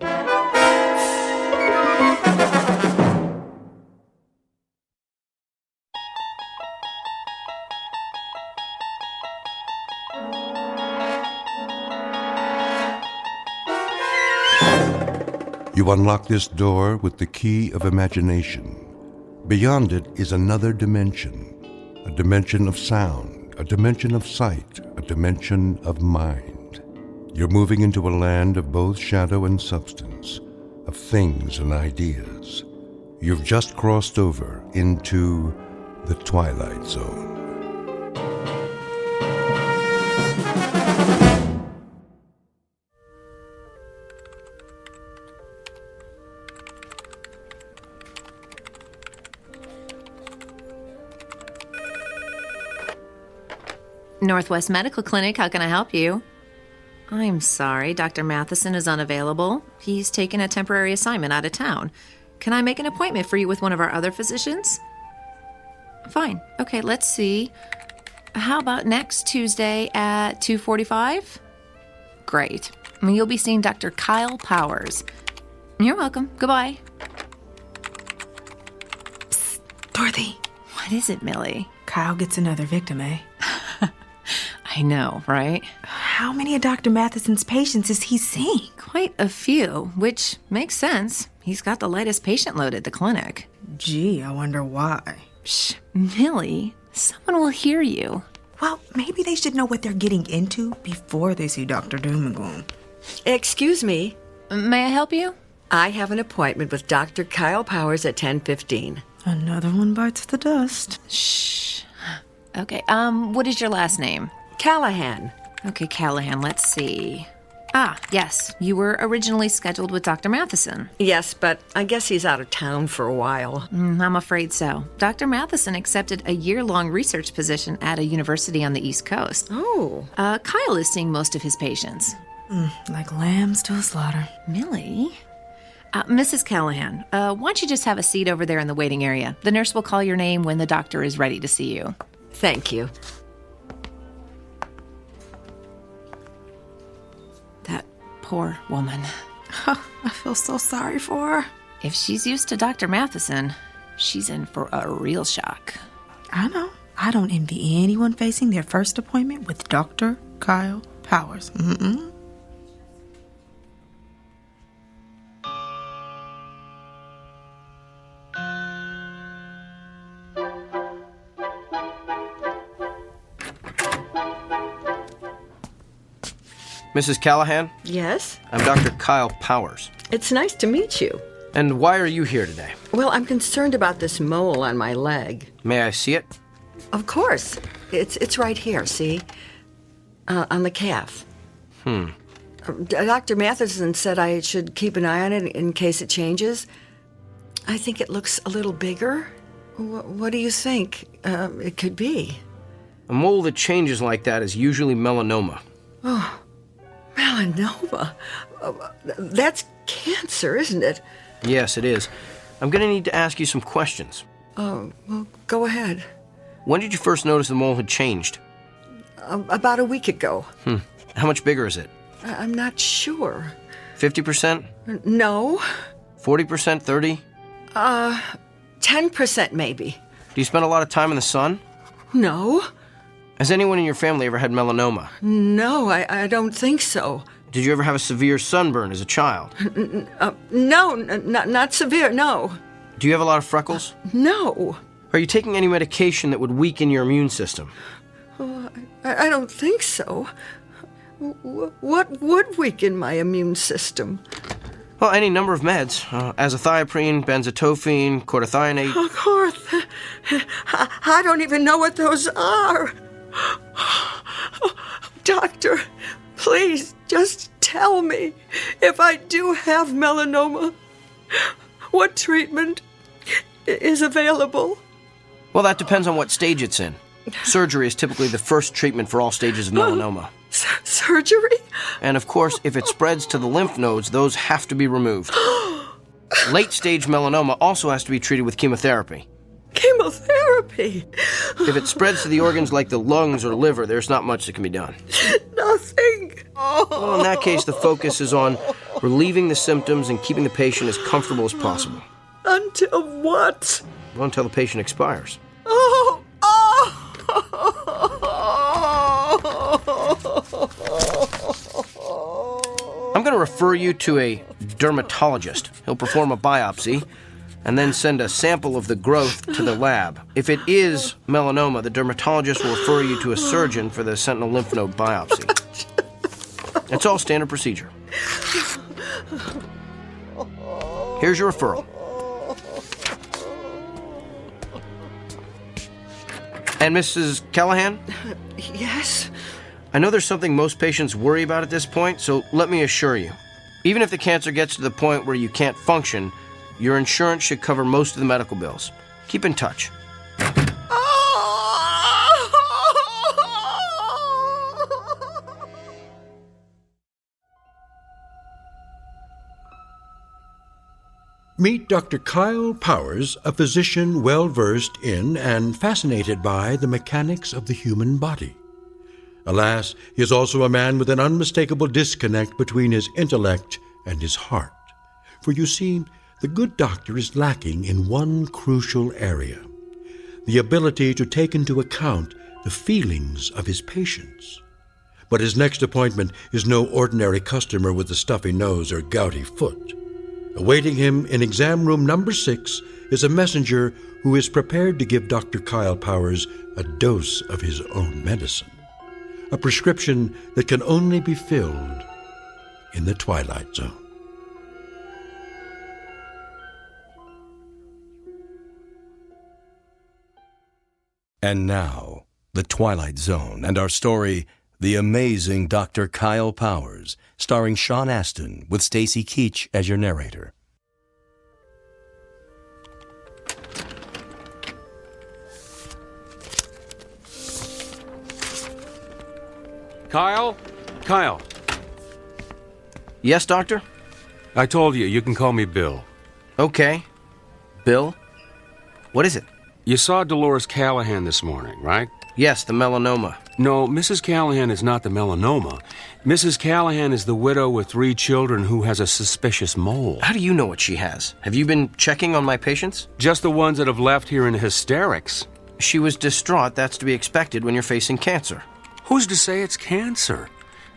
You unlock this door with the key of imagination. Beyond it is another dimension, a dimension of sound, a dimension of sight, a dimension of mind. You're moving into a land of both shadow and substance, of things and ideas. You've just crossed over into the Twilight Zone. Northwest Medical Clinic, how can I help you? I'm sorry, Dr. Matheson is unavailable. He's taken a temporary assignment out of town. Can I make an appointment for you with one of our other physicians? Fine. Okay, let's see. How about next Tuesday at 2:45? Great. You'll be seeing Dr. Kyle Powers. You're welcome. Goodbye. Psst, Dorothy. What is it, Millie? Kyle gets another victim, eh? I know, right? How many of Dr. Matheson's patients is he seeing? Quite a few, which makes sense. He's got the lightest patient load at the clinic. Gee, I wonder why. Shh, Millie, someone will hear you. Well, maybe they should know what they're getting into before they see Dr. Doom and Gloom. Excuse me. May I help you? I have an appointment with Dr. Kyle Powers at 10:15. Another one bites the dust. Shh. Okay, what is your last name? Callahan. Okay, Callahan, let's see. Ah, yes, you were originally scheduled with Dr. Matheson. Yes, but I guess he's out of town for a while. I'm afraid so. Dr. Matheson accepted a year-long research position at a university on the East Coast. Oh. Kyle is seeing most of his patients. Like lambs to a slaughter. Millie? Mrs. Callahan, why don't you just have a seat over there in the waiting area? The nurse will call your name when the doctor is ready to see you. Thank you. That poor woman. I feel so sorry for her. If she's used to Dr. Matheson, she's in for a real shock. I know. I don't envy anyone facing their first appointment with Dr. Kyle Powers. Mrs. Callahan? Yes? I'm Dr. Kyle Powers. It's nice to meet you. And why are you here today? Well, I'm concerned about this mole on my leg. May I see it? Of course. It's right here, see? On the calf. Dr. Matheson said I should keep an eye on it in case it changes. I think it looks a little bigger. What do you think it could be? A mole that changes like that is usually melanoma. Oh, melanoma? That's cancer, isn't it? Yes, it is. I'm going to need to ask you some questions. Oh, well, go ahead. When did you first notice the mole had changed? About a week ago. How much bigger is it? I'm not sure. 50%? No. 40%? 30? 10% maybe. Do you spend a lot of time in the sun? No. Has anyone in your family ever had melanoma? No, I don't think so. Did you ever have a severe sunburn as a child? No, not severe, no. Do you have a lot of freckles? No. Are you taking any medication that would weaken your immune system? Oh, I don't think so. What would weaken my immune system? Well, any number of meds. Azathioprine, benzotophine, cortithionate. I don't even know what those are. Doctor, please just tell me if I do have melanoma, what treatment is available? Well, that depends on what stage it's in. Surgery is typically the first treatment for all stages of melanoma. Surgery? And of course, if it spreads to the lymph nodes, those have to be removed. Late-stage melanoma also has to be treated with chemotherapy. Chemotherapy? therapy. If it spreads to the organs like the lungs or liver, there's not much that can be done. Nothing. Well, in that case, the focus is on relieving the symptoms and keeping the patient as comfortable as possible. Until what? Well, until the patient expires. I'm going to refer you to a dermatologist. He'll perform a biopsy and then send a sample of the growth to the lab. If it is melanoma, the dermatologist will refer you to a surgeon for the sentinel lymph node biopsy. It's all standard procedure. Here's your referral. And Mrs. Callahan? Yes? I know there's something most patients worry about at this point, so let me assure you. Even if the cancer gets to the point where you can't function, your insurance should cover most of the medical bills. Keep in touch. Meet Dr. Kyle Powers, a physician well-versed in and fascinated by the mechanics of the human body. Alas, he is also a man with an unmistakable disconnect between his intellect and his heart. For you see, the good doctor is lacking in one crucial area: the ability to take into account the feelings of his patients. But his next appointment is no ordinary customer with a stuffy nose or gouty foot. Awaiting him in exam room number 6 is a messenger who is prepared to give Dr. Kyle Powers a dose of his own medicine. A prescription that can only be filled in the Twilight Zone. And now, The Twilight Zone and our story, The Amazing Dr. Kyle Powers, starring Sean Astin with Stacy Keach as your narrator. Kyle? Kyle. Yes, Doctor? I told you, you can call me Bill. Okay. Bill? What is it? You saw Dolores Callahan this morning, right? Yes, the melanoma. No, Mrs. Callahan is not the melanoma. Mrs. Callahan is the widow with 3 children who has a suspicious mole. How do you know what she has? Have you been checking on my patients? Just the ones that have left here in hysterics. She was distraught. That's to be expected when you're facing cancer. Who's to say it's cancer?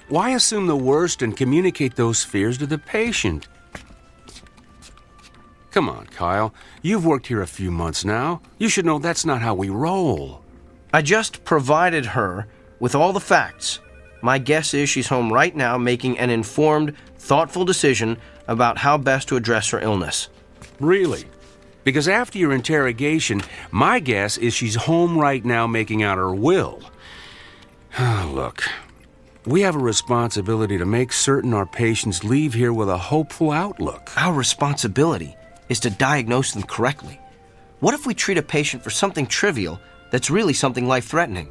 Why assume the worst and communicate those fears to the patient? Come on, Kyle. You've worked here a few months now. You should know that's not how we roll. I just provided her with all the facts. My guess is she's home right now making an informed, thoughtful decision about how best to address her illness. Really? Because after your interrogation, my guess is she's home right now making out her will. Look, we have a responsibility to make certain our patients leave here with a hopeful outlook. Our responsibility is to diagnose them correctly. What if we treat a patient for something trivial that's really something life-threatening?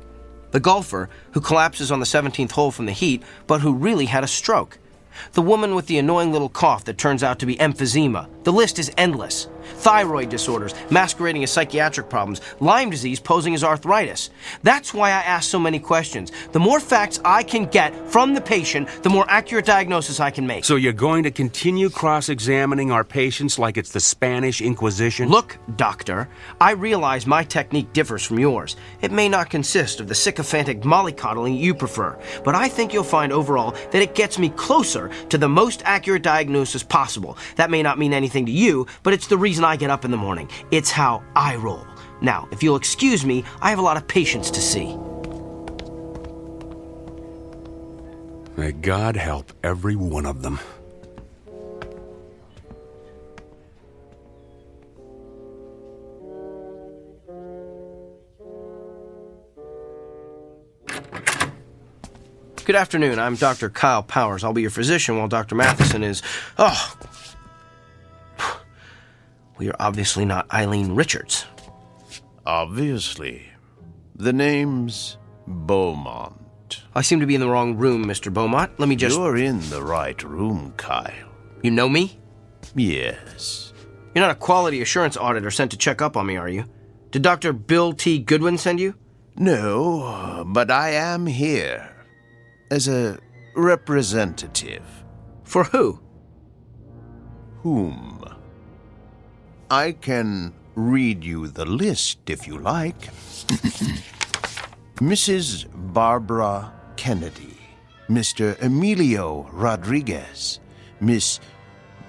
The golfer who collapses on the 17th hole from the heat, but who really had a stroke. The woman with the annoying little cough that turns out to be emphysema. The list is endless. Thyroid disorders masquerading as psychiatric problems. Lyme disease posing as arthritis. That's why I ask so many questions. The more facts I can get from the patient, the more accurate diagnosis I can make. So you're going to continue cross-examining our patients like it's the Spanish Inquisition? Look, doctor, I realize my technique differs from yours. It may not consist of the sycophantic mollycoddling you prefer, but I think you'll find overall that it gets me closer to the most accurate diagnosis possible. That may not mean anything to you, but it's the reason I get up in the morning. It's how I roll. Now, if you'll excuse me, I have a lot of patients to see. May God help every one of them. Good afternoon. I'm Dr. Kyle Powers. I'll be your physician while Dr. Matheson is... Oh! Well, you're obviously not Eileen Richards. Obviously. The name's Beaumont. I seem to be in the wrong room, Mr. Beaumont. Let me just... You're in the right room, Kyle. You know me? Yes. You're not a quality assurance auditor sent to check up on me, are you? Did Dr. Bill T. Goodwin send you? No, but I am here as a representative. For who? Whom? I can read you the list if you like. Mrs. Barbara Kennedy, Mr. Emilio Rodriguez, Miss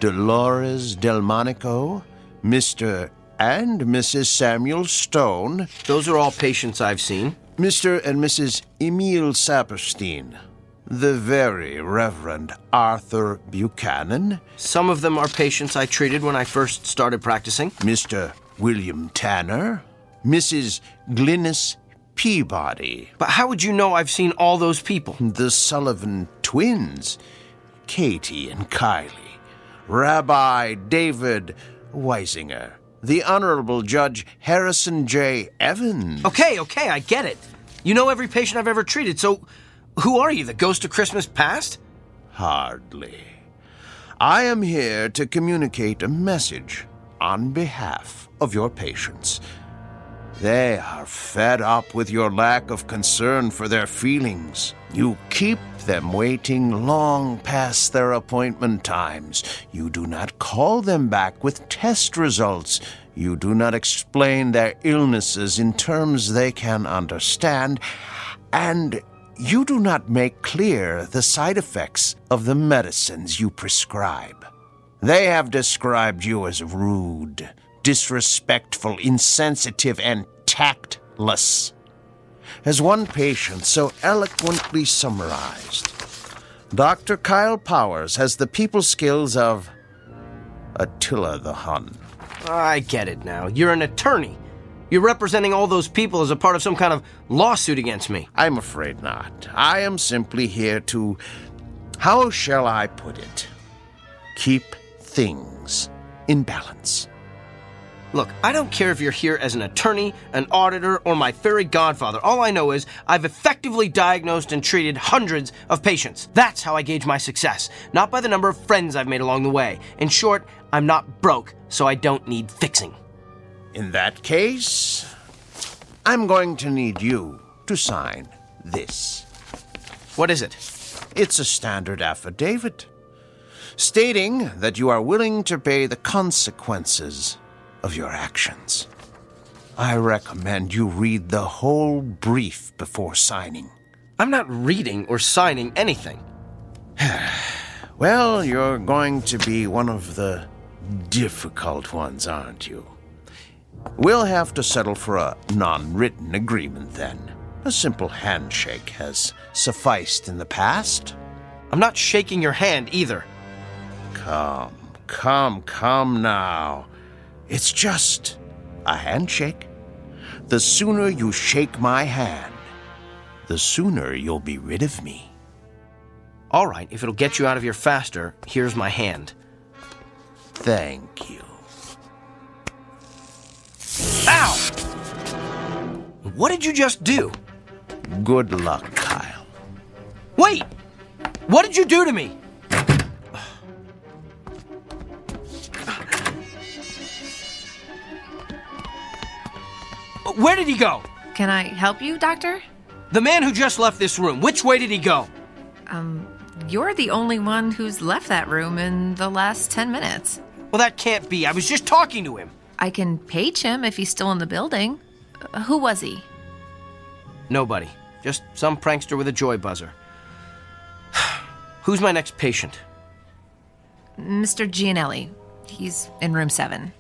Dolores Delmonico, Mr. and Mrs. Samuel Stone. Those are all patients I've seen. Mr. and Mrs. Emile Saperstein, the very Reverend Arthur Buchanan. Some of them are patients I treated when I first started practicing. Mr. William Tanner, Mrs. Glynis Peabody. But how would you know I've seen all those people? The Sullivan twins, Katie and Kylie, Rabbi David Weisinger, the Honorable Judge Harrison J. Evans. Okay, I get it. You know every patient I've ever treated, so who are you, the ghost of Christmas past? Hardly. I am here to communicate a message on behalf of your patients. They are fed up with your lack of concern for their feelings. You keep them waiting long past their appointment times. You do not call them back with test results. You do not explain their illnesses in terms they can understand. And you do not make clear the side effects of the medicines you prescribe. They have described you as rude, disrespectful, insensitive, and tactless. As one patient so eloquently summarized, Dr. Kyle Powers has the people skills of Attila the Hun. I get it now. You're an attorney. You're representing all those people as a part of some kind of lawsuit against me. I'm afraid not. I am simply here to, how shall I put it, keep things in balance. Look, I don't care if you're here as an attorney, an auditor, or my fairy godfather. All I know is I've effectively diagnosed and treated hundreds of patients. That's how I gauge my success, not by the number of friends I've made along the way. In short, I'm not broke, so I don't need fixing. In that case, I'm going to need you to sign this. What is it? It's a standard affidavit, stating that you are willing to pay the consequences of your actions. I recommend you read the whole brief before signing. I'm not reading or signing anything. Well, you're going to be one of the difficult ones, aren't you? We'll have to settle for a non-written agreement then. A simple handshake has sufficed in the past. I'm not shaking your hand either. Come now. It's just a handshake. The sooner you shake my hand, the sooner you'll be rid of me. All right, if it'll get you out of here faster, here's my hand. Thank you. Ow! What did you just do? Good luck, Kyle. Wait! What did you do to me? Where did he go? Can I help you, Doctor? The man who just left this room, which way did he go? You're the only one who's left that room in the last 10 minutes. Well, that can't be. I was just talking to him. I can page him if he's still in the building. Who was he? Nobody. Just some prankster with a joy buzzer. Who's my next patient? Mr. Gianelli. He's in room 7.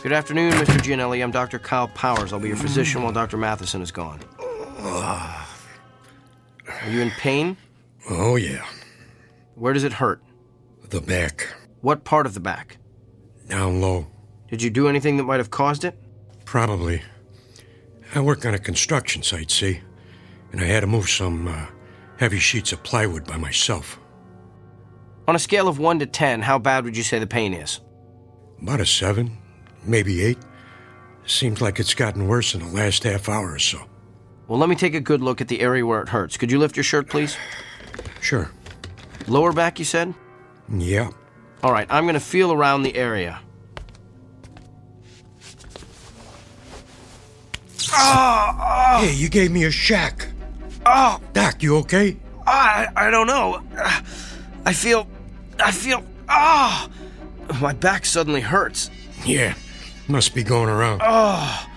Good afternoon, Mr. Gianelli. I'm Dr. Kyle Powers. I'll be your physician while Dr. Matheson is gone. Are you in pain? Oh, yeah. Where does it hurt? The back. What part of the back? Down low. Did you do anything that might have caused it? Probably. I work on a construction site, see? And I had to move some heavy sheets of plywood by myself. On a scale of 1 to 10, how bad would you say the pain is? About a 7, maybe 8. Seems like it's gotten worse in the last half hour or so. Well, let me take a good look at the area where it hurts. Could you lift your shirt, please? Sure. Lower back, you said? Yeah. All right, I'm going to feel around the area. Hey, you gave me a shack. Oh! Doc, you okay? I don't know. I feel... Ah! My back suddenly hurts. Yeah, must be going around. Oh!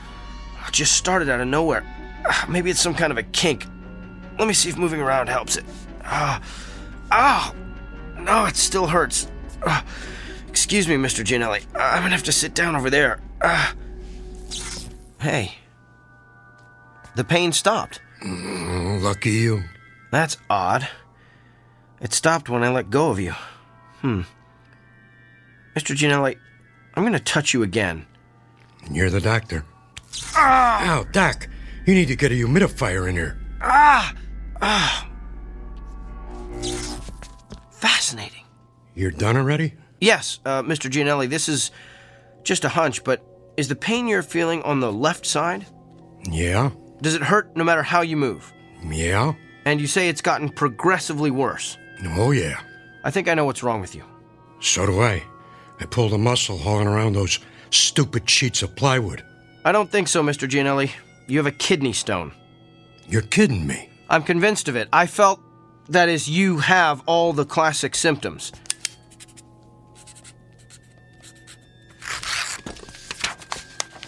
It just started out of nowhere. Maybe it's some kind of a kink. Let me see if moving around helps it. No, it still hurts. Excuse me, Mr. Gianelli. I'm gonna have to sit down over there. Hey. The pain stopped. Lucky you. That's odd. It stopped when I let go of you. Mr. Gianelli, I'm gonna touch you again. You're the doctor. Ow, Doc, you need to get a humidifier in here. Fascinating. You're done already? Yes, Mr. Gianelli, this is just a hunch, but is the pain you're feeling on the left side? Yeah. Does it hurt no matter how you move? Yeah. And you say it's gotten progressively worse? Oh, yeah. I think I know what's wrong with you. So do I. I pulled a muscle hauling around those stupid sheets of plywood. I don't think so, Mr. Gianelli. You have a kidney stone. You're kidding me. I'm convinced of it. I felt, that is, you have all the classic symptoms.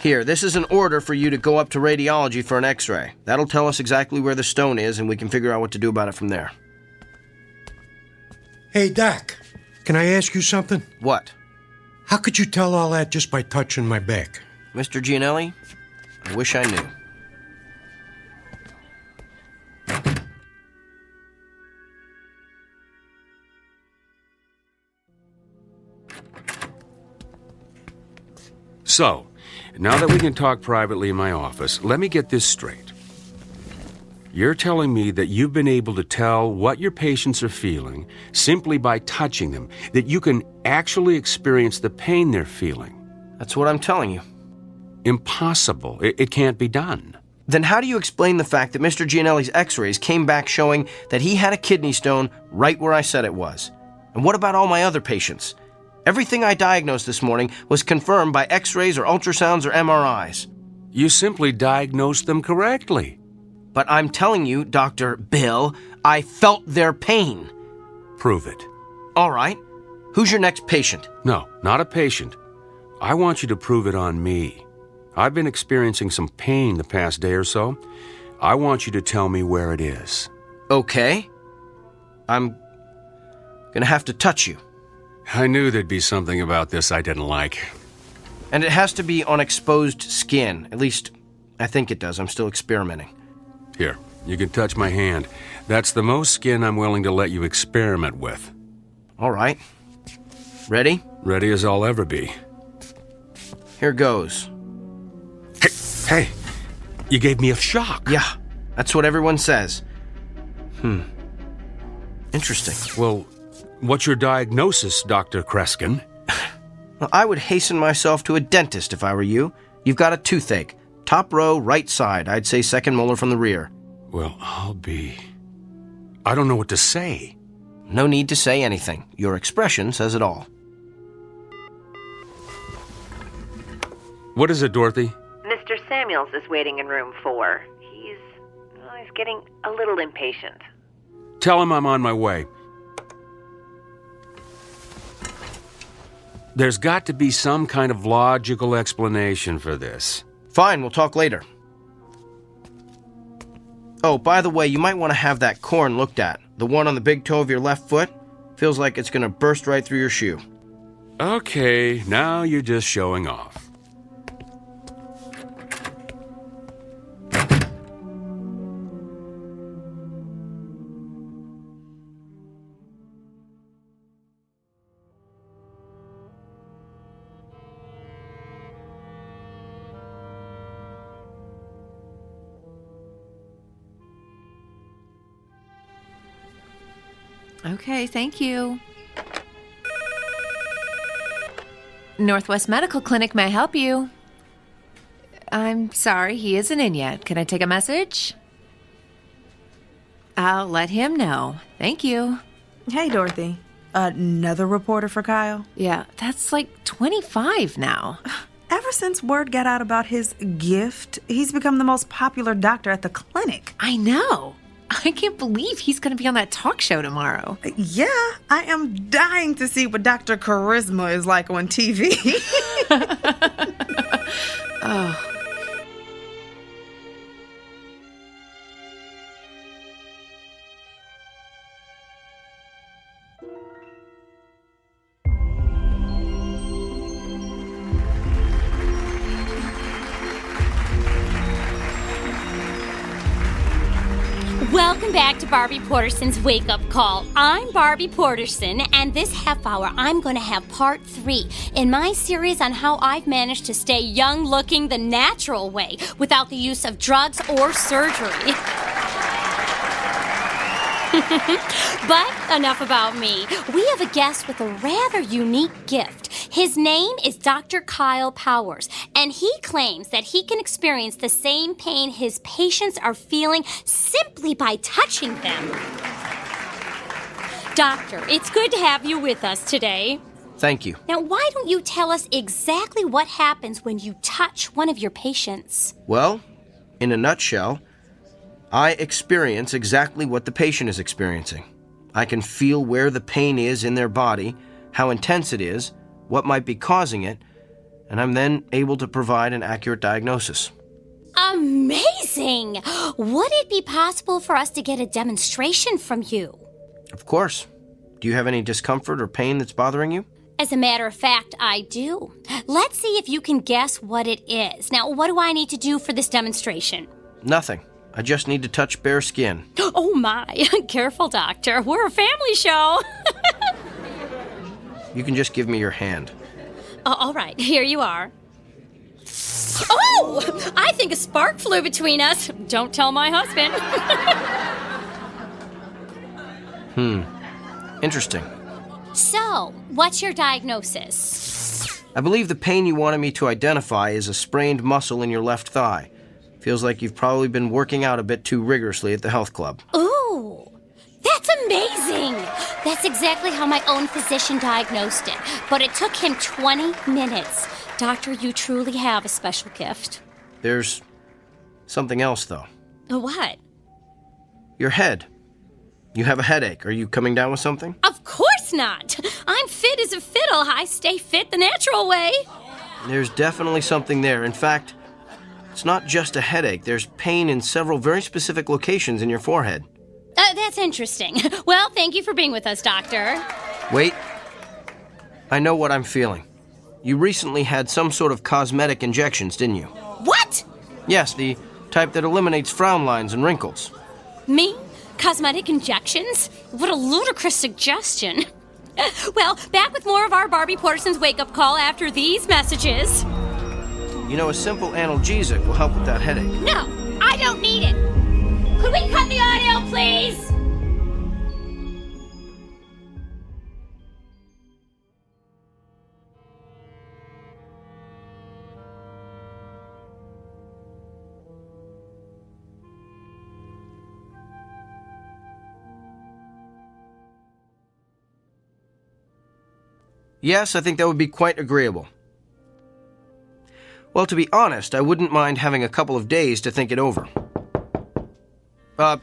Here, this is an order for you to go up to radiology for an x-ray. That'll tell us exactly where the stone is, and we can figure out what to do about it from there. Hey, Doc, can I ask you something? What? How could you tell all that just by touching my back? Mr. Gianelli, I wish I knew. So, now that we can talk privately in my office, let me get this straight. You're telling me that you've been able to tell what your patients are feeling simply by touching them, that you can actually experience the pain they're feeling. That's what I'm telling you. Impossible. It can't be done. Then how do you explain the fact that Mr. Gianelli's x-rays came back showing that he had a kidney stone right where I said it was? And what about all my other patients? Everything I diagnosed this morning was confirmed by x-rays or ultrasounds or MRIs. You simply diagnosed them correctly. But I'm telling you, Dr. Bill, I felt their pain. Prove it. All right. Who's your next patient? No, not a patient. I want you to prove it on me. I've been experiencing some pain the past day or so. I want you to tell me where it is. Okay. I'm gonna have to touch you. I knew there'd be something about this I didn't like. And it has to be on exposed skin. At least, I think it does. I'm still experimenting. Here, you can touch my hand. That's the most skin I'm willing to let you experiment with. All right. Ready? Ready as I'll ever be. Here goes. Hey, you gave me a shock. Yeah, that's what everyone says. Interesting. Well, what's your diagnosis, Dr. Kreskin? Well, I would hasten myself to a dentist if I were you. You've got a toothache. Top row, right side. I'd say second molar from the rear. Well, I don't know what to say. No need to say anything. Your expression says it all. What is it, Dorothy? Mr. Samuels is waiting in room 4. He's getting a little impatient. Tell him I'm on my way. There's got to be some kind of logical explanation for this. Fine, we'll talk later. Oh, by the way, you might want to have that corn looked at. The one on the big toe of your left foot. Feels like it's going to burst right through your shoe. Okay, now you're just showing off. Okay, thank you. Northwest Medical Clinic, may I help you? I'm sorry, he isn't in yet. Can I take a message? I'll let him know. Thank you. Hey, Dorothy. Another reporter for Kyle? Yeah, that's like 25 now. Ever since word got out about his gift, he's become the most popular doctor at the clinic. I know. I can't believe he's going to be on that talk show tomorrow. Yeah, I am dying to see what Dr. Charisma is like on TV. Oh. Welcome back to Barbie Porterson's Wake Up Call. I'm Barbie Porterson, and this half hour I'm going to have part 3 in my series on how I've managed to stay young looking the natural way without the use of drugs or surgery. But enough about me. We have a guest with a rather unique gift. His name is Dr. Kyle Powers, and he claims that he can experience the same pain his patients are feeling simply by touching them. Doctor, it's good to have you with us today. Thank you. Now, why don't you tell us exactly what happens when you touch one of your patients? Well, in a nutshell, I experience exactly what the patient is experiencing. I can feel where the pain is in their body, how intense it is, what might be causing it, and I'm then able to provide an accurate diagnosis. Amazing! Would it be possible for us to get a demonstration from you? Of course. Do you have any discomfort or pain that's bothering you? As a matter of fact, I do. Let's see if you can guess what it is. Now, what do I need to do for this demonstration? Nothing. I just need to touch bare skin. Oh my, careful, doctor. We're a family show. You can just give me your hand. All right, here you are. Oh! I think a spark flew between us. Don't tell my husband. Interesting. So, what's your diagnosis? I believe the pain you wanted me to identify is a sprained muscle in your left thigh. Feels like you've probably been working out a bit too rigorously at the health club. Ooh, that's amazing. That's exactly how my own physician diagnosed it. But it took him 20 minutes. Doctor, you truly have a special gift. There's something else, though. What? Your head. You have a headache. Are you coming down with something? Of course not. I'm fit as a fiddle. I stay fit the natural way. There's definitely something there. In fact, it's not just a headache. There's pain in several very specific locations in your forehead. That's interesting. Well, thank you for being with us, Doctor. Wait. I know what I'm feeling. You recently had some sort of cosmetic injections, didn't you? What? Yes, the type that eliminates frown lines and wrinkles. Me? Cosmetic injections? What a ludicrous suggestion. Well, back with more of our Barbie Porterson's wake-up call after these messages. You know, a simple analgesic will help with that headache. No, I don't need it. Could we cut the audio, please? Yes, I think that would be quite agreeable. Well, to be honest, I wouldn't mind having a couple of days to think it over.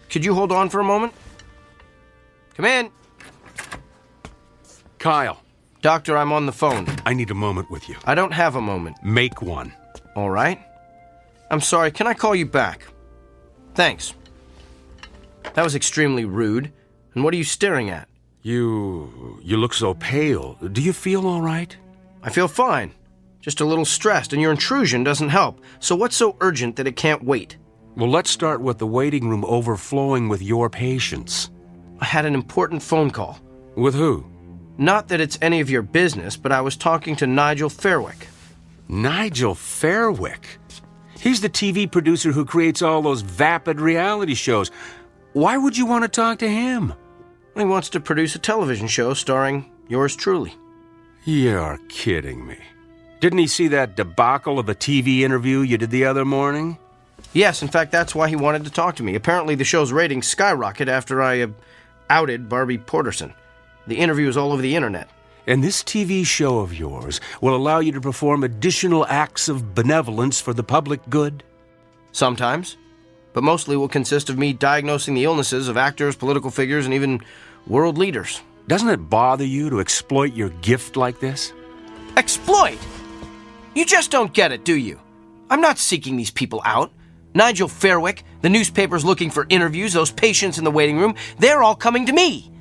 Could you hold on for a moment? Come in. Kyle. Doctor, I'm on the phone. I need a moment with you. I don't have a moment. Make one. All right. I'm sorry, can I call you back? Thanks. That was extremely rude. And what are you staring at? You look so pale. Do you feel all right? I feel fine. Just a little stressed, and your intrusion doesn't help. So what's so urgent that it can't wait? Well, let's start with the waiting room overflowing with your patients. I had an important phone call. With who? Not that it's any of your business, but I was talking to Nigel Fairwick. Nigel Fairwick? He's the TV producer who creates all those vapid reality shows. Why would you want to talk to him? He wants to produce a television show starring yours truly. You're kidding me. Didn't he see that debacle of a TV interview you did the other morning? Yes, in fact, that's why he wanted to talk to me. Apparently the show's ratings skyrocket after I outed Barbie Porterson. The interview is all over the internet. And this TV show of yours will allow you to perform additional acts of benevolence for the public good? Sometimes. But mostly will consist of me diagnosing the illnesses of actors, political figures, and even world leaders. Doesn't it bother you to exploit your gift like this? Exploit? You just don't get it, do you? I'm not seeking these people out. Nigel Fairwick, the newspaper's looking for interviews, those patients in the waiting room, they're all coming to me.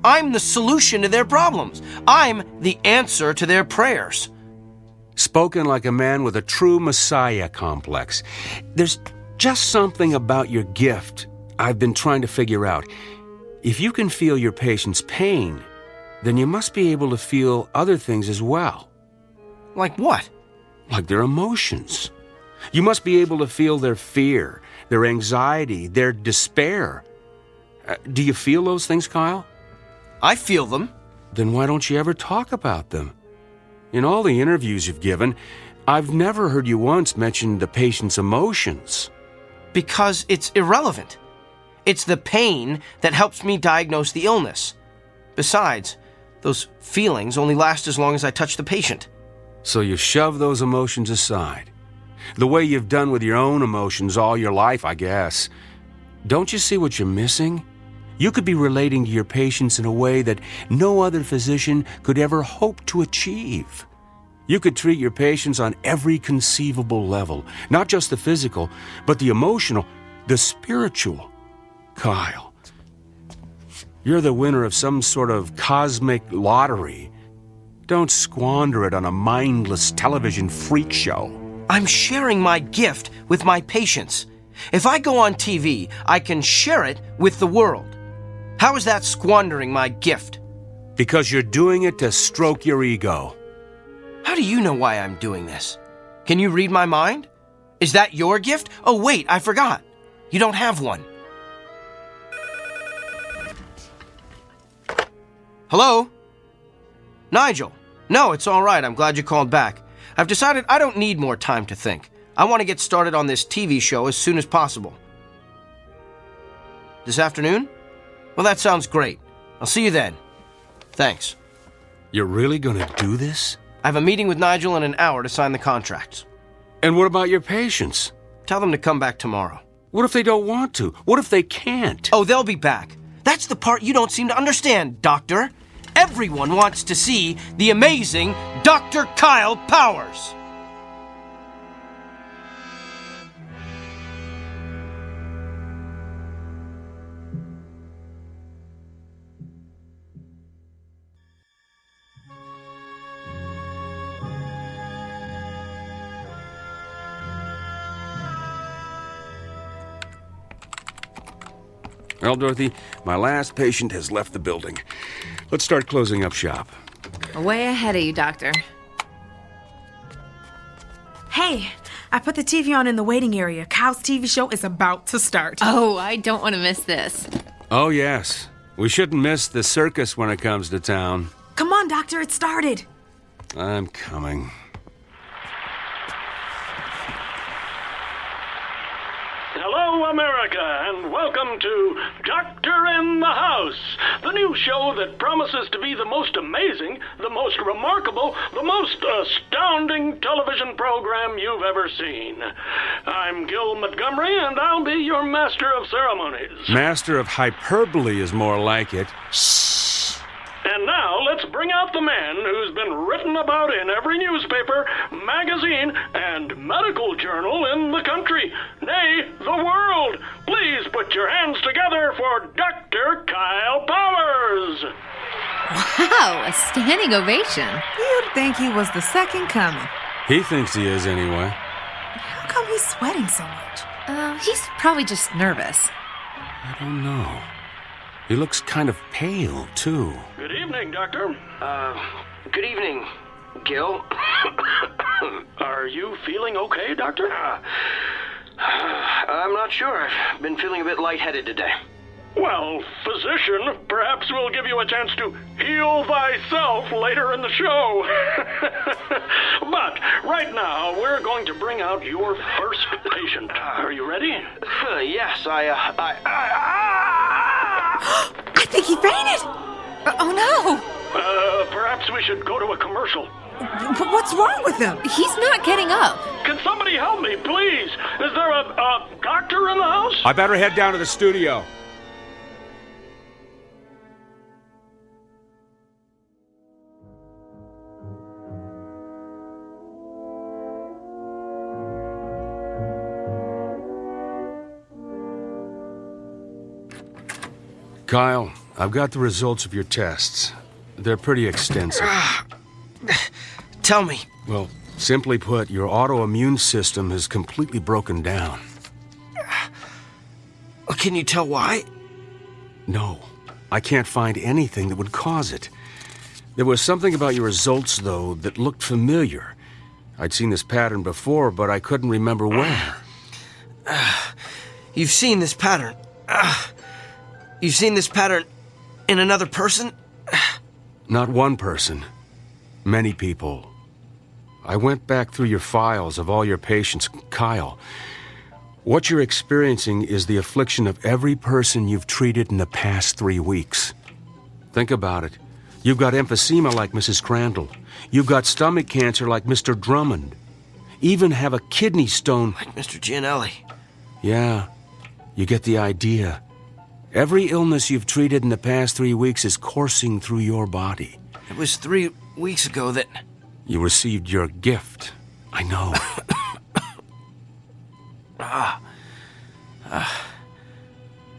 I'm the solution to their problems. I'm the answer to their prayers. Spoken like a man with a true messiah complex. There's just something about your gift I've been trying to figure out. If you can feel your patient's pain, then you must be able to feel other things as well. Like what? Like their emotions. You must be able to feel their fear, their anxiety, their despair. Do you feel those things, Kyle? I feel them. Then why don't you ever talk about them? In all the interviews you've given, I've never heard you once mention the patient's emotions. Because it's irrelevant. It's the pain that helps me diagnose the illness. Besides, those feelings only last as long as I touch the patient. So you shove those emotions aside. The way you've done with your own emotions all your life, I guess. Don't you see what you're missing? You could be relating to your patients in a way that no other physician could ever hope to achieve. You could treat your patients on every conceivable level, not just the physical, but the emotional, the spiritual. Kyle, you're the winner of some sort of cosmic lottery. Don't squander it on a mindless television freak show. I'm sharing my gift with my patients. If I go on TV, I can share it with the world. How is that squandering my gift? Because you're doing it to stroke your ego. How do you know why I'm doing this? Can you read my mind? Is that your gift? Oh, wait, I forgot. You don't have one. Hello? Nigel? No, it's all right. I'm glad you called back. I've decided I don't need more time to think. I want to get started on this TV show as soon as possible. This afternoon? Well, that sounds great. I'll see you then. Thanks. You're really going to do this? I have a meeting with Nigel in an hour to sign the contracts. And what about your patients? Tell them to come back tomorrow. What if they don't want to? What if they can't? Oh, they'll be back. That's the part you don't seem to understand, Doctor. Everyone wants to see the amazing Dr. Kyle Powers. Well, Dorothy, my last patient has left the building. Let's start closing up shop. Way ahead of you, Doctor. Hey, I put the TV on in the waiting area. Kyle's TV show is about to start. Oh, I don't want to miss this. Oh, yes. We shouldn't miss the circus when it comes to town. Come on, Doctor, it started. I'm coming. Hello, America, and welcome to Doctor in the House, the new show that promises to be the most amazing, the most remarkable, the most astounding television program you've ever seen. I'm Gil Montgomery, and I'll be your master of ceremonies. Master of hyperbole is more like it. And now let's bring out the man who's been written about in every newspaper, magazine, and medical journal in the country, nay, the world. Please put your hands together for Dr. Kyle Powers. Wow, a standing ovation. You'd think he was the second coming. He thinks he is anyway. How come he's sweating so much? He's probably just nervous. I don't know. He looks kind of pale, too. Good evening, Doctor. Good evening, Gil. Are you feeling okay, Doctor? I'm not sure. I've been feeling a bit lightheaded today. Well, physician, perhaps we'll give you a chance to heal thyself later in the show. But right now, we're going to bring out your first patient. Are you ready? Yes, I think he fainted. Oh no! Perhaps we should go to a commercial. But what's wrong with him? He's not getting up. Can somebody help me, please? Is there a doctor in the house? I better head down to the studio. Kyle, I've got the results of your tests. They're pretty extensive. Tell me. Well, simply put, your autoimmune system has completely broken down. Can you tell why? No, I can't find anything that would cause it. There was something about your results, though, that looked familiar. I'd seen this pattern before, but I couldn't remember where. You've seen this pattern. You've seen this pattern in another person? Not one person. Many people. I went back through your files of all your patients. Kyle, what you're experiencing is the affliction of every person you've treated in the past 3 weeks. Think about it. You've got emphysema like Mrs. Crandall. You've got stomach cancer like Mr. Drummond. Even have a kidney stone like Mr. Gianelli. Yeah, you get the idea. Every illness you've treated in the past 3 weeks is coursing through your body. It was 3 weeks ago that... You received your gift. I know.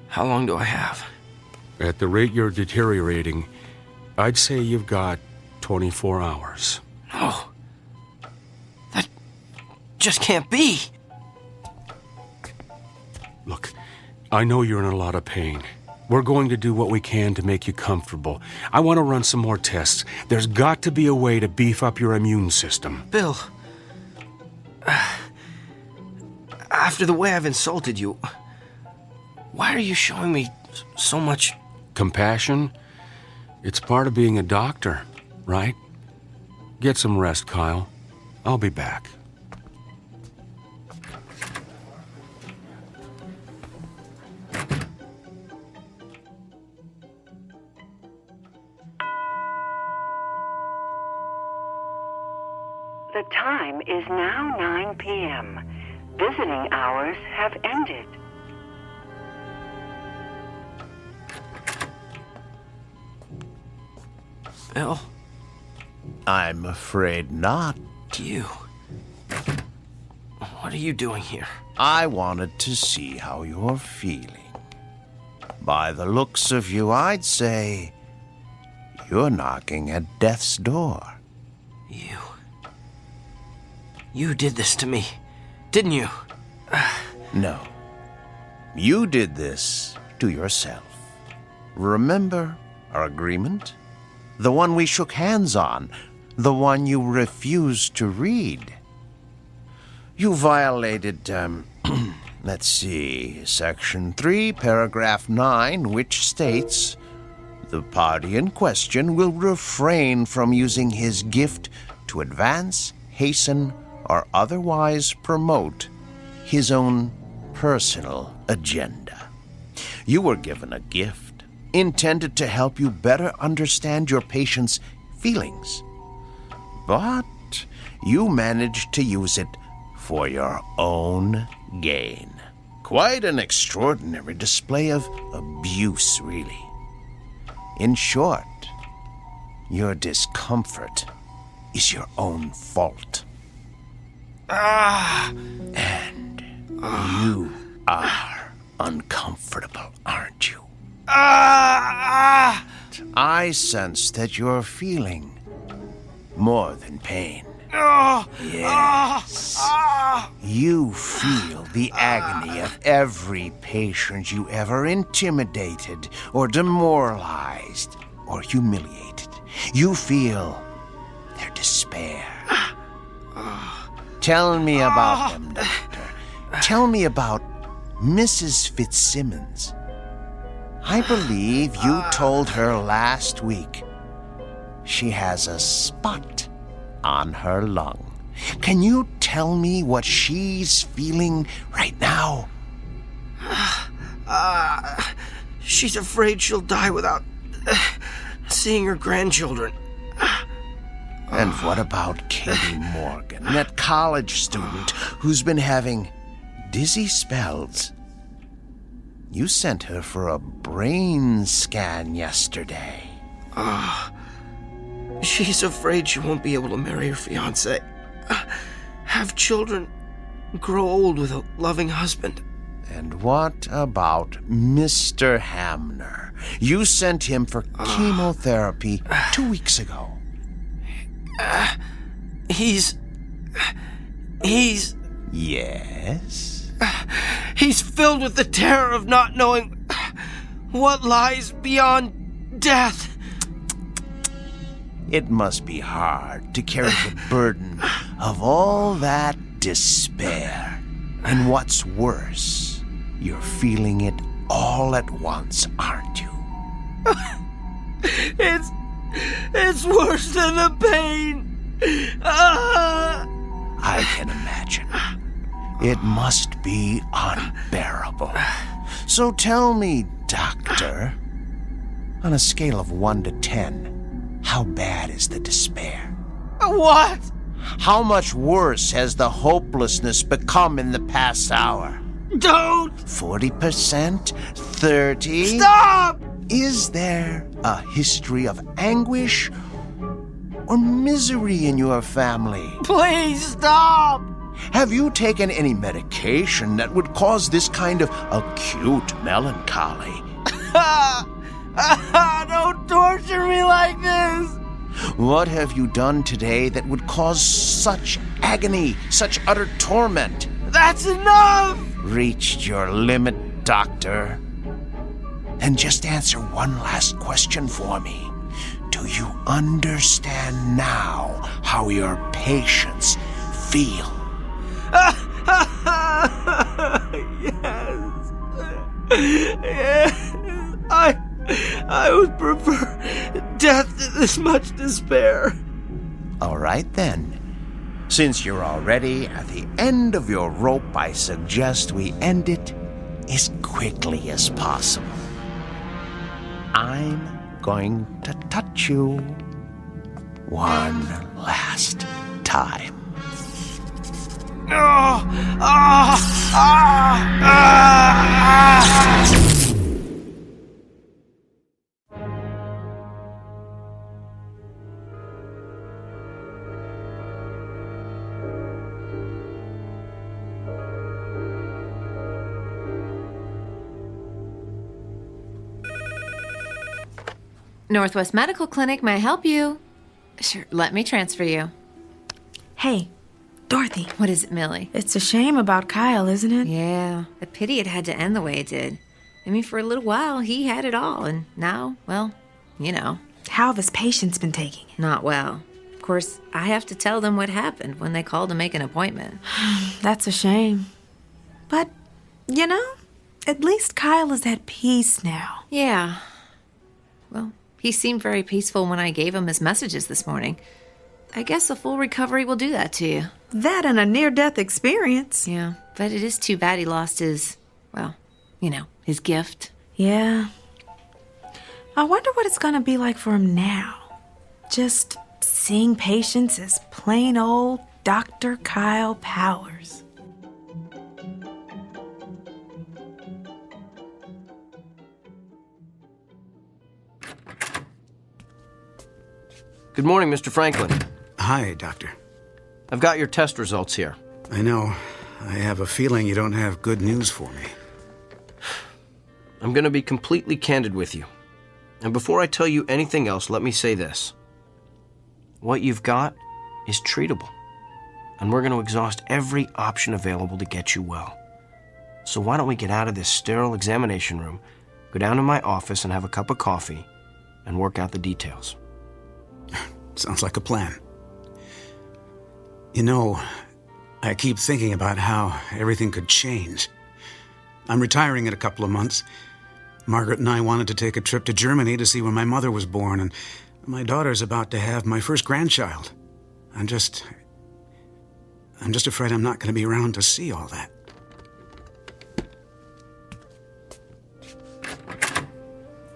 How long do I have? At the rate you're deteriorating, I'd say you've got 24 hours. No. That just can't be. Look, I know you're in a lot of pain. We're going to do what we can to make you comfortable. I want to run some more tests. There's got to be a way to beef up your immune system. Bill, after the way I've insulted you, why are you showing me so much... Compassion? It's part of being a doctor, right? Get some rest, Kyle. I'll be back. The time is now 9 p.m. Visiting hours have ended. Bill? I'm afraid not. You? What are you doing here? I wanted to see how you're feeling. By the looks of you, I'd say you're knocking at death's door. You did this to me, didn't you? No. You did this to yourself. Remember our agreement? The one we shook hands on. The one you refused to read. You violated, let's see, Section 3, Paragraph 9, which states, the party in question will refrain from using his gift to advance, hasten, or otherwise promote his own personal agenda. You were given a gift intended to help you better understand your patient's feelings. But you managed to use it for your own gain. Quite an extraordinary display of abuse, really. In short, your discomfort is your own fault. And you are uncomfortable, aren't you? I sense that you're feeling more than pain. Yes. You feel the agony of every patient you ever intimidated or demoralized or humiliated. You feel their despair. Tell me about them, Doctor. Tell me about Mrs. Fitzsimmons. I believe you told her last week she has a spot on her lung. Can you tell me what she's feeling right now? She's afraid she'll die without seeing her grandchildren. And what about Katie Morgan, that college student who's been having dizzy spells? You sent her for a brain scan yesterday. She's afraid she won't be able to marry her fiancé, have children, grow old with a loving husband. And what about Mr. Hamner? You sent him for chemotherapy 2 weeks ago. He's... Yes? He's filled with the terror of not knowing what lies beyond death. It must be hard to carry the burden of all that despair. And what's worse, you're feeling it all at once, aren't you? It's worse than the pain. I can imagine. It must be unbearable. So tell me, Doctor, on a scale of 1 to 10, how bad is the despair? What? How much worse has the hopelessness become in the past hour? Don't! 40%? 30%? Stop! Is there a history of anguish or misery in your family? Please stop! Have you taken any medication that would cause this kind of acute melancholy? Don't torture me like this! What have you done today that would cause such agony, such utter torment? That's enough! Reached your limit, Doctor. Then just answer one last question for me. Do you understand now how your patients feel? Yes. I would prefer death to this much despair. All right, then. Since you're already at the end of your rope, I suggest we end it as quickly as possible. I'm going to touch you one last time. Northwest Medical Clinic, may I help you? Sure, let me transfer you. Hey, Dorothy. What is it, Millie? It's a shame about Kyle, isn't it? Yeah, a pity it had to end the way it did. I mean, for a little while, he had it all, and now, well, you know. How have his patients been taking it? Not well. Of course, I have to tell them what happened when they called to make an appointment. That's a shame. But, you know, at least Kyle is at peace now. Yeah. Well, he seemed very peaceful when I gave him his messages this morning. I guess a full recovery will do that to you. That and a near-death experience. Yeah, but it is too bad he lost his, well, you know, his gift. Yeah. I wonder what it's gonna be like for him now. Just seeing patients as plain old Dr. Kyle Powers. Good morning, Mr. Franklin. Hi, Doctor. I've got your test results here. I know. I have a feeling you don't have good news for me. I'm going to be completely candid with you. And before I tell you anything else, let me say this. What you've got is treatable. And we're going to exhaust every option available to get you well. So why don't we get out of this sterile examination room, go down to my office and have a cup of coffee, and work out the details. Sounds like a plan. You know, I keep thinking about how everything could change. I'm retiring in a couple of months, Margaret and I wanted to take a trip to Germany to see where my mother was born, and my daughter's about to have my first grandchild. I'm just afraid I'm not going to be around to see all that.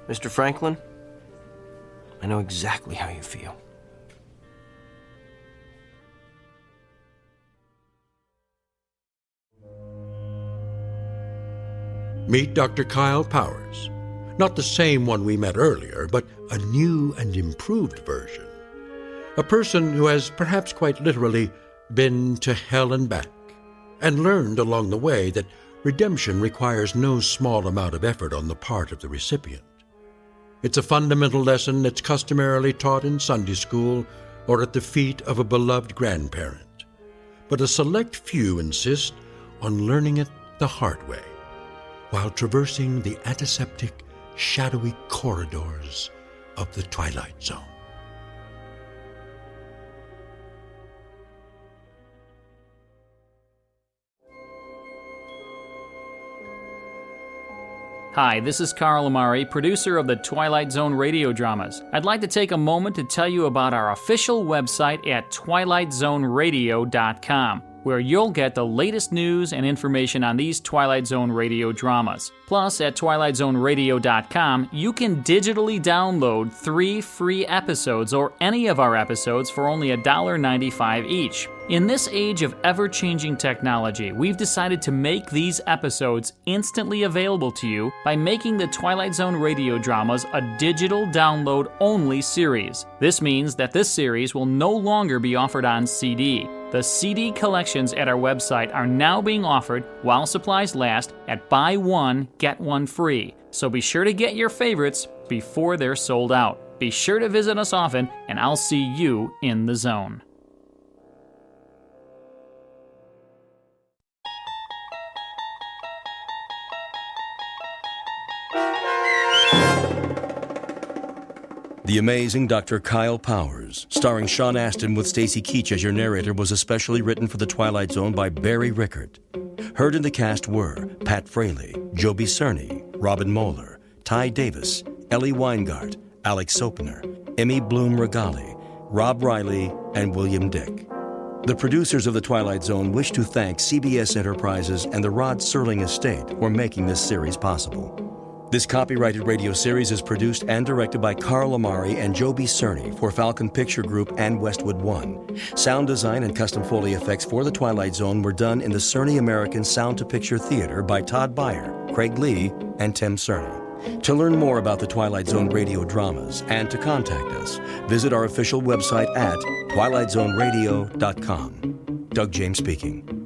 Mr. Franklin, I know exactly how you feel. Meet Dr. Kyle Powers. Not the same one we met earlier, but a new and improved version. A person who has perhaps quite literally been to hell and back, and learned along the way that redemption requires no small amount of effort on the part of the recipient. It's a fundamental lesson that's customarily taught in Sunday school or at the feet of a beloved grandparent. But a select few insist on learning it the hard way, while traversing the antiseptic, shadowy corridors of the Twilight Zone. Hi, this is Carl Amari, producer of the Twilight Zone radio dramas. I'd like to take a moment to tell you about our official website at twilightzoneradio.com, where you'll get the latest news and information on these Twilight Zone radio dramas. Plus, at twilightzoneradio.com, you can digitally download 3 free episodes or any of our episodes for only $1.95 each. In this age of ever-changing technology, we've decided to make these episodes instantly available to you by making the Twilight Zone radio dramas a digital download-only series. This means that this series will no longer be offered on CD. The CD collections at our website are now being offered while supplies last at buy one, get one free. So be sure to get your favorites before they're sold out. Be sure to visit us often, and I'll see you in the zone. The Amazing Dr. Kyle Powers, starring Sean Astin with Stacy Keach as your narrator, was especially written for The Twilight Zone by Barry Rickert. Heard in the cast were Pat Fraley, Joby Cerny, Robin Moeller, Ty Davis, Ellie Weingart, Alex Sopener, Emmy Bloom Regali, Rob Riley, and William Dick. The producers of The Twilight Zone wish to thank CBS Enterprises and the Rod Serling Estate for making this series possible. This copyrighted radio series is produced and directed by Carl Amari and Joby Cerny for Falcon Picture Group and Westwood One. Sound design and custom Foley effects for The Twilight Zone were done in the Cerny American Sound to Picture Theater by Todd Beyer, Craig Lee, and Tim Cerny. To learn more about the Twilight Zone radio dramas and to contact us, visit our official website at twilightzoneradio.com. Doug James speaking.